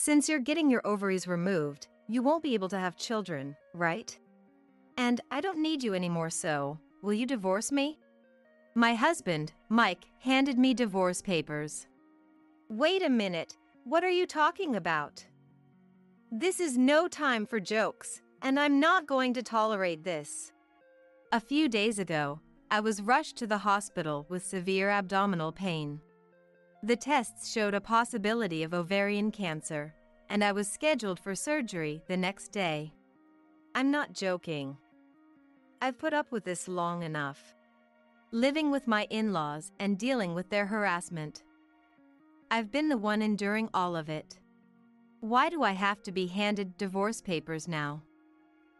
Since you're getting your ovaries removed, you won't be able to have children, right? And I don't need you anymore, so will you divorce me? My husband, Mike, handed me divorce papers. Wait a minute, what are you talking about? This is no time for jokes, and I'm not going to tolerate this. A few days ago, I was rushed to the hospital with severe abdominal pain. The tests showed a possibility of ovarian cancer, and I was scheduled for surgery the next day. I'm not joking. I've put up with this long enough. Living with my in-laws and dealing with their harassment. I've been the one enduring all of it. Why do I have to be handed divorce papers now?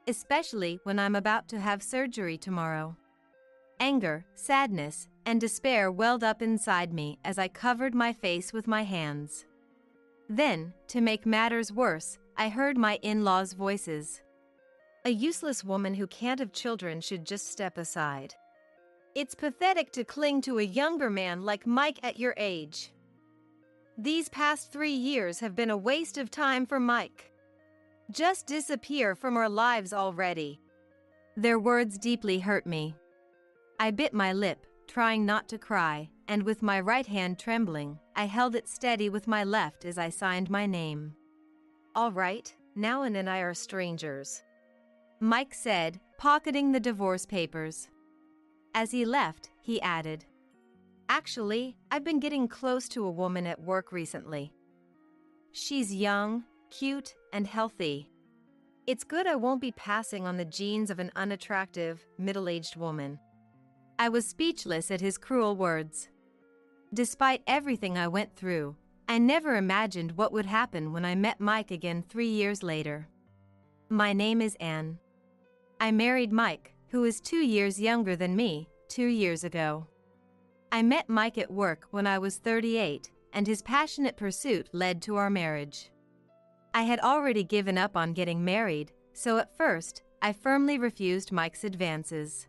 Especially when I'm about to have surgery tomorrow. Anger, sadness, and despair welled up inside me as I covered my face with my hands. Then, to make matters worse, I heard my in-laws' voices. A useless woman who can't have children should just step aside. It's pathetic to cling to a younger man like Mike at your age. These past 3 years have been a waste of time for Mike. Just disappear from our lives already. Their words deeply hurt me. I bit my lip, trying not to cry, and with my right hand trembling, I held it steady with my left as I signed my name. All right, now Ann and I are strangers, Mike said, pocketing the divorce papers. As he left, he added, Actually, I've been getting close to a woman at work recently. She's young, cute, and healthy. It's good I won't be passing on the genes of an unattractive, middle-aged woman. I was speechless at his cruel words. Despite everything I went through, I never imagined what would happen when I met Mike again 3 years later. My name is Ann. I married Mike, who is 2 years younger than me, 2 years ago. I met Mike at work when I was 38, and his passionate pursuit led to our marriage. I had already given up on getting married, so at first, I firmly refused Mike's advances.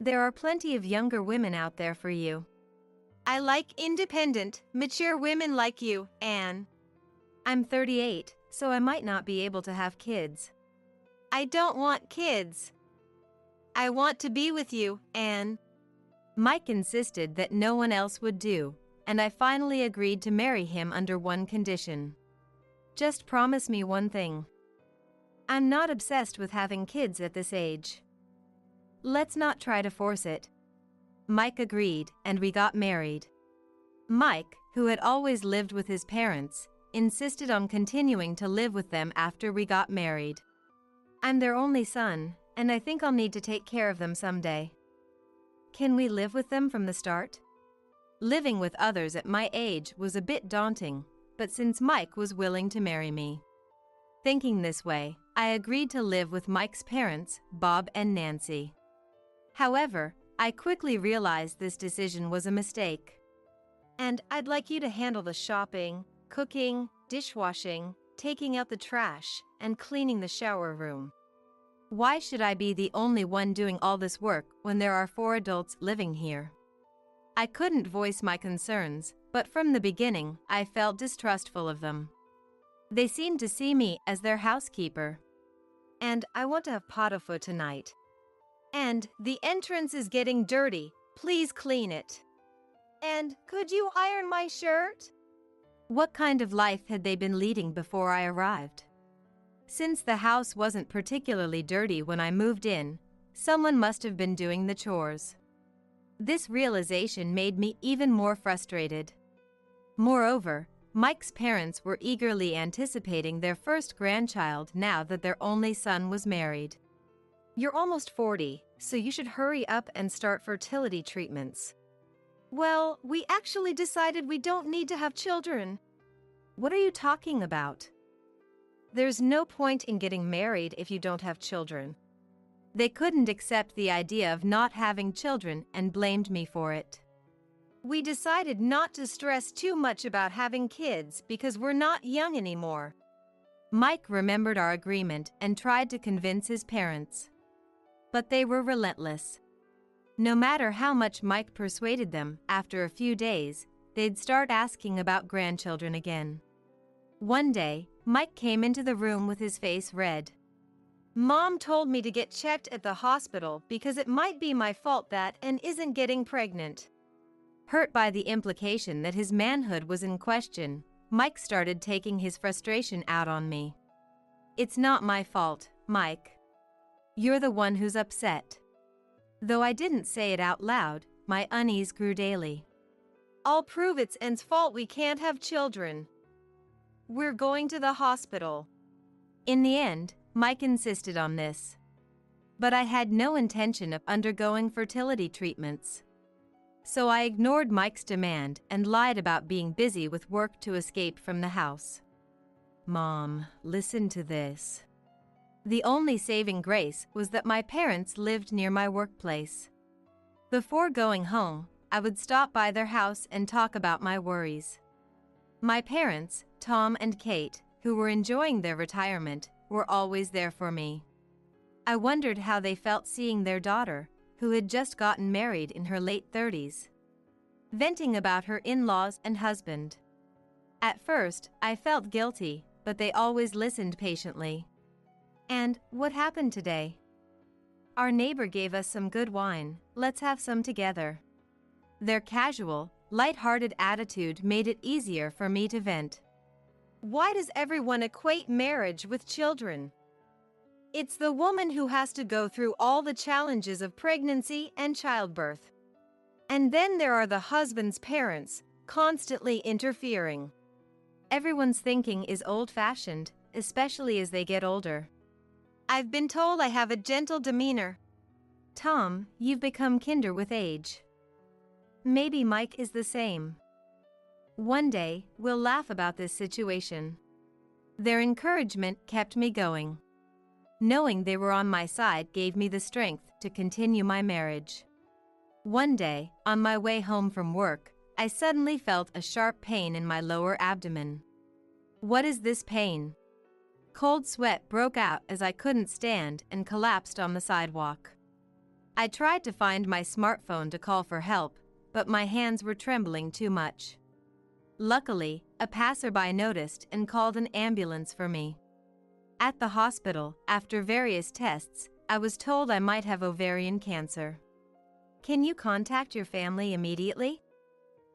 There are plenty of younger women out there for you. I like independent, mature women like you, Ann. I'm 38, so I might not be able to have kids. I don't want kids. I want to be with you, Ann. Mike insisted that no one else would do, and I finally agreed to marry him under one condition. Just promise me one thing. I'm not obsessed with having kids at this age. Let's not try to force it. Mike agreed, and we got married. Mike, who had always lived with his parents, insisted on continuing to live with them after we got married. I'm their only son, and I think I'll need to take care of them someday. Can we live with them from the start? Living with others at my age was a bit daunting, but since Mike was willing to marry me. Thinking this way, I agreed to live with Mike's parents, Bob and Nancy. However, I quickly realized this decision was a mistake. And I'd like you to handle the shopping, cooking, dishwashing, taking out the trash, and cleaning the shower room. Why should I be the only one doing all this work when there are 4 adults living here? I couldn't voice my concerns, but from the beginning, I felt distrustful of them. They seemed to see me as their housekeeper. And I want to have pot au feu tonight. And the entrance is getting dirty, please clean it. And could you iron my shirt? What kind of life had they been leading before I arrived? Since the house wasn't particularly dirty when I moved in, someone must have been doing the chores. This realization made me even more frustrated. Moreover, Mike's parents were eagerly anticipating their first grandchild now that their only son was married. You're almost 40, so you should hurry up and start fertility treatments. Well, we actually decided we don't need to have children. What are you talking about? There's no point in getting married if you don't have children. They couldn't accept the idea of not having children and blamed me for it. We decided not to stress too much about having kids because we're not young anymore. Mike remembered our agreement and tried to convince his parents. But they were relentless. No matter how much Mike persuaded them, after a few days, they'd start asking about grandchildren again. One day, Mike came into the room with his face red. Mom told me to get checked at the hospital because it might be my fault that and isn't getting pregnant. Hurt by the implication that his manhood was in question, Mike started taking his frustration out on me. It's not my fault, Mike. You're the one who's upset. Though I didn't say it out loud, my unease grew daily. I'll prove it's N's fault we can't have children. We're going to the hospital. In the end, Mike insisted on this. But I had no intention of undergoing fertility treatments. So I ignored Mike's demand and lied about being busy with work to escape from the house. Mom, listen to this. The only saving grace was that my parents lived near my workplace. Before going home, I would stop by their house and talk about my worries. My parents, Tom and Kate, who were enjoying their retirement, were always there for me. I wondered how they felt seeing their daughter, who had just gotten married in her late 30s, venting about her in-laws and husband. At first, I felt guilty, but they always listened patiently. And what happened today? Our neighbor gave us some good wine. Let's have some together. Their casual, light-hearted attitude made it easier for me to vent. Why does everyone equate marriage with children? It's the woman who has to go through all the challenges of pregnancy and childbirth. And then there are the husband's parents, constantly interfering. Everyone's thinking is old-fashioned, especially as they get older. I've been told I have a gentle demeanor. Tom, you've become kinder with age. Maybe Mike is the same. One day, we'll laugh about this situation. Their encouragement kept me going. Knowing they were on my side gave me the strength to continue my marriage. One day, on my way home from work, I suddenly felt a sharp pain in my lower abdomen. What is this pain? Cold sweat broke out as I couldn't stand and collapsed on the sidewalk. I tried to find my smartphone to call for help, but my hands were trembling too much. Luckily, a passerby noticed and called an ambulance for me. At the hospital, after various tests, I was told I might have ovarian cancer. Can you contact your family immediately?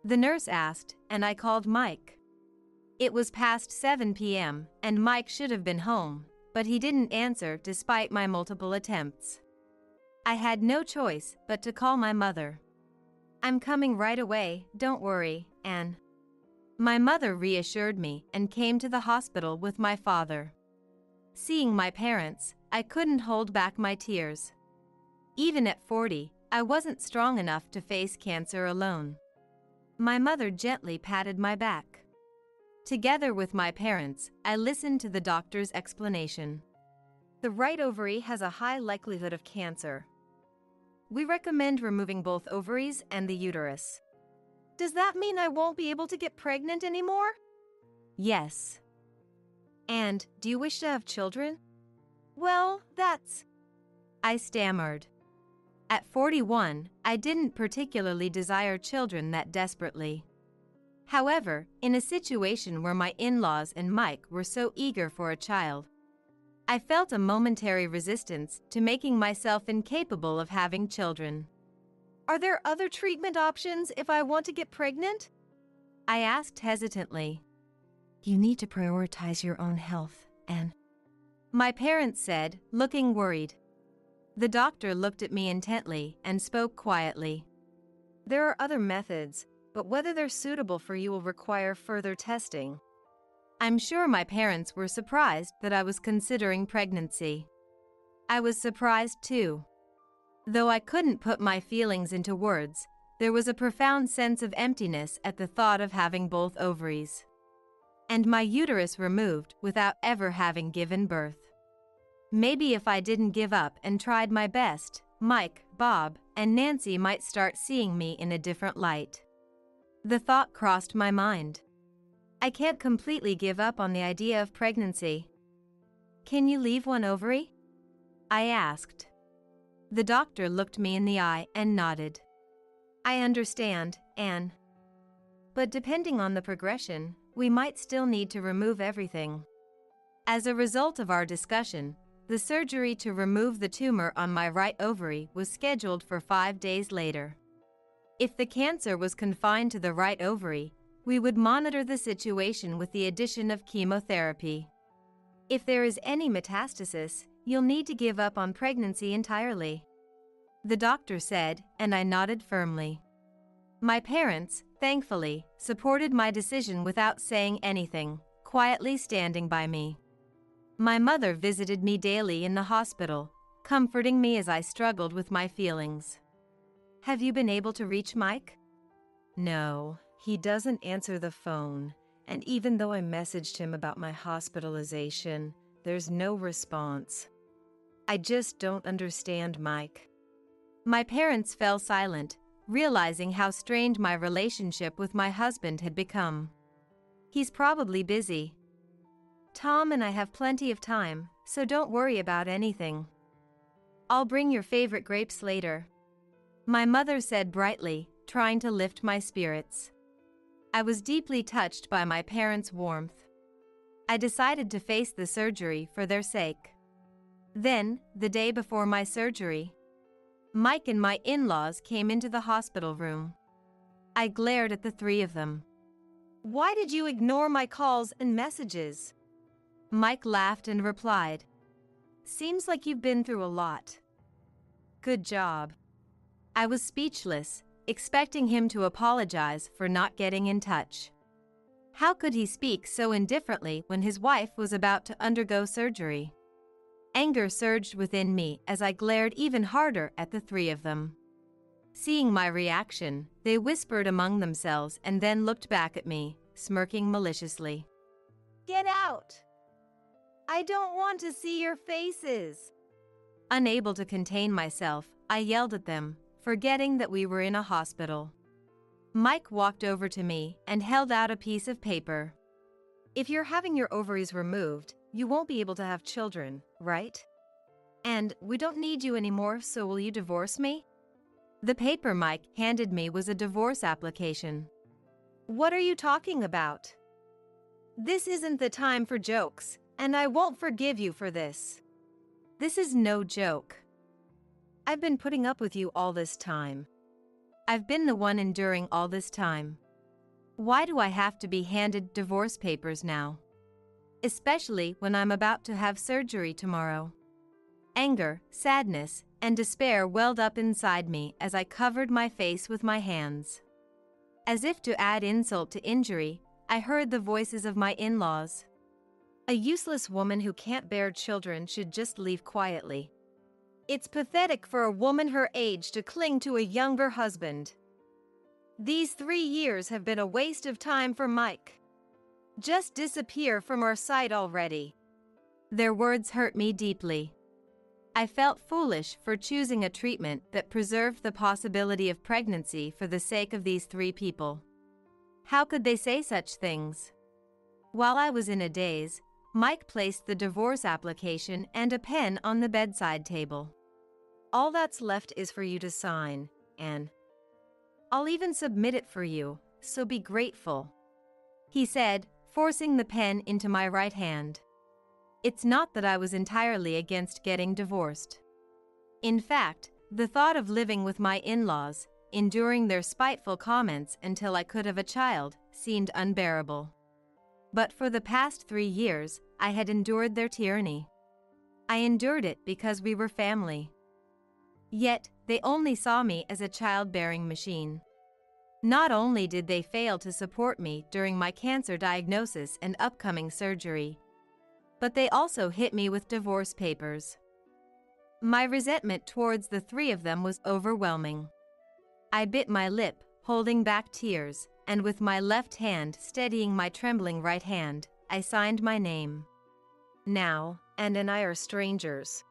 The nurse asked, and I called Mike. It was past 7 p.m., and Mike should have been home, but he didn't answer despite my multiple attempts. I had no choice but to call my mother. I'm coming right away, don't worry, Anne. My mother reassured me and came to the hospital with my father. Seeing my parents, I couldn't hold back my tears. Even at 40, I wasn't strong enough to face cancer alone. My mother gently patted my back. Together with my parents, I listened to the doctor's explanation. The right ovary has a high likelihood of cancer. We recommend removing both ovaries and the uterus. Does that mean I won't be able to get pregnant anymore? Yes. And, do you wish to have children? Well, I stammered. At 41, I didn't particularly desire children that desperately. However, in a situation where my in-laws and Mike were so eager for a child, I felt a momentary resistance to making myself incapable of having children. Are there other treatment options if I want to get pregnant? I asked hesitantly. You need to prioritize your own health, Anne. My parents said, looking worried. The doctor looked at me intently and spoke quietly. There are other methods, but whether they're suitable for you will require further testing. I'm sure my parents were surprised that I was considering pregnancy. I was surprised too. Though I couldn't put my feelings into words, there was a profound sense of emptiness at the thought of having both ovaries. And my uterus removed without ever having given birth. Maybe if I didn't give up and tried my best, Mike, Bob, and Nancy might start seeing me in a different light. The thought crossed my mind. I can't completely give up on the idea of pregnancy. Can you leave one ovary? I asked. The doctor looked me in the eye and nodded. I understand, Anne. But depending on the progression, we might still need to remove everything. As a result of our discussion, the surgery to remove the tumor on my right ovary was scheduled for 5 days later. If the cancer was confined to the right ovary, we would monitor the situation with the addition of chemotherapy. If there is any metastasis, you'll need to give up on pregnancy entirely, the doctor said, and I nodded firmly. My parents, thankfully, supported my decision without saying anything, quietly standing by me. My mother visited me daily in the hospital, comforting me as I struggled with my feelings. Have you been able to reach Mike? No, he doesn't answer the phone, and even though I messaged him about my hospitalization, there's no response. I just don't understand Mike. My parents fell silent, realizing how strained my relationship with my husband had become. He's probably busy. Tom and I have plenty of time, so don't worry about anything. I'll bring your favorite grapes later, my mother said brightly, trying to lift my spirits. I was deeply touched by my parents' warmth. I decided to face the surgery for their sake. Then, the day before my surgery, Mike and my in-laws came into the hospital room. I glared at the three of them. Why did you ignore my calls and messages? Mike laughed and replied, Seems like you've been through a lot. Good job. I was speechless, expecting him to apologize for not getting in touch. How could he speak so indifferently when his wife was about to undergo surgery? Anger surged within me as I glared even harder at the three of them. Seeing my reaction, they whispered among themselves and then looked back at me, smirking maliciously. Get out! I don't want to see your faces! Unable to contain myself, I yelled at them, forgetting that we were in a hospital. Mike walked over to me and held out a piece of paper. If you're having your ovaries removed, you won't be able to have children, right? And we don't need you anymore, so will you divorce me? The paper Mike handed me was a divorce application. What are you talking about? This isn't the time for jokes, and I won't forgive you for this. This is no joke. I've been putting up with you all this time. I've been the one enduring all this time. Why do I have to be handed divorce papers now? Especially when I'm about to have surgery tomorrow. Anger, sadness, and despair welled up inside me as I covered my face with my hands. As if to add insult to injury, I heard the voices of my in-laws. A useless woman who can't bear children should just leave quietly. It's pathetic for a woman her age to cling to a younger husband. These 3 years have been a waste of time for Mike. Just disappear from our sight already. Their words hurt me deeply. I felt foolish for choosing a treatment that preserved the possibility of pregnancy for the sake of these 3 people. How could they say such things? While I was in a daze, Mike placed the divorce application and a pen on the bedside table. All that's left is for you to sign, Anne. I'll even submit it for you, so be grateful, he said, forcing the pen into my right hand. It's not that I was entirely against getting divorced. In fact, the thought of living with my in-laws, enduring their spiteful comments until I could have a child, seemed unbearable. But for the past 3 years, I had endured their tyranny. I endured it because we were family. Yet, they only saw me as a childbearing machine. Not only did they fail to support me during my cancer diagnosis and upcoming surgery, but they also hit me with divorce papers. My resentment towards the 3 of them was overwhelming. I bit my lip, holding back tears, and with my left hand steadying my trembling right hand, I signed my name. Now, Anne and I are strangers,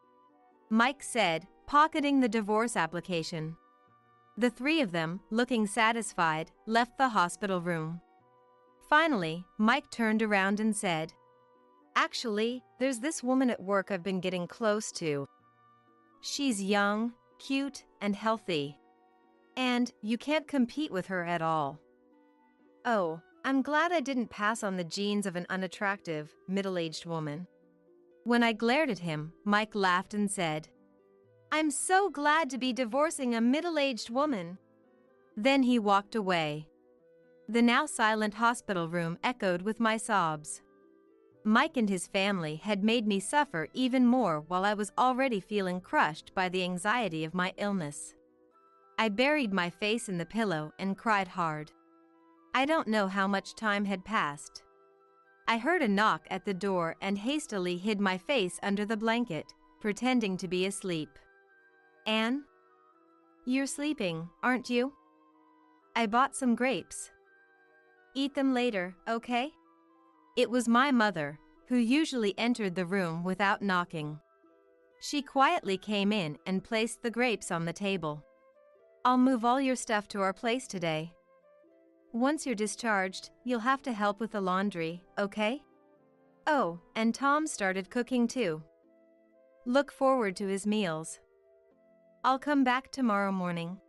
Mike said, pocketing the divorce application. The 3 of them, looking satisfied, left the hospital room. Finally, Mike turned around and said, Actually, there's this woman at work I've been getting close to. She's young, cute, and healthy. And you can't compete with her at all. Oh, I'm glad I didn't pass on the genes of an unattractive, middle-aged woman. When I glared at him, Mike laughed and said, "I'm so glad to be divorcing a middle-aged woman." Then he walked away. The now silent hospital room echoed with my sobs. Mike and his family had made me suffer even more while I was already feeling crushed by the anxiety of my illness. I buried my face in the pillow and cried hard. I don't know how much time had passed. I heard a knock at the door and hastily hid my face under the blanket, pretending to be asleep. "Anne? You're sleeping, aren't you? I bought some grapes. Eat them later, okay?" It was my mother, who usually entered the room without knocking. She quietly came in and placed the grapes on the table. "I'll move all your stuff to our place today. Once you're discharged, you'll have to help with the laundry, okay? Oh, and Tom started cooking too. Look forward to his meals. I'll come back tomorrow morning,"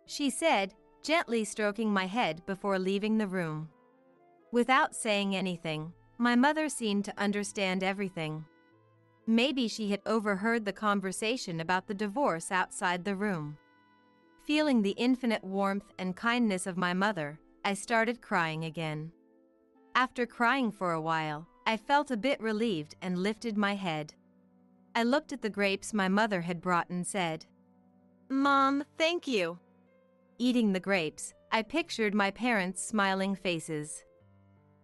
she said, gently stroking my head before leaving the room. Without saying anything, my mother seemed to understand everything. Maybe she had overheard the conversation about the divorce outside the room. Feeling the infinite warmth and kindness of my mother, I started crying again. After crying for a while, I felt a bit relieved and lifted my head. I looked at the grapes my mother had brought and said, "Mom, thank you." Eating the grapes, I pictured my parents' smiling faces.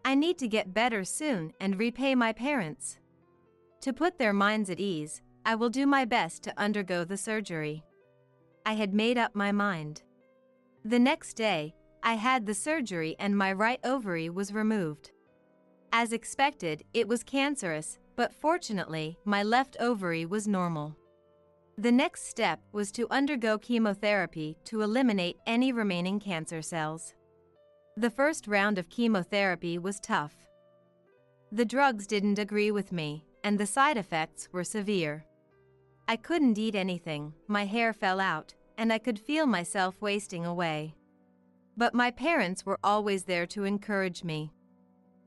I need to get better soon and repay my parents. To put their minds at ease, I will do my best to undergo the surgery. I had made up my mind. The next day, I had the surgery and my right ovary was removed. As expected, it was cancerous, but fortunately, my left ovary was normal. The next step was to undergo chemotherapy to eliminate any remaining cancer cells. The first round of chemotherapy was tough. The drugs didn't agree with me, and the side effects were severe. I couldn't eat anything, my hair fell out, and I could feel myself wasting away. But my parents were always there to encourage me.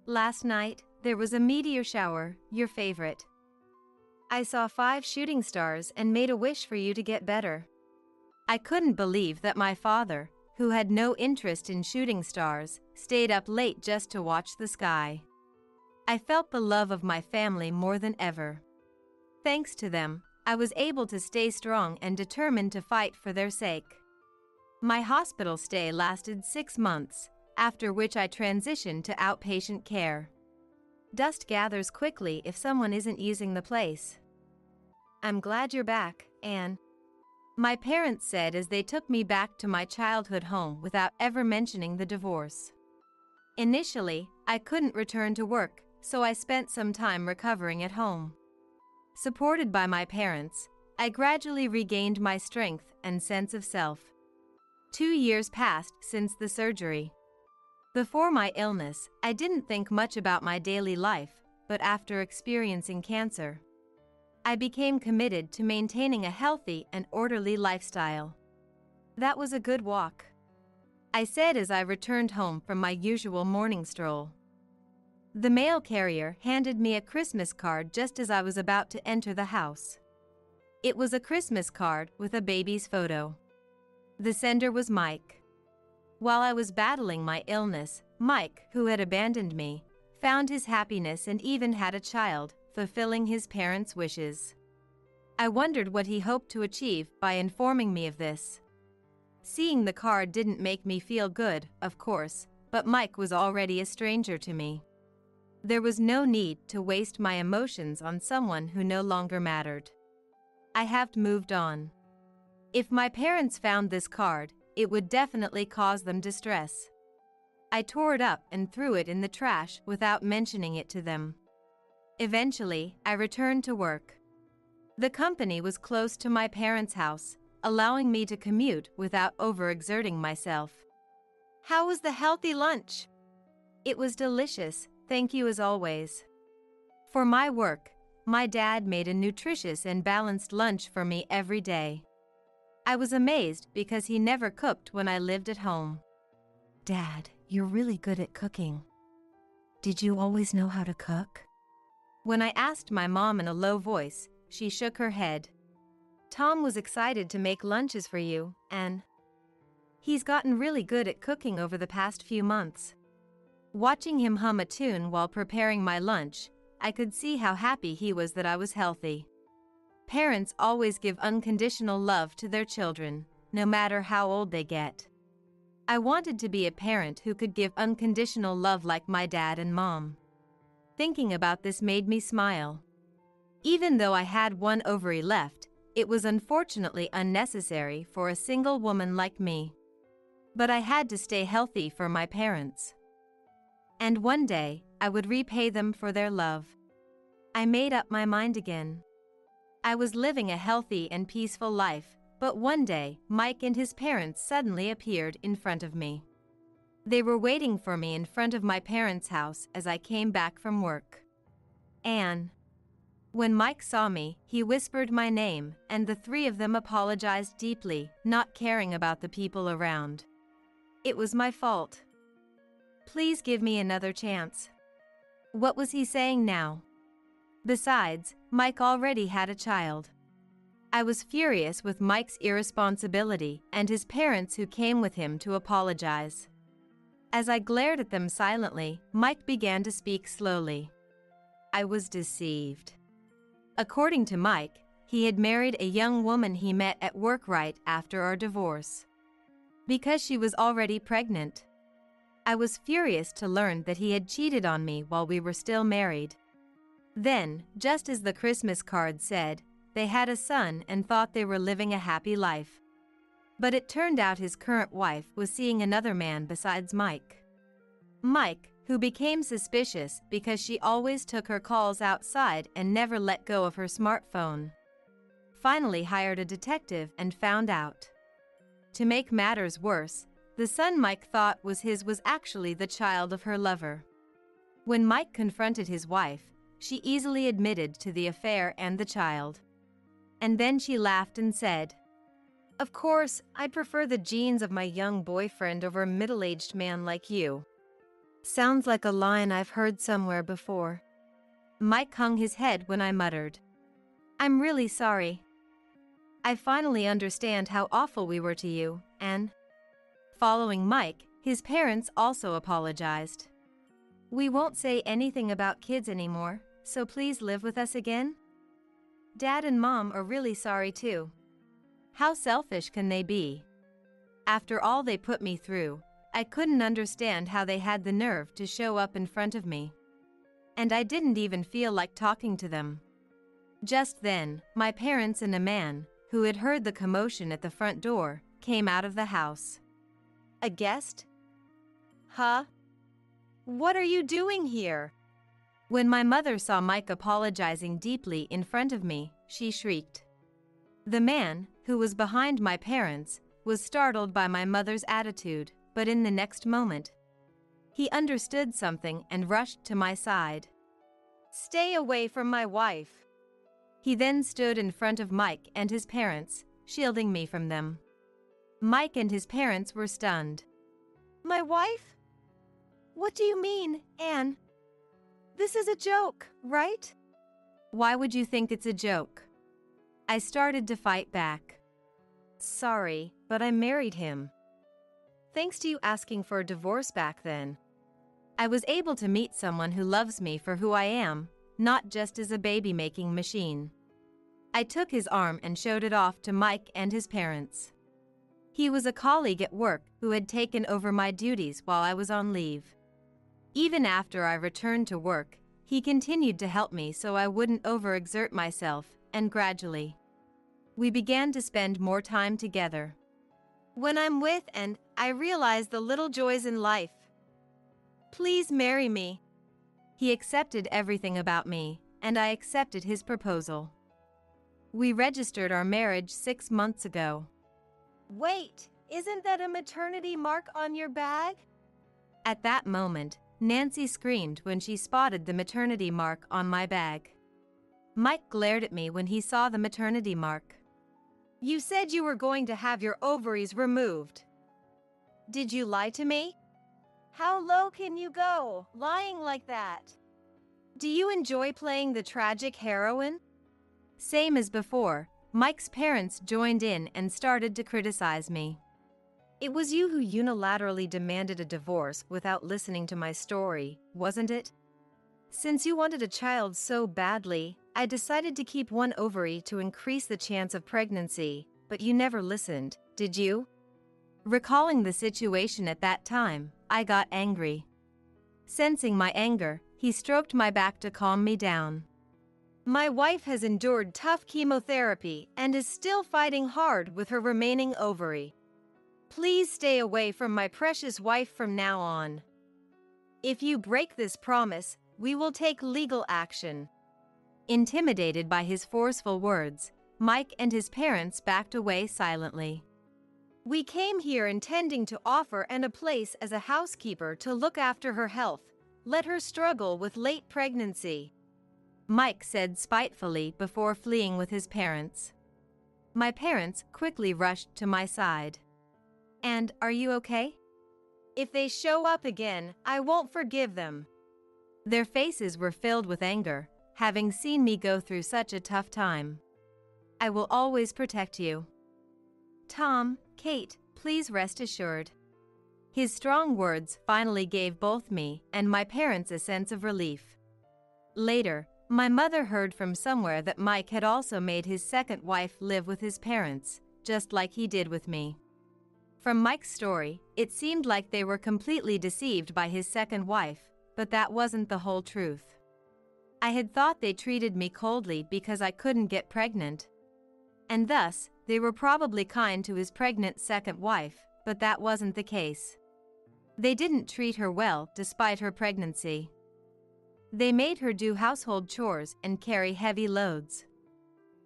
"Last night, there was a meteor shower, your favorite. I saw 5 shooting stars and made a wish for you to get better." I couldn't believe that my father, who had no interest in shooting stars, stayed up late just to watch the sky. I felt the love of my family more than ever. Thanks to them, I was able to stay strong and determined to fight for their sake. My hospital stay lasted 6 months, after which I transitioned to outpatient care. Dust gathers quickly if someone isn't using the place. "I'm glad you're back, Anne," my parents said as they took me back to my childhood home without ever mentioning the divorce. Initially, I couldn't return to work, so I spent some time recovering at home. Supported by my parents, I gradually regained my strength and sense of self. 2 years passed since the surgery. Before my illness, I didn't think much about my daily life, but after experiencing cancer, I became committed to maintaining a healthy and orderly lifestyle. "That was a good walk," I said as I returned home from my usual morning stroll. The mail carrier handed me a Christmas card just as I was about to enter the house. It was a Christmas card with a baby's photo. The sender was Mike. While I was battling my illness, Mike, who had abandoned me, found his happiness and even had a child, fulfilling his parents' wishes. I wondered what he hoped to achieve by informing me of this. Seeing the card didn't make me feel good, of course, but Mike was already a stranger to me. There was no need to waste my emotions on someone who no longer mattered. I had moved on. If my parents found this card, it would definitely cause them distress. I tore it up and threw it in the trash without mentioning it to them. Eventually, I returned to work. The company was close to my parents' house, allowing me to commute without overexerting myself. "How was the healthy lunch?" "It was delicious, thank you as always." For my work, my dad made a nutritious and balanced lunch for me every day. I was amazed because he never cooked when I lived at home. "Dad, you're really good at cooking. Did you always know how to cook? When I asked my mom in a low voice, she shook her head. Tom was excited to make lunches for you, and he's gotten really good at cooking over the past few months. Watching him hum a tune while preparing my lunch, I could see how happy he was that I was healthy. Parents always give unconditional love to their children, no matter how old they get. I wanted to be a parent who could give unconditional love like my dad and mom. Thinking about this made me smile. Even though I had one ovary left, it was unfortunately unnecessary for a single woman like me. But I had to stay healthy for my parents. And one day, I would repay them for their love. I made up my mind again. I was living a healthy and peaceful life, but one day, Mike and his parents suddenly appeared in front of me. They were waiting for me in front of my parents' house as I came back from work. Anne. When Mike saw me, he whispered my name, and the three of them apologized deeply, not caring about the people around. It was my fault. Please give me another chance. What was he saying now? Besides, Mike already had a child. I was furious with Mike's irresponsibility and his parents who came with him to apologize. As I glared at them silently, Mike began to speak slowly. I was deceived. According to Mike, he had married a young woman he met at work right after our divorce. Because she was already pregnant. I was furious to learn that he had cheated on me while we were still married. Then, just as the Christmas card said, they had a son and thought they were living a happy life. But it turned out his current wife was seeing another man besides Mike. Mike, who became suspicious because she always took her calls outside and never let go of her smartphone, finally hired a detective and found out. To make matters worse, the son Mike thought was his was actually the child of her lover. When Mike confronted his wife, she easily admitted to the affair and the child. And then she laughed and said, "Of course, I'd prefer the genes of my young boyfriend over a middle-aged man like you." Sounds like a line I've heard somewhere before. Mike hung his head when I muttered, "I'm really sorry. I finally understand how awful we were to you, and..." Following Mike, his parents also apologized. "We won't say anything about kids anymore, so please live with us again?" Dad and Mom are really sorry too. How selfish can they be? After all they put me through, I couldn't understand how they had the nerve to show up in front of me. And I didn't even feel like talking to them. Just then, my parents and a man, who had heard the commotion at the front door, came out of the house. "A guest? Huh? What are you doing here?" When my mother saw Mike apologizing deeply in front of me, she shrieked. The man, who was behind my parents, was startled by my mother's attitude, but in the next moment, he understood something and rushed to my side. "Stay away from my wife." He then stood in front of Mike and his parents, shielding me from them. Mike and his parents were stunned. "My wife? What do you mean, Anne? This is a joke, right?" "Why would you think it's a joke?" I started to fight back. "Sorry, but I married him. Thanks to you asking for a divorce back then. I was able to meet someone who loves me for who I am, not just as a baby-making machine." I took his arm and showed it off to Mike and his parents. He was a colleague at work who had taken over my duties while I was on leave. Even after I returned to work, he continued to help me so I wouldn't overexert myself, and gradually, we began to spend more time together. "When I'm with and I realize the little joys in life. Please marry me." He accepted everything about me, and I accepted his proposal. We registered our marriage 6 months ago. "Wait, isn't that a maternity mark on your bag?" At that moment, Nancy screamed when she spotted the maternity mark on my bag. Mike glared at me when he saw the maternity mark. "You said you were going to have your ovaries removed. Did you lie to me?" How low can you go, lying like that? Do you enjoy playing the tragic heroine? Same as before, Mike's parents joined in and started to criticize me. It was you who unilaterally demanded a divorce without listening to my story, wasn't it? Since you wanted a child so badly, I decided to keep one ovary to increase the chance of pregnancy, but you never listened, did you? Recalling the situation at that time, I got angry. Sensing my anger, he stroked my back to calm me down. My wife has endured tough chemotherapy and is still fighting hard with her remaining ovary. Please stay away from my precious wife from now on. If you break this promise, we will take legal action. Intimidated by his forceful words, Mike and his parents backed away silently. We came here intending to offer Anne a place as a housekeeper to look after her health, let her struggle with late pregnancy, Mike said spitefully before fleeing with his parents. My parents quickly rushed to my side. And are you okay? If they show up again, I won't forgive them. Their faces were filled with anger, having seen me go through such a tough time. I will always protect you. Tom, Kate, please rest assured. His strong words finally gave both me and my parents a sense of relief. Later, my mother heard from somewhere that Mike had also made his second wife live with his parents, just like he did with me. From Mike's story, it seemed like they were completely deceived by his second wife, but that wasn't the whole truth. I had thought they treated me coldly because I couldn't get pregnant. And thus, they were probably kind to his pregnant second wife, but that wasn't the case. They didn't treat her well despite her pregnancy. They made her do household chores and carry heavy loads.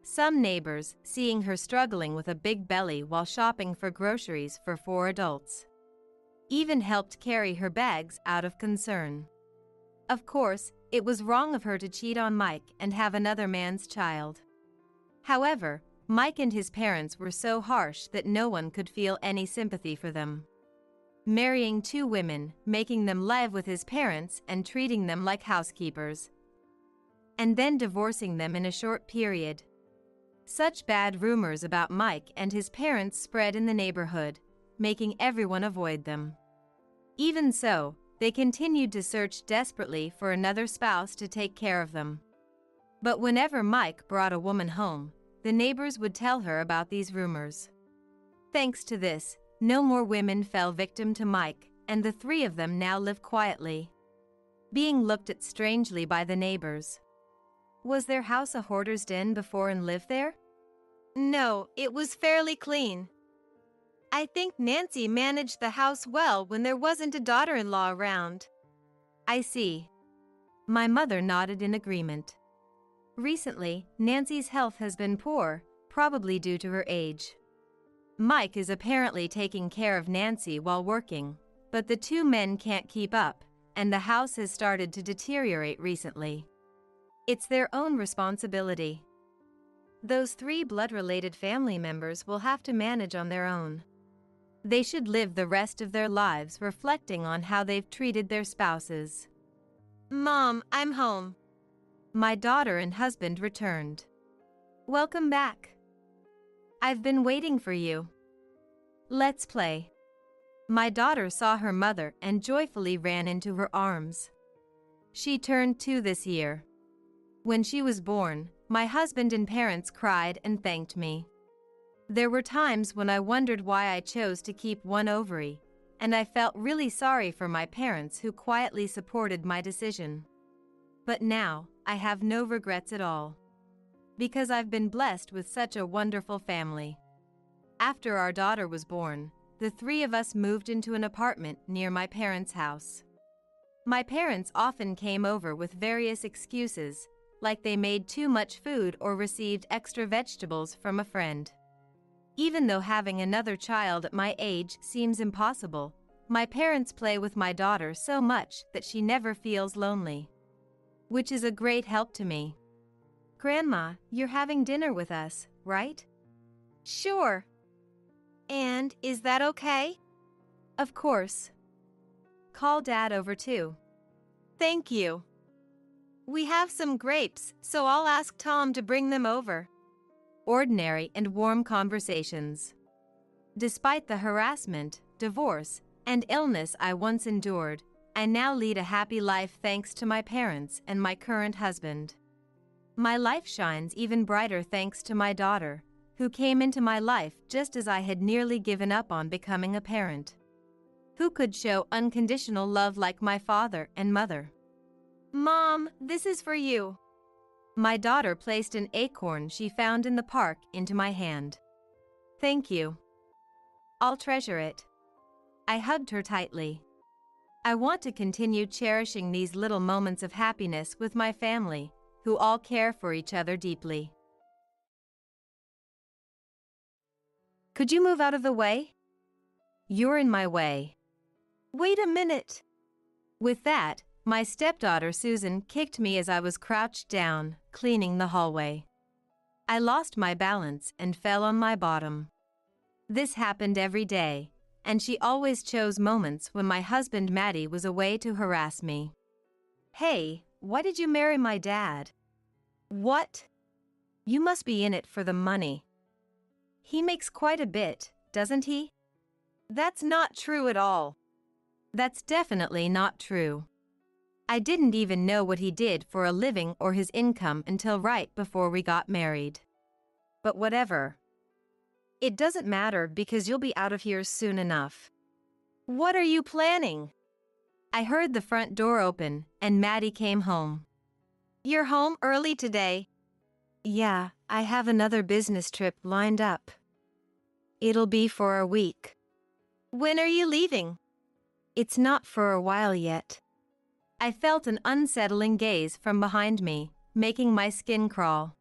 Some neighbors, seeing her struggling with a big belly while shopping for groceries for 4 adults, even helped carry her bags out of concern. Of course, it was wrong of her to cheat on Mike and have another man's child. However, Mike and his parents were so harsh that no one could feel any sympathy for them. Marrying 2 women, making them live with his parents and treating them like housekeepers. And then divorcing them in a short period. Such bad rumors about Mike and his parents spread in the neighborhood, making everyone avoid them. Even so, they continued to search desperately for another spouse to take care of them. But whenever Mike brought a woman home, the neighbors would tell her about these rumors. Thanks to this, no more women fell victim to Mike, and the 3 of them now live quietly, being looked at strangely by the neighbors. Was their house a hoarder's den before and lived there? No, it was fairly clean. I think Nancy managed the house well when there wasn't a daughter-in-law around. I see. My mother nodded in agreement. Recently, Nancy's health has been poor, probably due to her age. Mike is apparently taking care of Nancy while working, but the 2 men can't keep up, and the house has started to deteriorate recently. It's their own responsibility. Those 3 blood-related family members will have to manage on their own. They should live the rest of their lives reflecting on how they've treated their spouses. Mom, I'm home. My daughter and husband returned. Welcome back. I've been waiting for you. Let's play. My daughter saw her mother and joyfully ran into her arms. She turned 2 this year. When she was born, my husband and parents cried and thanked me. There were times when I wondered why I chose to keep 1 ovary, and I felt really sorry for my parents who quietly supported my decision. But now, I have no regrets at all. Because I've been blessed with such a wonderful family. After our daughter was born, the 3 of us moved into an apartment near my parents' house. My parents often came over with various excuses, like they made too much food or received extra vegetables from a friend. Even though having another child at my age seems impossible, my parents play with my daughter so much that she never feels lonely. Which is a great help to me. Grandma, you're having dinner with us, right? Sure. And is that okay? Of course. Call Dad over too. Thank you. We have some grapes, so I'll ask Tom to bring them over. Ordinary and warm conversations. Despite the harassment, divorce, and illness I once endured, I now lead a happy life thanks to my parents and my current husband. My life shines even brighter thanks to my daughter, who came into my life just as I had nearly given up on becoming a parent. Who could show unconditional love like my father and mother? Mom, this is for you. My daughter placed an acorn she found in the park into my hand. Thank you. I'll treasure it. I hugged her tightly. I want to continue cherishing these little moments of happiness with my family, who all care for each other deeply. Could you move out of the way? You're in my way. Wait a minute. With that, my stepdaughter Susan kicked me as I was crouched down, cleaning the hallway. I lost my balance and fell on my bottom. This happened every day, and she always chose moments when my husband Matty was away to harass me. Hey, why did you marry my dad? What? You must be in it for the money. He makes quite a bit, doesn't he? That's not true at all. That's definitely not true. I didn't even know what he did for a living or his income until right before we got married. But whatever. It doesn't matter because you'll be out of here soon enough. What are you planning? I heard the front door open and Maddie came home. You're home early today. Yeah, I have another business trip lined up. It'll be for a week. When are you leaving? It's not for a while yet. I felt an unsettling gaze from behind me, making my skin crawl.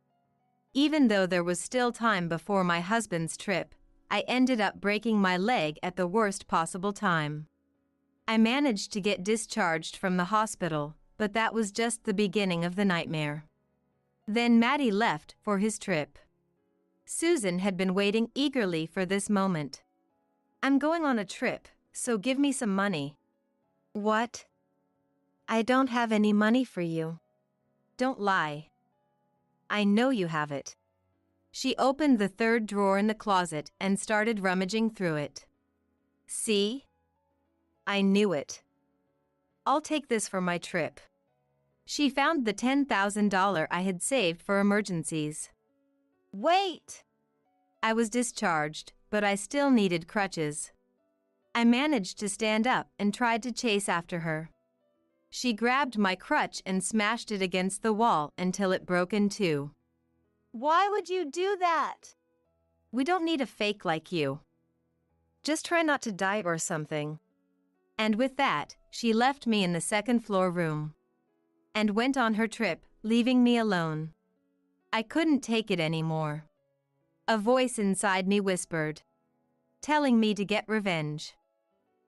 Even though there was still time before my husband's trip, I ended up breaking my leg at the worst possible time. I managed to get discharged from the hospital, but that was just the beginning of the nightmare. Then Matty left for his trip. Susan had been waiting eagerly for this moment. I'm going on a trip, so give me some money. What? I don't have any money for you. Don't lie. I know you have it. She opened the third drawer in the closet and started rummaging through it. See? I knew it. I'll take this for my trip. She found the $10,000 I had saved for emergencies. Wait! I was discharged, but I still needed crutches. I managed to stand up and tried to chase after her. She grabbed my crutch and smashed it against the wall until it broke in two. Why would you do that? We don't need a fake like you. Just try not to die or something. And with that, she left me in the second-floor room and went on her trip, leaving me alone. I couldn't take it anymore. A voice inside me whispered, telling me to get revenge.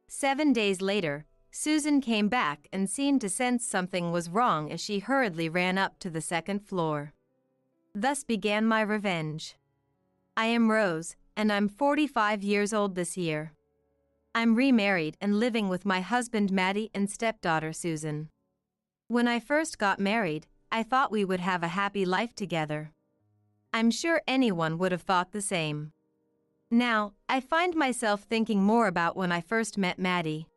7 days later, Susan came back and seemed to sense something was wrong as she hurriedly ran up to the second floor. Thus began my revenge. I am Rose, and I'm 45 years old this year. I'm remarried and living with my husband Matty and stepdaughter Susan. When I first got married, I thought we would have a happy life together. I'm sure anyone would have thought the same. Now, I find myself thinking more about when I first met Matty.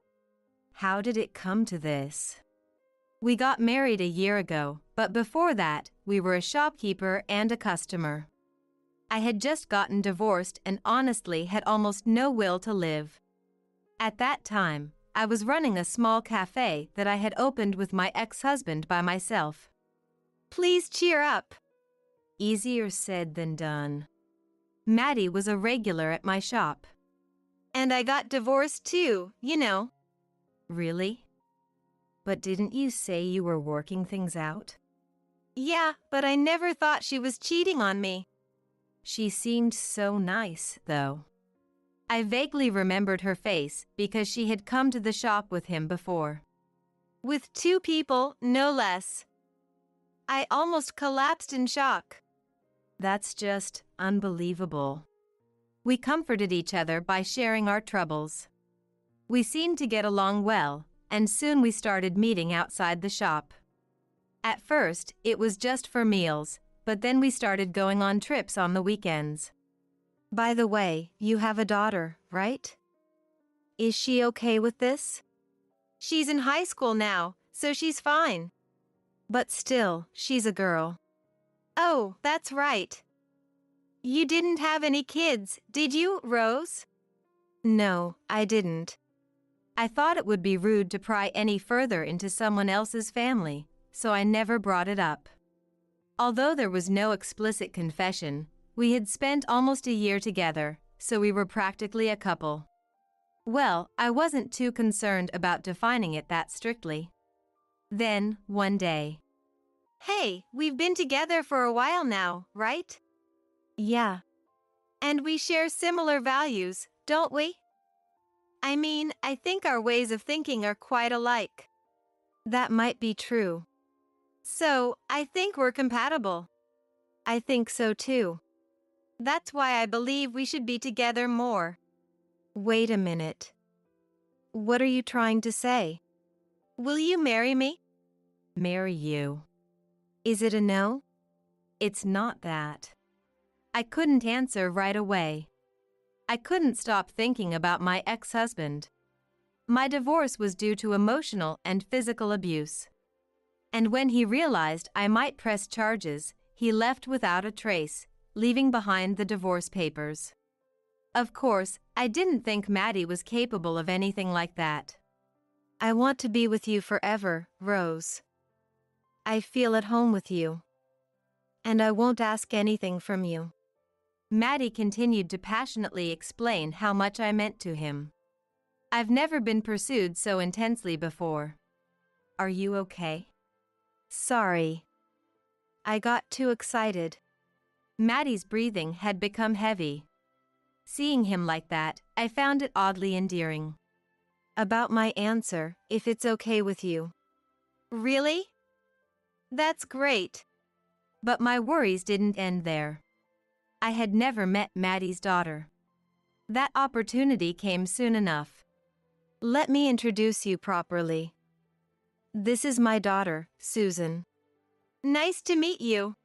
How did it come to this? We got married a year ago, but before that, we were a shopkeeper and a customer. I had just gotten divorced and honestly had almost no will to live. At that time, I was running a small cafe that I had opened with my ex-husband by myself. Please cheer up. Easier said than done. Matty was a regular at my shop. And I got divorced too, you know. Really? But didn't you say you were working things out? Yeah, but I never thought she was cheating on me. She seemed so nice, though. I vaguely remembered her face because she had come to the shop with him before. With 2 people, no less. I almost collapsed in shock. That's just unbelievable. We comforted each other by sharing our troubles. We seemed to get along well, and soon we started meeting outside the shop. At first, it was just for meals, but then we started going on trips on the weekends. By the way, you have a daughter, right? Is she okay with this? She's in high school now, so she's fine. But still, she's a girl. Oh, that's right. You didn't have any kids, did you, Rose? No, I didn't. I thought it would be rude to pry any further into someone else's family, so I never brought it up. Although there was no explicit confession, we had spent almost a year together, so we were practically a couple. Well, I wasn't too concerned about defining it that strictly. Then, one day. Hey, we've been together for a while now, right? Yeah. And we share similar values, don't we? I mean, I think our ways of thinking are quite alike. That might be true. So, I think we're compatible. I think so too. That's why I believe we should be together more. Wait a minute. What are you trying to say? Will you marry me? Marry you. Is it a no? It's not that. I couldn't answer right away. I couldn't stop thinking about my ex-husband. My divorce was due to emotional and physical abuse. And when he realized I might press charges, he left without a trace, leaving behind the divorce papers. Of course, I didn't think Maddie was capable of anything like that. I want to be with you forever, Rose. I feel at home with you. And I won't ask anything from you. Maddie continued to passionately explain how much I meant to him. I've never been pursued so intensely before. Are you okay? Sorry. I got too excited. Maddie's breathing had become heavy. Seeing him like that, I found it oddly endearing. About my answer, if it's okay with you. Really? That's great. But my worries didn't end there. I had never met Maddie's daughter. That opportunity came soon enough. Let me introduce you properly. This is my daughter, Susan. Nice to meet you.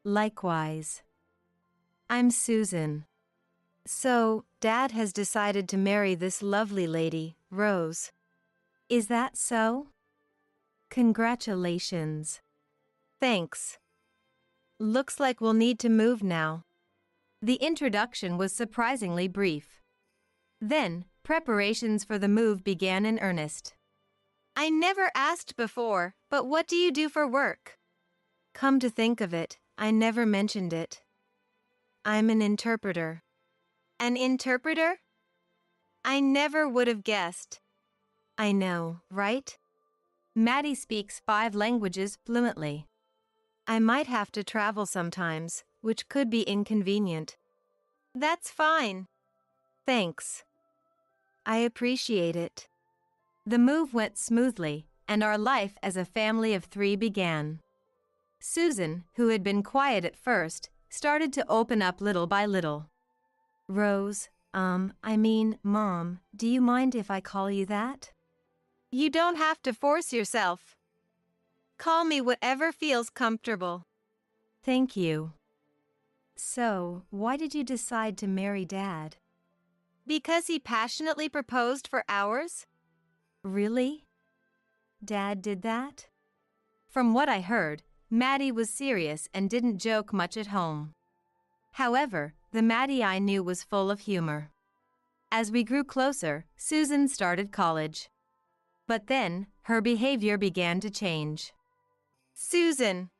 Likewise. I'm Susan. So, Dad has decided to marry this lovely lady, Rose. Is that so? Congratulations. Thanks. Looks like we'll need to move now. The introduction was surprisingly brief. Then, preparations for the move began in earnest. I never asked before, but what do you do for work? Come to think of it, I never mentioned it. I'm an interpreter. An interpreter? I never would have guessed. I know, right? Maddie speaks 5 languages fluently. I might have to travel sometimes, which could be inconvenient. That's fine. Thanks. I appreciate it. The move went smoothly, and our life as a family of 3 began. Susan, who had been quiet at first, started to open up little by little. Rose, Mom, do you mind if I call you that? You don't have to force yourself. Call me whatever feels comfortable. Thank you. So, why did you decide to marry Dad? Because he passionately proposed for hours? Really? Dad did that? From what I heard, Maddie was serious and didn't joke much at home. However, the Maddie I knew was full of humor. As we grew closer, Susan started college. But then, her behavior began to change. Susan,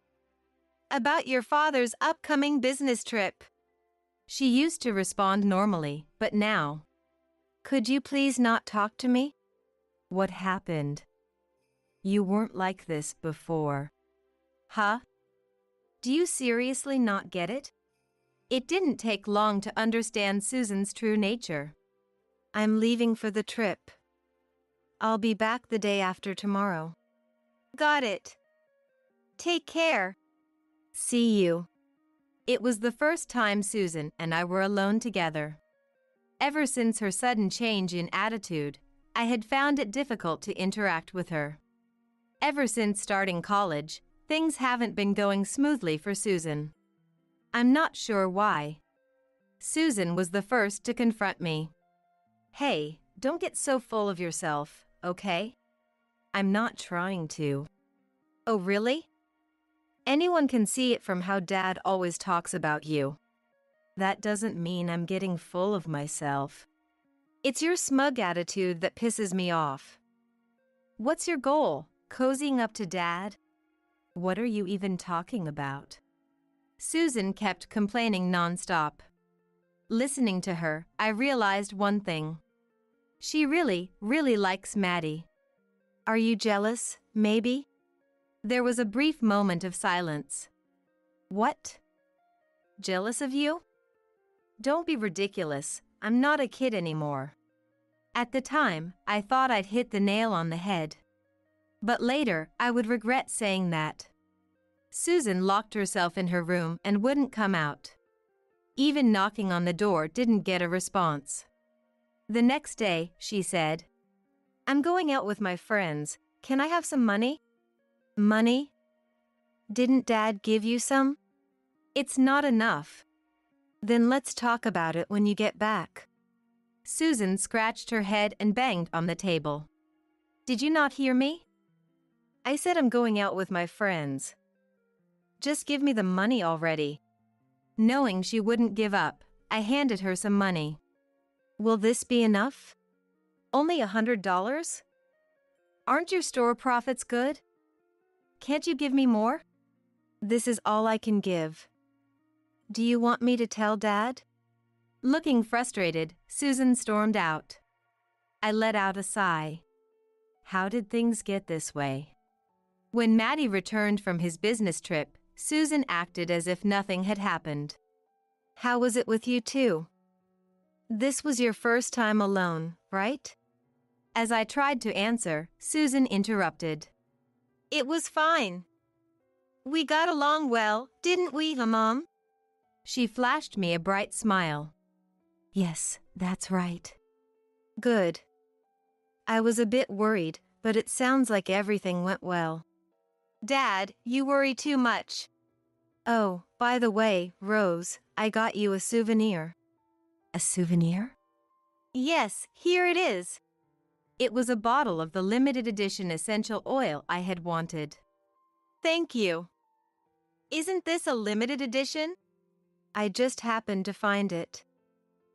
about your father's upcoming business trip. She used to respond normally, but now. Could you please not talk to me? What happened? You weren't like this before. Huh? Do you seriously not get it? It didn't take long to understand Susan's true nature. I'm leaving for the trip. I'll be back the day after tomorrow. Got it. Take care. See you. It was the first time Susan and I were alone together. Ever since her sudden change in attitude, I had found it difficult to interact with her. Ever since starting college, things haven't been going smoothly for Susan. I'm not sure why. Susan was the first to confront me. Hey, don't get so full of yourself, okay? I'm not trying to. Oh, really? Anyone can see it from how Dad always talks about you. That doesn't mean I'm getting full of myself. It's your smug attitude that pisses me off. What's your goal? Cozying up to Dad? What are you even talking about? Susan kept complaining nonstop. Listening to her, I realized one thing. She really, really likes Maddie. Are you jealous, maybe? There was a brief moment of silence. What? Jealous of you? Don't be ridiculous, I'm not a kid anymore. At the time, I thought I'd hit the nail on the head. But later, I would regret saying that. Susan locked herself in her room and wouldn't come out. Even knocking on the door didn't get a response. The next day, she said, I'm going out with my friends. Can I have some money? Money? Didn't Dad give you some? It's not enough. Then let's talk about it when you get back. Susan scratched her head and banged on the table. Did you not hear me? I said I'm going out with my friends. Just give me the money already. Knowing she wouldn't give up, I handed her some money. Will this be enough? Only $100? Aren't your store profits good? Can't you give me more? This is all I can give. Do you want me to tell Dad? Looking frustrated, Susan stormed out. I let out a sigh. How did things get this way? When Maddie returned from his business trip, Susan acted as if nothing had happened. How was it with you two? This was your first time alone, right? As I tried to answer, Susan interrupted. It was fine. We got along well, didn't we, Mom? She flashed me a bright smile. Yes, that's right. Good. I was a bit worried, but it sounds like everything went well. Dad, you worry too much. Oh, by the way, Rose, I got you a souvenir. A souvenir? Yes, here it is. It was a bottle of the limited edition essential oil I had wanted. Thank you. Isn't this a limited edition? I just happened to find it.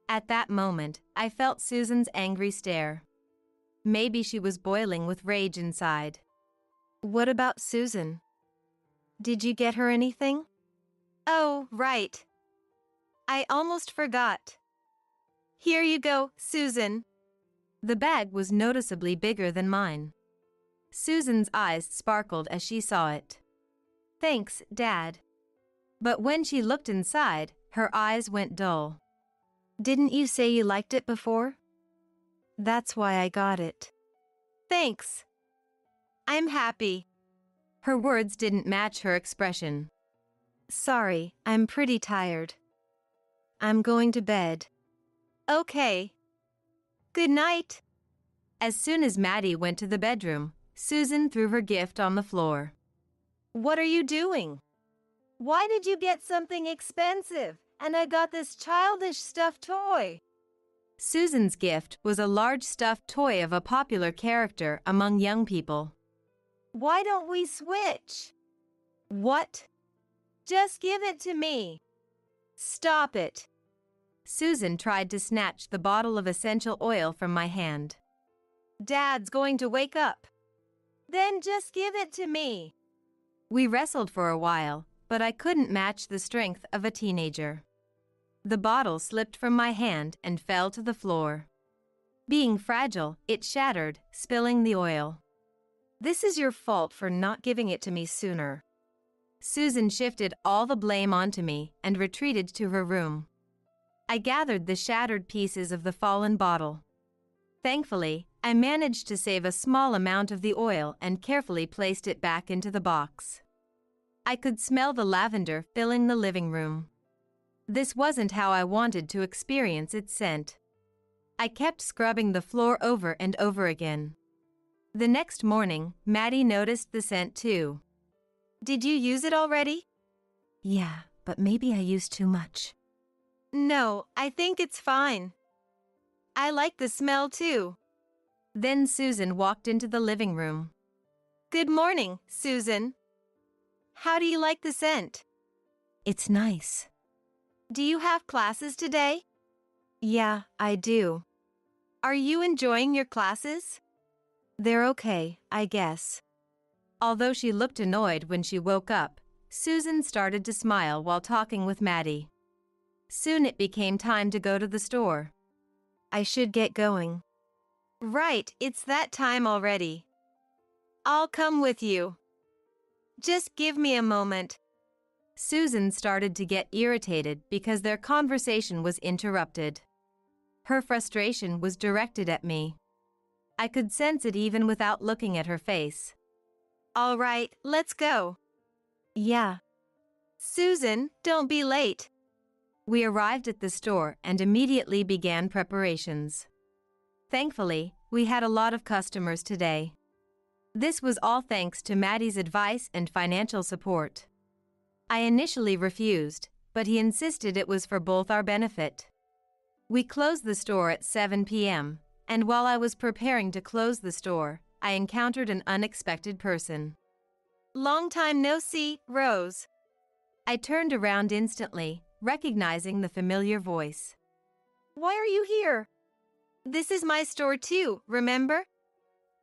At that moment, I felt Susan's angry stare. Maybe she was boiling with rage inside. What about Susan? Did you get her anything? Oh, right. I almost forgot. Here you go, Susan. The bag was noticeably bigger than mine. Susan's eyes sparkled as she saw it. Thanks, Dad. But when she looked inside, her eyes went dull. Didn't you say you liked it before? That's why I got it. Thanks. I'm happy. Her words didn't match her expression. Sorry, I'm pretty tired. I'm going to bed. Okay. Good night. As soon as Maddie went to the bedroom, Susan threw her gift on the floor. What are you doing? Why did you get something expensive, and I got this childish stuffed toy? Susan's gift was a large stuffed toy of a popular character among young people. Why don't we switch? What? Just give it to me. Stop it. Susan tried to snatch the bottle of essential oil from my hand. Dad's going to wake up. Then just give it to me. We wrestled for a while, but I couldn't match the strength of a teenager. The bottle slipped from my hand and fell to the floor. Being fragile, it shattered, spilling the oil. This is your fault for not giving it to me sooner. Susan shifted all the blame onto me and retreated to her room. I gathered the shattered pieces of the fallen bottle. Thankfully, I managed to save a small amount of the oil and carefully placed it back into the box. I could smell the lavender filling the living room. This wasn't how I wanted to experience its scent. I kept scrubbing the floor over and over again. The next morning, Maddie noticed the scent too. Did you use it already? Yeah, but maybe I used too much. No, I think it's fine. I like the smell too. Then Susan walked into the living room. Good morning, Susan. How do you like the scent? It's nice. Do you have classes today? Yeah, I do. Are you enjoying your classes? They're okay, I guess. Although she looked annoyed when she woke up, Susan started to smile while talking with Maddie. Soon it became time to go to the store. I should get going. Right, it's that time already. I'll come with you. Just give me a moment. Susan started to get irritated because their conversation was interrupted. Her frustration was directed at me. I could sense it even without looking at her face. All right, let's go. Yeah. Susan, don't be late. We arrived at the store and immediately began preparations. Thankfully, we had a lot of customers today. This was all thanks to Maddie's advice and financial support. I initially refused, but he insisted it was for both our benefit. We closed the store at 7 p.m., and while I was preparing to close the store, I encountered an unexpected person. Long time no see, Rose. I turned around instantly, recognizing the familiar voice. Why are you here? This is my store too, remember?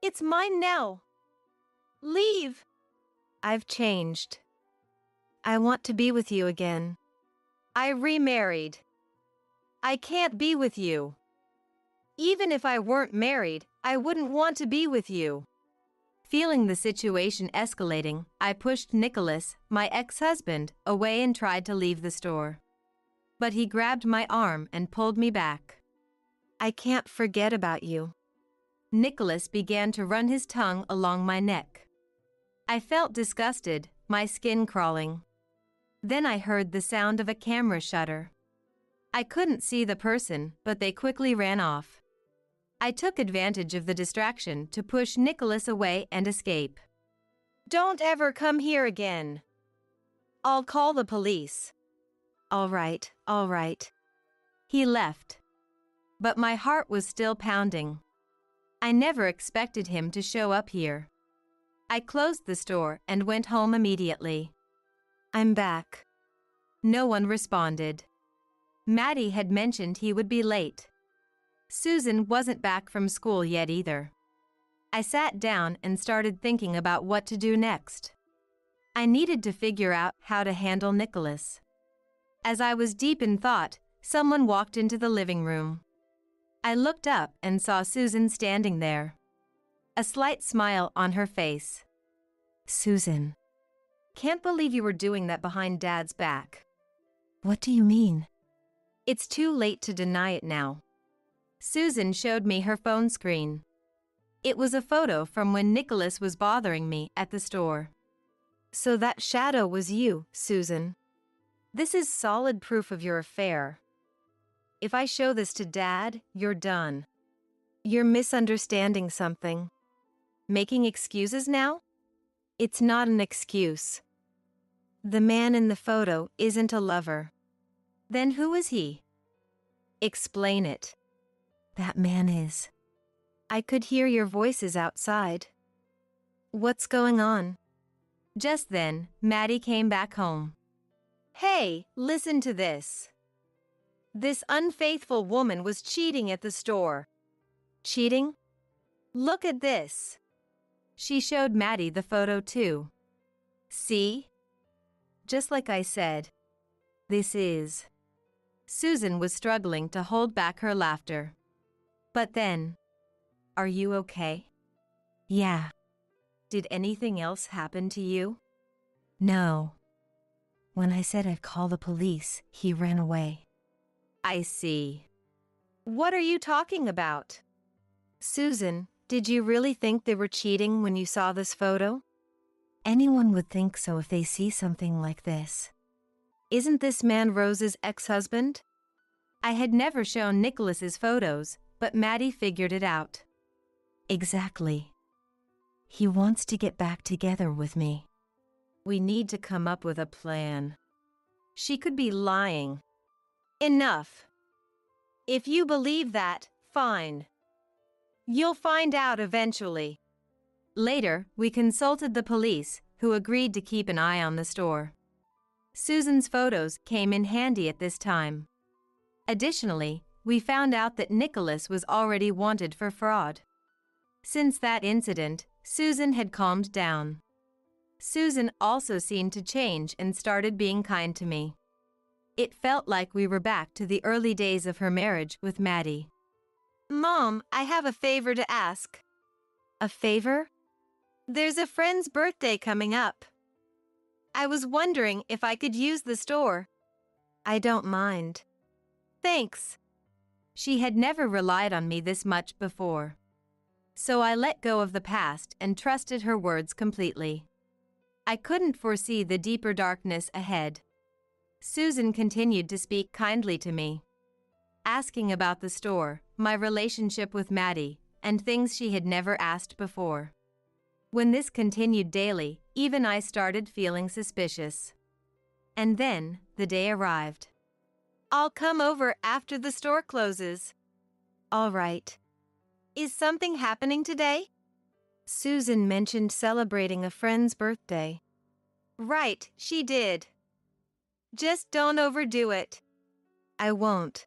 It's mine now. Leave. I've changed. I want to be with you again. I remarried. I can't be with you. Even if I weren't married, I wouldn't want to be with you. Feeling the situation escalating, I pushed Nicholas, my ex-husband, away and tried to leave the store. But he grabbed my arm and pulled me back. I can't forget about you. Nicholas began to run his tongue along my neck. I felt disgusted, my skin crawling. Then I heard the sound of a camera shutter. I couldn't see the person, but they quickly ran off. I took advantage of the distraction to push Nicholas away and escape. Don't ever come here again. I'll call the police. All right, all right. He left. But my heart was still pounding. I never expected him to show up here. I closed the store and went home immediately. I'm back. No one responded. Maddie had mentioned he would be late. Susan wasn't back from school yet either. I sat down and started thinking about what to do next. I needed to figure out how to handle Nicholas. As I was deep in thought, someone walked into the living room. I looked up and saw Susan standing there. A slight smile on her face. Susan. Can't believe you were doing that behind Dad's back. What do you mean? It's too late to deny it now. Susan showed me her phone screen. It was a photo from when Nicholas was bothering me at the store. So that shadow was you, Susan. This is solid proof of your affair. If I show this to Dad, you're done. You're misunderstanding something. Making excuses now? It's not an excuse. The man in the photo isn't a lover. Then who is he? Explain it. That man is. I could hear your voices outside. What's going on? Just then, Maddie came back home. Hey, listen to this. This unfaithful woman was cheating at the store. Cheating? Look at this. She showed Maddie the photo too. See? Just like I said. This is. Susan was struggling to hold back her laughter. But then, are you okay? Yeah. Did anything else happen to you? No. When I said I'd call the police, he ran away. I see. What are you talking about? Susan, did you really think they were cheating when you saw this photo? Anyone would think so if they see something like this. Isn't this man Rose's ex-husband? I had never shown Nicholas's photos, but Maddie figured it out. Exactly. He wants to get back together with me. We need to come up with a plan. She could be lying. Enough. If you believe that, fine. You'll find out eventually. Later, we consulted the police, who agreed to keep an eye on the store. Susan's photos came in handy at this time. Additionally, we found out that Nicholas was already wanted for fraud. Since that incident, Susan had calmed down. Susan also seemed to change and started being kind to me. It felt like we were back to the early days of her marriage with Maddie. Mom, I have a favor to ask. A favor? There's a friend's birthday coming up. I was wondering if I could use the store. I don't mind. Thanks. She had never relied on me this much before. So I let go of the past and trusted her words completely. I couldn't foresee the deeper darkness ahead. Susan continued to speak kindly to me, asking about the store, my relationship with Maddie, and things she had never asked before. When this continued daily, even I started feeling suspicious. And then, the day arrived. I'll come over after the store closes. All right. Is something happening today? Susan mentioned celebrating a friend's birthday. Right, she did. Just don't overdo it. I won't.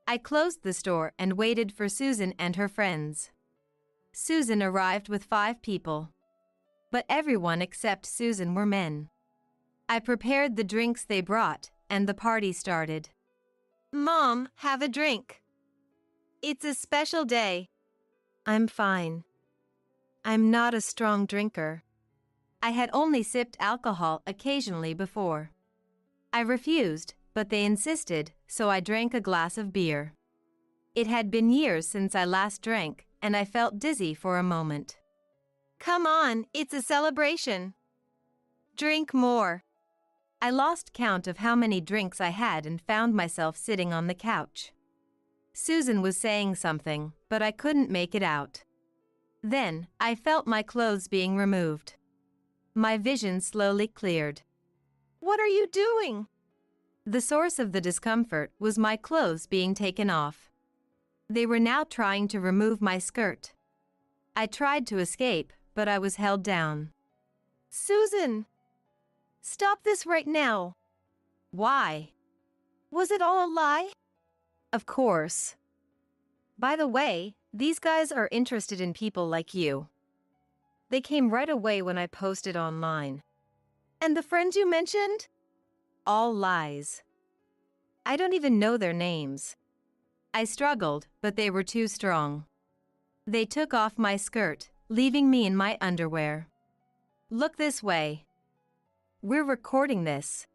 I closed the store and waited for Susan and her friends. Susan arrived with 5 people. But everyone except Susan were men. I prepared the drinks they brought, and the party started. Mom, have a drink. It's a special day. I'm fine. I'm not a strong drinker. I had only sipped alcohol occasionally before. I refused, but they insisted, so I drank a glass of beer. It had been years since I last drank, and I felt dizzy for a moment. Come on, it's a celebration. Drink more. I lost count of how many drinks I had and found myself sitting on the couch. Susan was saying something, but I couldn't make it out. Then, I felt my clothes being removed. My vision slowly cleared. What are you doing? The source of the discomfort was my clothes being taken off. They were now trying to remove my skirt. I tried to escape, but I was held down. Susan! Stop this right now. Why? Was it all a lie? Of course. By the way, these guys are interested in people like you. They came right away when I posted online. And the friends you mentioned? All lies. I don't even know their names. I struggled, but they were too strong. They took off my skirt, leaving me in my underwear. Look this way. We're recording this.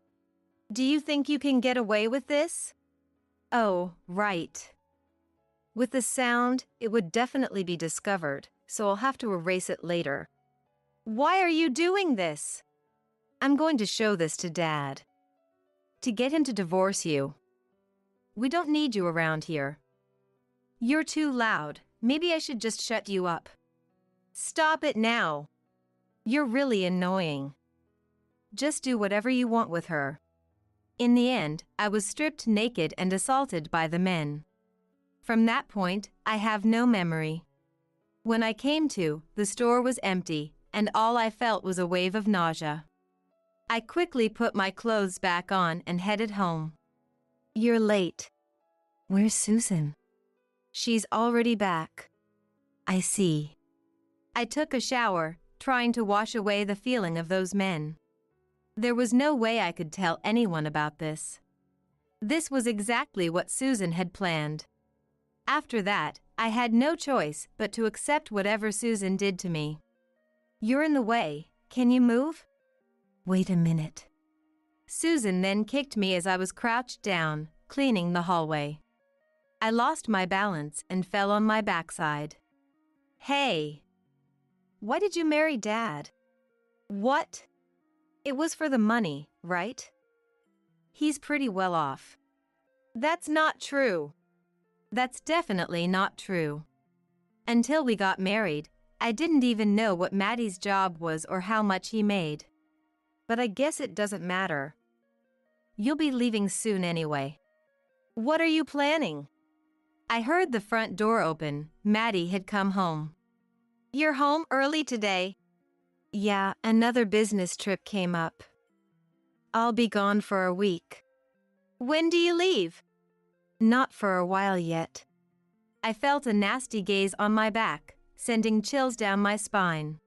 Do you think you can get away with this? Oh, right. With the sound, it would definitely be discovered, so I'll have to erase it later. Why are you doing this? I'm going to show this to Dad. To get him to divorce you. We don't need you around here. You're too loud. Maybe I should just shut you up. Stop it now. You're really annoying. Just do whatever you want with her. In the end, I was stripped naked and assaulted by the men. From that point, I have no memory. When I came to, the store was empty, and all I felt was a wave of nausea. I quickly put my clothes back on and headed home. You're late. Where's Susan? She's already back. I see. I took a shower, trying to wash away the feeling of those men. There was no way I could tell anyone about this. This was exactly what Susan had planned. After that, I had no choice but to accept whatever Susan did to me. You're in the way. Can you move? Wait a minute. Susan then kicked me as I was crouched down, cleaning the hallway. I lost my balance and fell on my backside. Hey! Why did you marry Dad? What? It was for the money, right? He's pretty well off. That's not true. That's definitely not true. Until we got married, I didn't even know what Maddie's job was or how much he made. But I guess it doesn't matter. You'll be leaving soon anyway. What are you planning? I heard the front door open. Maddie had come home. You're home early today? Yeah, another business trip came up. I'll be gone for a week. When do you leave? Not for a while yet. I felt a nasty gaze on my back, sending chills down my spine.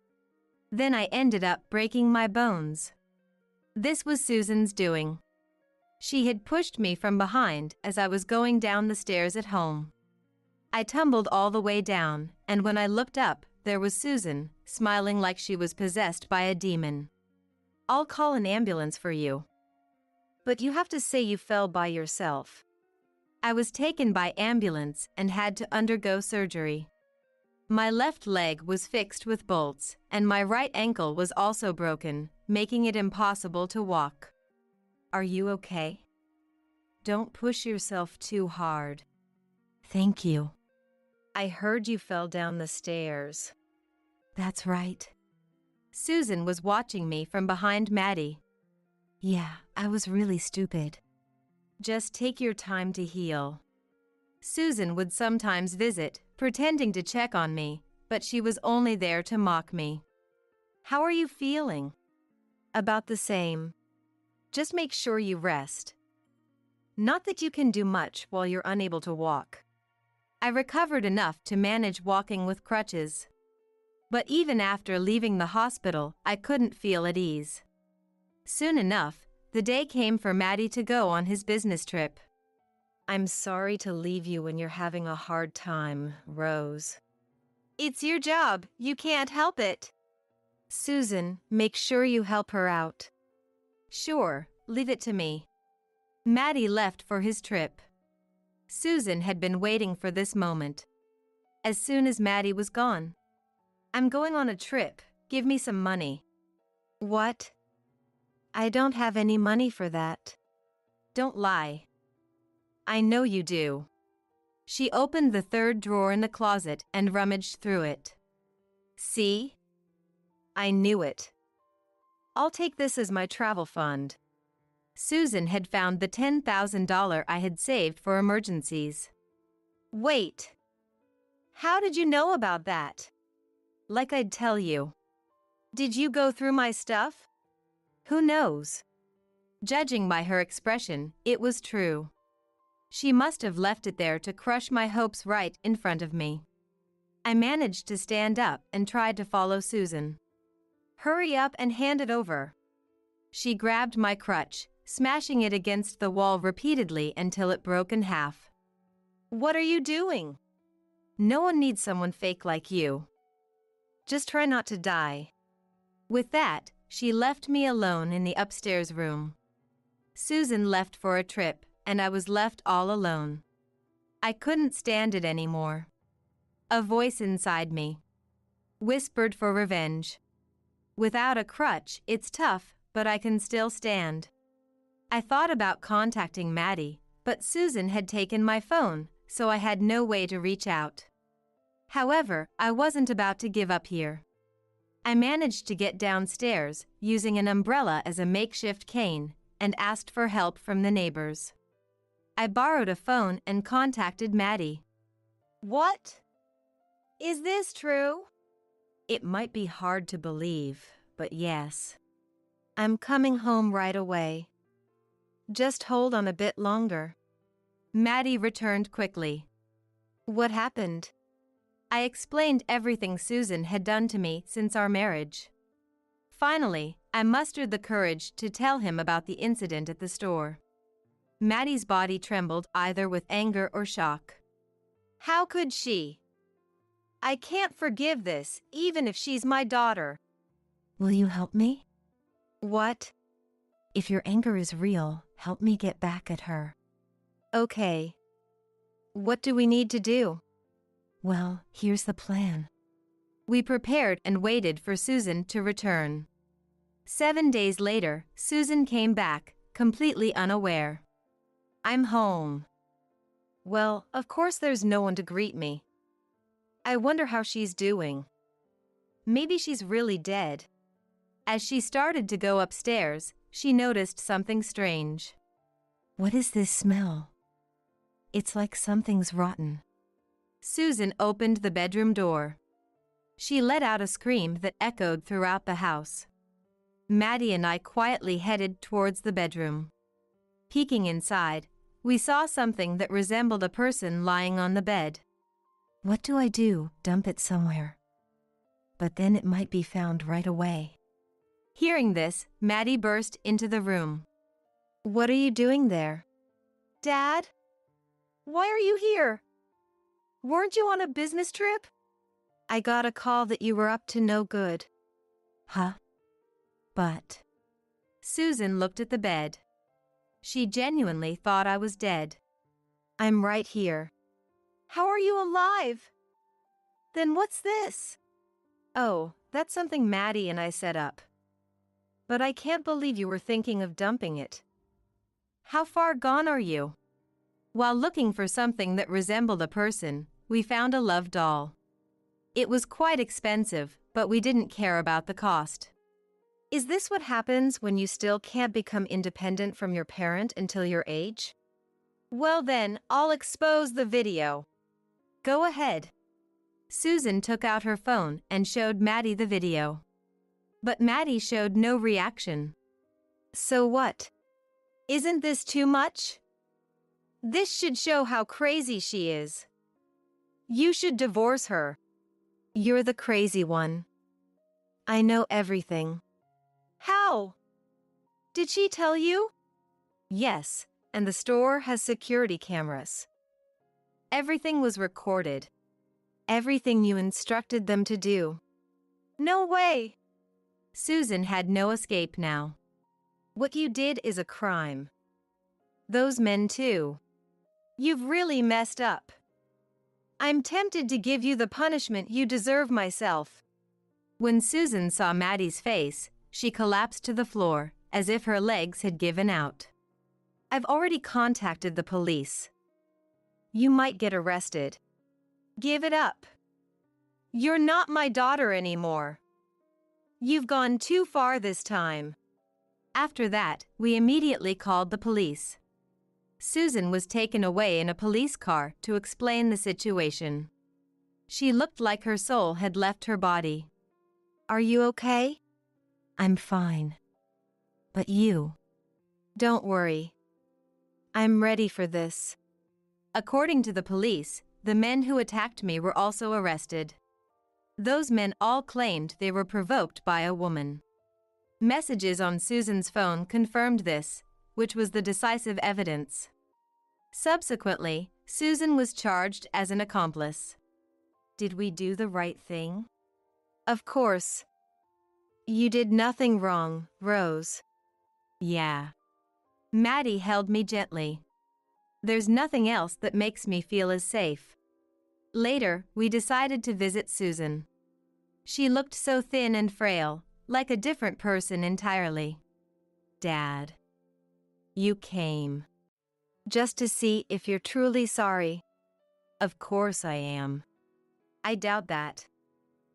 Then I ended up breaking my bones. This was Susan's doing. She had pushed me from behind as I was going down the stairs at home. I tumbled all the way down, and when I looked up, there was Susan, smiling like she was possessed by a demon. I'll call an ambulance for you. But you have to say you fell by yourself. I was taken by ambulance and had to undergo surgery. My left leg was fixed with bolts, and my right ankle was also broken, making it impossible to walk. Are you okay? Don't push yourself too hard. Thank you. I heard you fell down the stairs. That's right. Susan was watching me from behind Maddie. Yeah, I was really stupid. Just take your time to heal. Susan would sometimes visit, pretending to check on me, but she was only there to mock me. How are you feeling? About the same. Just make sure you rest. Not that you can do much while you're unable to walk. I recovered enough to manage walking with crutches. But even after leaving the hospital, I couldn't feel at ease. Soon enough, the day came for Maddie to go on his business trip. I'm sorry to leave you when you're having a hard time, Rose. It's your job. You can't help it. Susan, make sure you help her out. Sure, leave it to me. Maddie left for his trip. Susan had been waiting for this moment. As soon as Maddie was gone. I'm going on a trip. Give me some money. What? I don't have any money for that. Don't lie. I know you do. She opened the third drawer in the closet and rummaged through it. See? I knew it. I'll take this as my travel fund. Susan had found the $10,000 I had saved for emergencies. Wait. How did you know about that? Like I'd tell you. Did you go through my stuff? Who knows? Judging by her expression, it was true. She must have left it there to crush my hopes right in front of me. I managed to stand up and tried to follow Susan. Hurry up and hand it over. She grabbed my crutch, smashing it against the wall repeatedly until it broke in half. What are you doing? No one needs someone fake like you. Just try not to die. With that, she left me alone in the upstairs room. Susan left for a trip, and I was left all alone. I couldn't stand it anymore. A voice inside me whispered for revenge. Without a crutch, it's tough, but I can still stand. I thought about contacting Maddie, but Susan had taken my phone, so I had no way to reach out. However, I wasn't about to give up here. I managed to get downstairs, using an umbrella as a makeshift cane, and asked for help from the neighbors. I borrowed a phone and contacted Maddie. What? Is this true? It might be hard to believe, but yes. I'm coming home right away. Just hold on a bit longer. Maddie returned quickly. What happened? I explained everything Susan had done to me since our marriage. Finally, I mustered the courage to tell him about the incident at the store. Maddie's body trembled either with anger or shock. How could she? I can't forgive this, even if she's my daughter. Will you help me? What? If your anger is real, help me get back at her. Okay. What do we need to do? Well, here's the plan. We prepared and waited for Susan to return. 7 days later, Susan came back, completely unaware. I'm home. Well, of course there's no one to greet me. I wonder how she's doing. Maybe she's really dead. As she started to go upstairs, she noticed something strange. What is this smell? It's like something's rotten. Susan opened the bedroom door. She let out a scream that echoed throughout the house. Maddie and I quietly headed towards the bedroom. Peeking inside, we saw something that resembled a person lying on the bed. What do I do? Dump it somewhere. But then it might be found right away. Hearing this, Maddie burst into the room. What are you doing there? Dad? Why are you here? Weren't you on a business trip? I got a call that you were up to no good. Huh? But... Susan looked at the bed. She genuinely thought I was dead. I'm right here. How are you alive? Then what's this? Oh, that's something Maddie and I set up. But I can't believe you were thinking of dumping it. How far gone are you? While looking for something that resembled a person, we found a love doll. It was quite expensive, but we didn't care about the cost. Is this what happens when you still can't become independent from your parent until your age? Well then, I'll expose the video. Go ahead. Susan took out her phone and showed Maddie the video. But Maddie showed no reaction. So what? Isn't this too much? This should show how crazy she is. You should divorce her. You're the crazy one. I know everything. How? Did she tell you? Yes, and the store has security cameras. Everything was recorded. Everything you instructed them to do. No way! Susan had no escape now. What you did is a crime. Those men too. You've really messed up. I'm tempted to give you the punishment you deserve myself. When Susan saw Maddie's face, she collapsed to the floor, as if her legs had given out. I've already contacted the police. You might get arrested. Give it up. You're not my daughter anymore. You've gone too far this time. After that, we immediately called the police. Susan was taken away in a police car to explain the situation. She looked like her soul had left her body. Are you okay? I'm fine. But you? Don't worry. I'm ready for this. According to the police, the men who attacked me were also arrested. Those men all claimed they were provoked by a woman. Messages on Susan's phone confirmed this, which was the decisive evidence. Subsequently, Susan was charged as an accomplice. Did we do the right thing? Of course. You did nothing wrong, Rose. Yeah. Maddie held me gently. There's nothing else that makes me feel as safe. Later, we decided to visit Susan. She looked so thin and frail, like a different person entirely. Dad. You came. Just to see if you're truly sorry. Of course I am. I doubt that.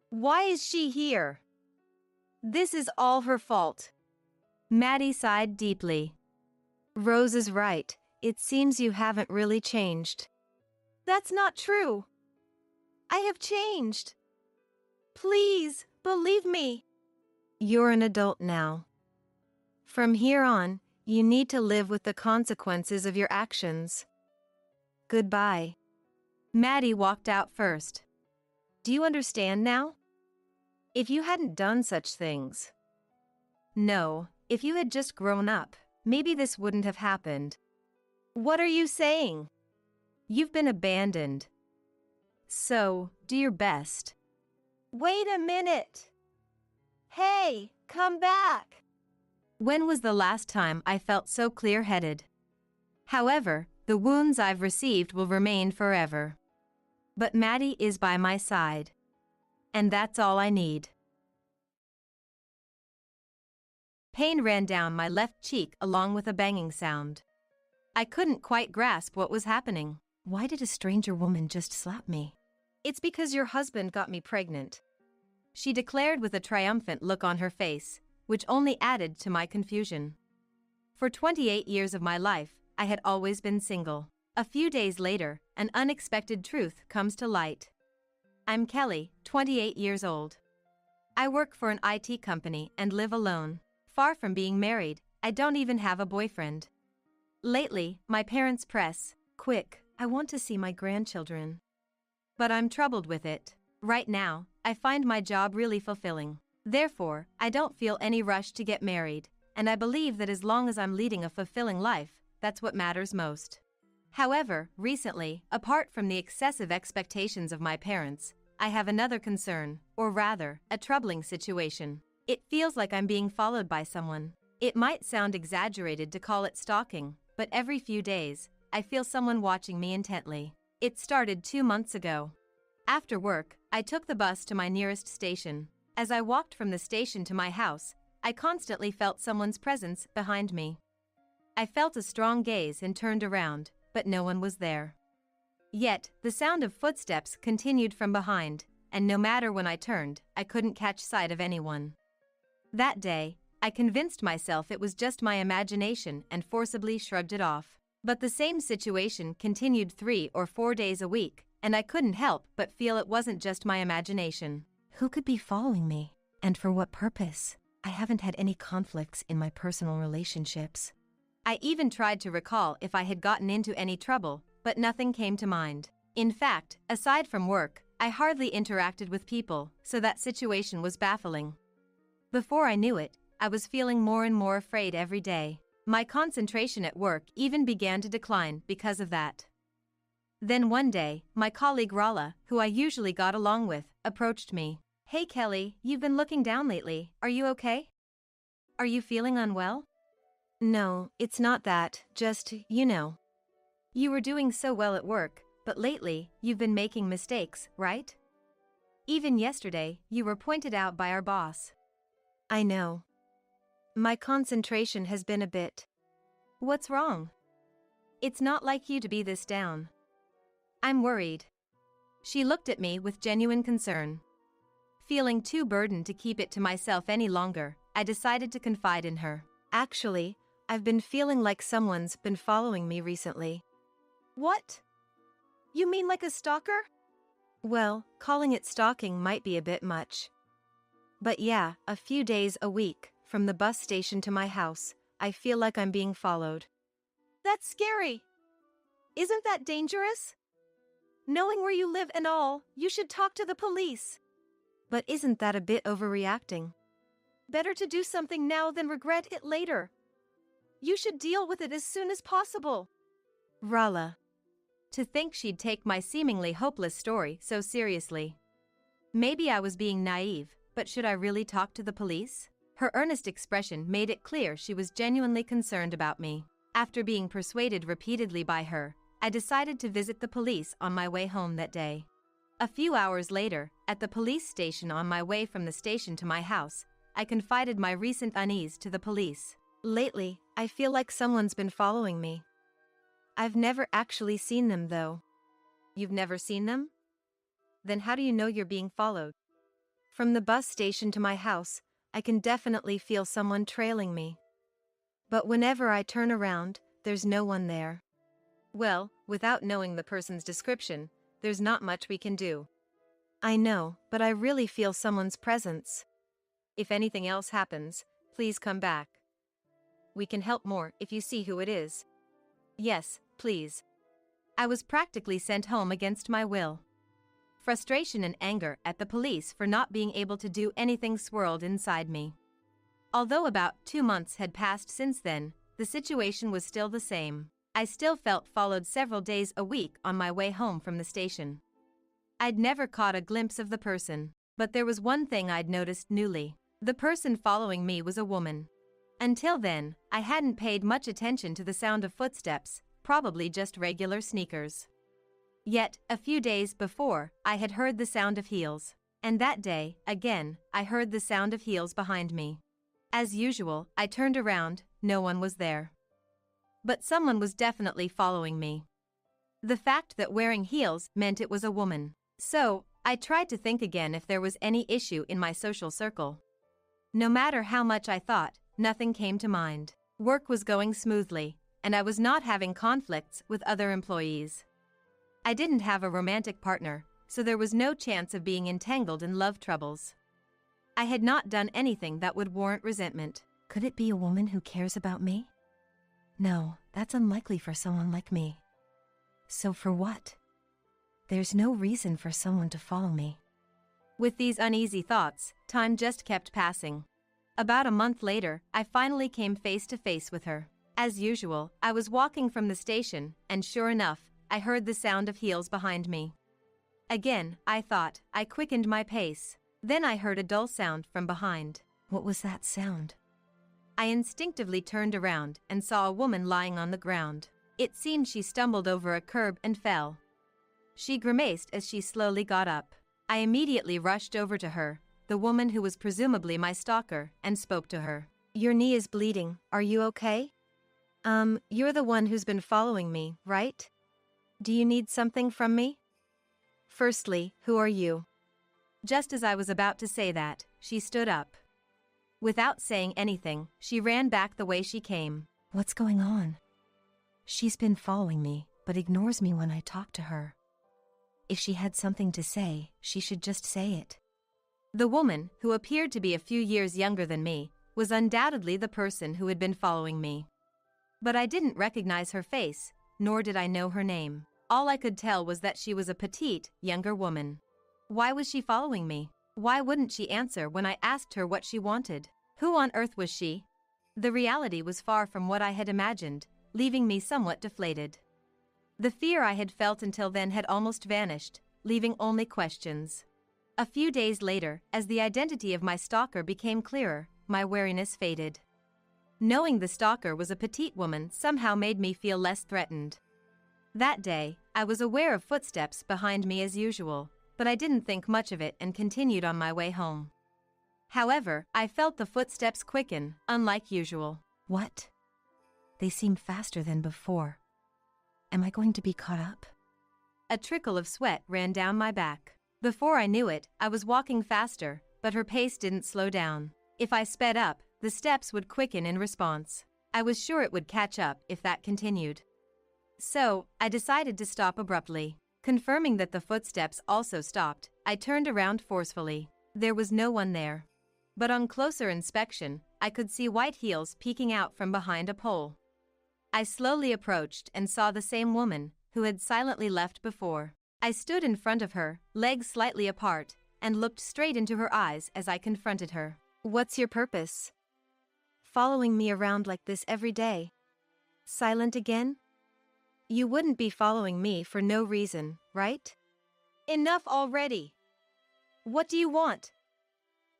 Why is she here? This is all her fault. Maddie sighed deeply. Rose is right. It seems you haven't really changed. That's not true. I have changed. Please, believe me. You're an adult now. From here on, you need to live with the consequences of your actions. Goodbye. Maddie walked out first. Do you understand now? If you hadn't done such things. No, if you had just grown up, maybe this wouldn't have happened. What are you saying? You've been abandoned. So, do your best. Wait a minute. Hey, come back. When was the last time I felt so clear-headed? However, the wounds I've received will remain forever. But Maddie is by my side. And that's all I need. Pain ran down my left cheek along with a banging sound. I couldn't quite grasp what was happening. Why did a stranger woman just slap me? It's because your husband got me pregnant, she declared with a triumphant look on her face, which only added to my confusion. For 28 years of my life, I had always been single. A few days later, an unexpected truth comes to light. I'm Kelly, 28 years old. I work for an IT company and live alone. Far from being married, I don't even have a boyfriend. Lately, my parents press, "Quick, I want to see my grandchildren." But I'm troubled with it. Right now, I find my job really fulfilling. Therefore, I don't feel any rush to get married, and I believe that as long as I'm leading a fulfilling life, that's what matters most. However, recently, apart from the excessive expectations of my parents, I have another concern, or rather, a troubling situation. It feels like I'm being followed by someone. It might sound exaggerated to call it stalking, but every few days, I feel someone watching me intently. It started 2 months ago. After work, I took the bus to my nearest station. As I walked from the station to my house, I constantly felt someone's presence behind me. I felt a strong gaze and turned around, but no one was there. Yet, the sound of footsteps continued from behind, and no matter when I turned, I couldn't catch sight of anyone. That day, I convinced myself it was just my imagination and forcibly shrugged it off. But the same situation continued 3 or 4 days a week, and I couldn't help but feel it wasn't just my imagination. Who could be following me? And for what purpose? I haven't had any conflicts in my personal relationships. I even tried to recall if I had gotten into any trouble, but nothing came to mind. In fact, aside from work, I hardly interacted with people, so that situation was baffling. Before I knew it, I was feeling more and more afraid every day. My concentration at work even began to decline because of that. Then one day, my colleague Rala, who I usually got along with, approached me. "Hey Kelly, you've been looking down lately, are you okay? Are you feeling unwell?" "No, it's not that, just, you know. You were doing so well at work, but lately, you've been making mistakes, right? Even yesterday, you were pointed out by our boss." "I know. My concentration has been a bit." "What's wrong? It's not like you to be this down." "I'm worried." She looked at me with genuine concern. Feeling too burdened to keep it to myself any longer, I decided to confide in her. "Actually, I've been feeling like someone's been following me recently." "What? You mean like a stalker?" "Well, calling it stalking might be a bit much. But yeah, a few days a week, from the bus station to my house, I feel like I'm being followed." "That's scary. Isn't that dangerous? Knowing where you live and all, you should talk to the police." "But isn't that a bit overreacting?" "Better to do something now than regret it later. You should deal with it as soon as possible." Rala. To think she'd take my seemingly hopeless story so seriously. Maybe I was being naive, but should I really talk to the police? Her earnest expression made it clear she was genuinely concerned about me. After being persuaded repeatedly by her, I decided to visit the police on my way home that day. A few hours later, at the police station on my way from the station to my house, I confided my recent unease to the police. "Lately, I feel like someone's been following me. I've never actually seen them though." "You've never seen them? Then how do you know you're being followed?" "From the bus station to my house, I can definitely feel someone trailing me. But whenever I turn around, there's no one there." "Well, without knowing the person's description, there's not much we can do." "I know, but I really feel someone's presence." "If anything else happens, please come back. We can help more if you see who it is." "Yes, please." I was practically sent home against my will. Frustration and anger at the police for not being able to do anything swirled inside me. Although about 2 months had passed since then, the situation was still the same. I still felt followed several days a week on my way home from the station. I'd never caught a glimpse of the person, but there was one thing I'd noticed newly. The person following me was a woman. Until then, I hadn't paid much attention to the sound of footsteps, probably just regular sneakers. Yet, a few days before, I had heard the sound of heels. And that day, again, I heard the sound of heels behind me. As usual, I turned around, no one was there. But someone was definitely following me. The fact that wearing heels meant it was a woman. So, I tried to think again if there was any issue in my social circle. No matter how much I thought, nothing came to mind. Work was going smoothly, and I was not having conflicts with other employees. I didn't have a romantic partner, so there was no chance of being entangled in love troubles. I had not done anything that would warrant resentment. Could it be a woman who cares about me? No, that's unlikely for someone like me. So for what? There's no reason for someone to follow me. With these uneasy thoughts, time just kept passing. About a month later, I finally came face to face with her. As usual, I was walking from the station, and sure enough, I heard the sound of heels behind me. Again, I thought. I quickened my pace. Then I heard a dull sound from behind. What was that sound? I instinctively turned around and saw a woman lying on the ground. It seemed she stumbled over a curb and fell. She grimaced as she slowly got up. I immediately rushed over to her, the woman who was presumably my stalker, and spoke to her. Your knee is bleeding. Are you okay? You're the one who's been following me, right? Do you need something from me? Firstly, who are you? Just as I was about to say that, she stood up. Without saying anything, she ran back the way she came. What's going on? She's been following me, but ignores me when I talk to her. If she had something to say, she should just say it. The woman, who appeared to be a few years younger than me, was undoubtedly the person who had been following me. But I didn't recognize her face, nor did I know her name. All I could tell was that she was a petite, younger woman. Why was she following me? Why wouldn't she answer when I asked her what she wanted? Who on earth was she? The reality was far from what I had imagined, leaving me somewhat deflated. The fear I had felt until then had almost vanished, leaving only questions. A few days later, as the identity of my stalker became clearer, my wariness faded. Knowing the stalker was a petite woman somehow made me feel less threatened. That day, I was aware of footsteps behind me as usual, but I didn't think much of it and continued on my way home. However, I felt the footsteps quicken, unlike usual. What? They seem faster than before. Am I going to be caught up? A trickle of sweat ran down my back. Before I knew it, I was walking faster, but her pace didn't slow down. If I sped up, the steps would quicken in response. I was sure it would catch up if that continued. So, I decided to stop abruptly. Confirming that the footsteps also stopped, I turned around forcefully. There was no one there. But on closer inspection, I could see white heels peeking out from behind a pole. I slowly approached and saw the same woman, who had silently left before. I stood in front of her, legs slightly apart, and looked straight into her eyes as I confronted her. What's your purpose? Following me around like this every day? Silent again? You wouldn't be following me for no reason, right? Enough already. What do you want?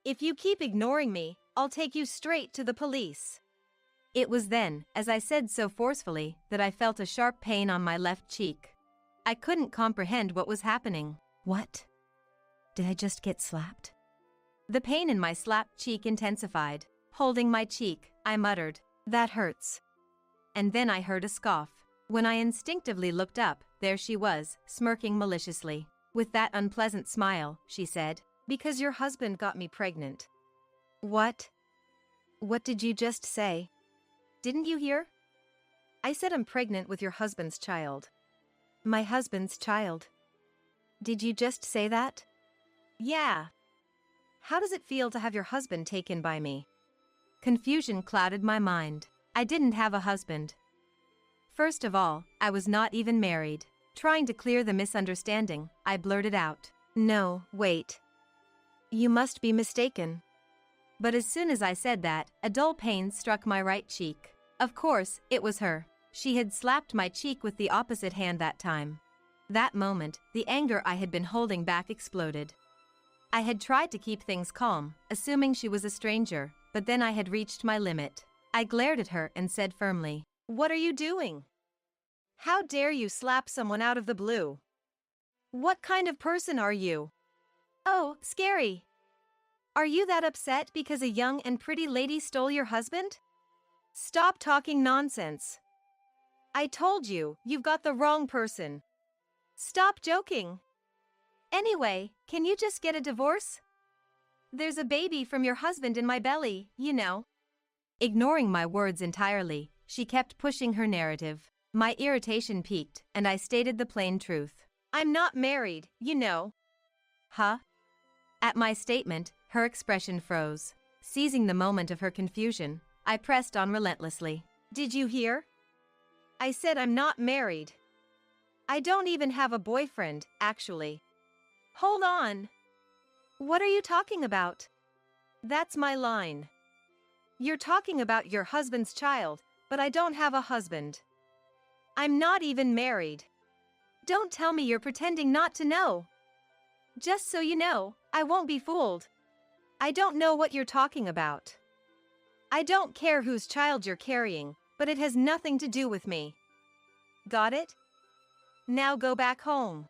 If you keep ignoring me, I'll take you straight to the police. It was then, as I said so forcefully, that I felt a sharp pain on my left cheek. I couldn't comprehend what was happening. What? Did I just get slapped? The pain in my slapped cheek intensified. Holding my cheek, I muttered, "That hurts." And then I heard a scoff. When I instinctively looked up, there she was, smirking maliciously. With that unpleasant smile, she said, "Because your husband got me pregnant." What? What did you just say? Didn't you hear? I said I'm pregnant with your husband's child. My husband's child. Did you just say that? Yeah. How does it feel to have your husband taken by me? Confusion clouded my mind. I didn't have a husband. First of all, I was not even married. Trying to clear the misunderstanding, I blurted out, "No, wait. You must be mistaken." But as soon as I said that, a dull pain struck my right cheek. Of course, it was her. She had slapped my cheek with the opposite hand that time. That moment, the anger I had been holding back exploded. I had tried to keep things calm, assuming she was a stranger, but then I had reached my limit. I glared at her and said firmly, "What are you doing? How dare you slap someone out of the blue? What kind of person are you? Oh, scary. Are you that upset because a young and pretty lady stole your husband? Stop talking nonsense. I told you, you've got the wrong person." Stop joking. Anyway, can you just get a divorce? There's a baby from your husband in my belly, you know. Ignoring my words entirely, she kept pushing her narrative. My irritation peaked, and I stated the plain truth. I'm not married, you know. Huh? At my statement, her expression froze. Seizing the moment of her confusion, I pressed on relentlessly. Did you hear? I said I'm not married. I don't even have a boyfriend, actually. Hold on. What are you talking about? That's my line. You're talking about your husband's child, but I don't have a husband. I'm not even married. Don't tell me you're pretending not to know. Just so you know, I won't be fooled. I don't know what you're talking about. I don't care whose child you're carrying, but it has nothing to do with me. Got it? Now go back home.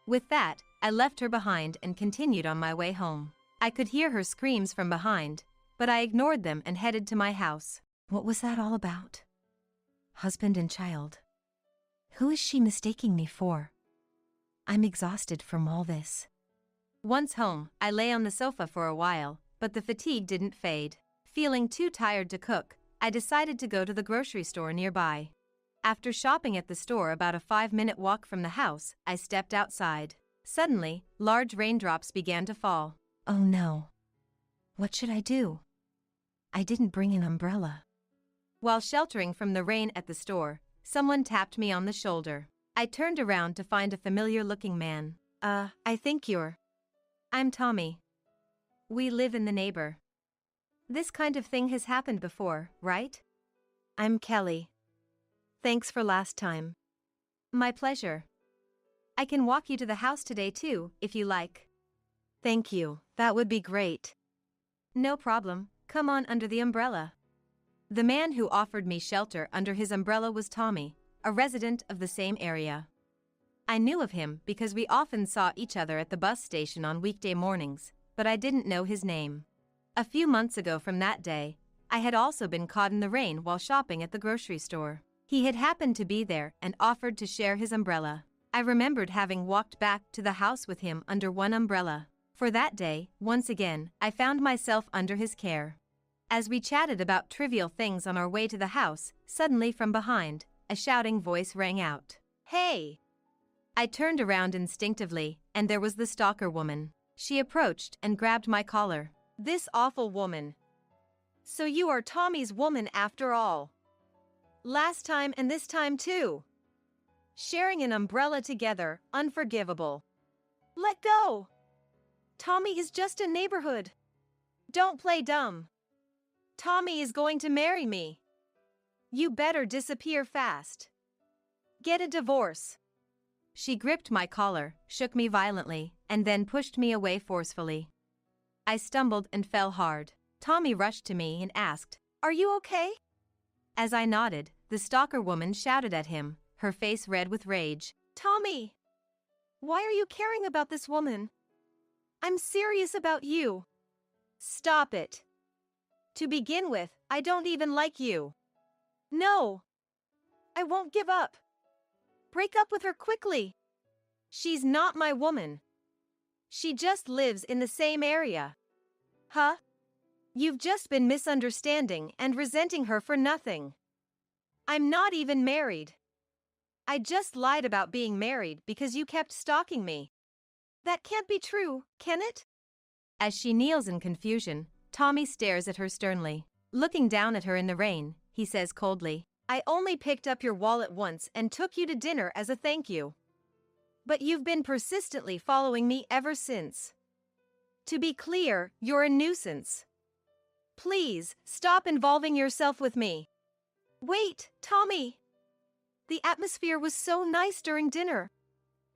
With that, I left her behind and continued on my way home. I could hear her screams from behind, but I ignored them and headed to my house. What was that all about? Husband and child. Who is she mistaking me for? I'm exhausted from all this. Once home, I lay on the sofa for a while, but the fatigue didn't fade. Feeling too tired to cook, I decided to go to the grocery store nearby. After shopping at the store about a 5-minute walk from the house, I stepped outside. Suddenly, large raindrops began to fall. Oh no. What should I do? I didn't bring an umbrella. While sheltering from the rain at the store, someone tapped me on the shoulder. I turned around to find a familiar-looking man. I think you're... I'm Tommy. We live in the neighbor. This kind of thing has happened before, right? I'm Kelly. Thanks for last time. My pleasure. I can walk you to the house today too, if you like. Thank you, that would be great. No problem, come on under the umbrella. The man who offered me shelter under his umbrella was Tommy, a resident of the same area. I knew of him because we often saw each other at the bus station on weekday mornings, but I didn't know his name. A few months ago from that day, I had also been caught in the rain while shopping at the grocery store. He had happened to be there and offered to share his umbrella. I remembered having walked back to the house with him under one umbrella. For that day, once again, I found myself under his care. As we chatted about trivial things on our way to the house, suddenly from behind, a shouting voice rang out. Hey! I turned around instinctively, and there was the stalker woman. She approached and grabbed my collar. This awful woman. So you are Tommy's woman after all. Last time and this time too. Sharing an umbrella together, unforgivable. Let go! Tommy is just a neighborhood. Don't play dumb. Tommy is going to marry me. You better disappear fast. Get a divorce. She gripped my collar, shook me violently, and then pushed me away forcefully. I stumbled and fell hard. Tommy rushed to me and asked, "Are you okay?" As I nodded, the stalker woman shouted at him, her face red with rage. "Tommy! Why are you caring about this woman? I'm serious about you. Stop it. To begin with, I don't even like you. No. I won't give up. Break up with her quickly. She's not my woman. She just lives in the same area." Huh? You've just been misunderstanding and resenting her for nothing. I'm not even married. I just lied about being married because you kept stalking me. That can't be true, can it? As she kneels in confusion, Tommy stares at her sternly. Looking down at her in the rain, he says coldly, "I only picked up your wallet once and took you to dinner as a thank you. But you've been persistently following me ever since. To be clear, you're a nuisance. Please, stop involving yourself with me." Wait, Tommy! The atmosphere was so nice during dinner.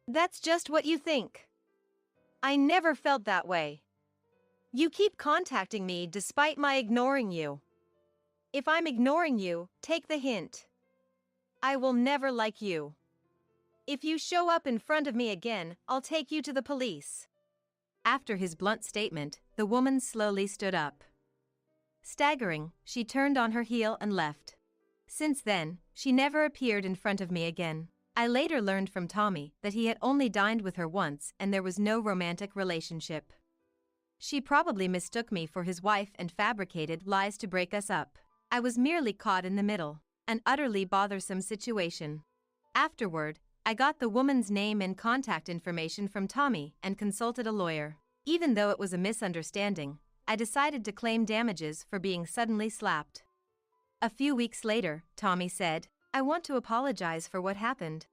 That's just what you think. I never felt that way. You keep contacting me despite my ignoring you. If I'm ignoring you, take the hint. I will never like you. If you show up in front of me again, I'll take you to the police. After his blunt statement, the woman slowly stood up. Staggering, she turned on her heel and left. Since then, she never appeared in front of me again. I later learned from Tommy that he had only dined with her once and there was no romantic relationship. She probably mistook me for his wife and fabricated lies to break us up. I was merely caught in the middle, an utterly bothersome situation. Afterward, I got the woman's name and contact information from Tommy and consulted a lawyer. Even though it was a misunderstanding, I decided to claim damages for being suddenly slapped. A few weeks later, Tommy said, "I want to apologize for what happened."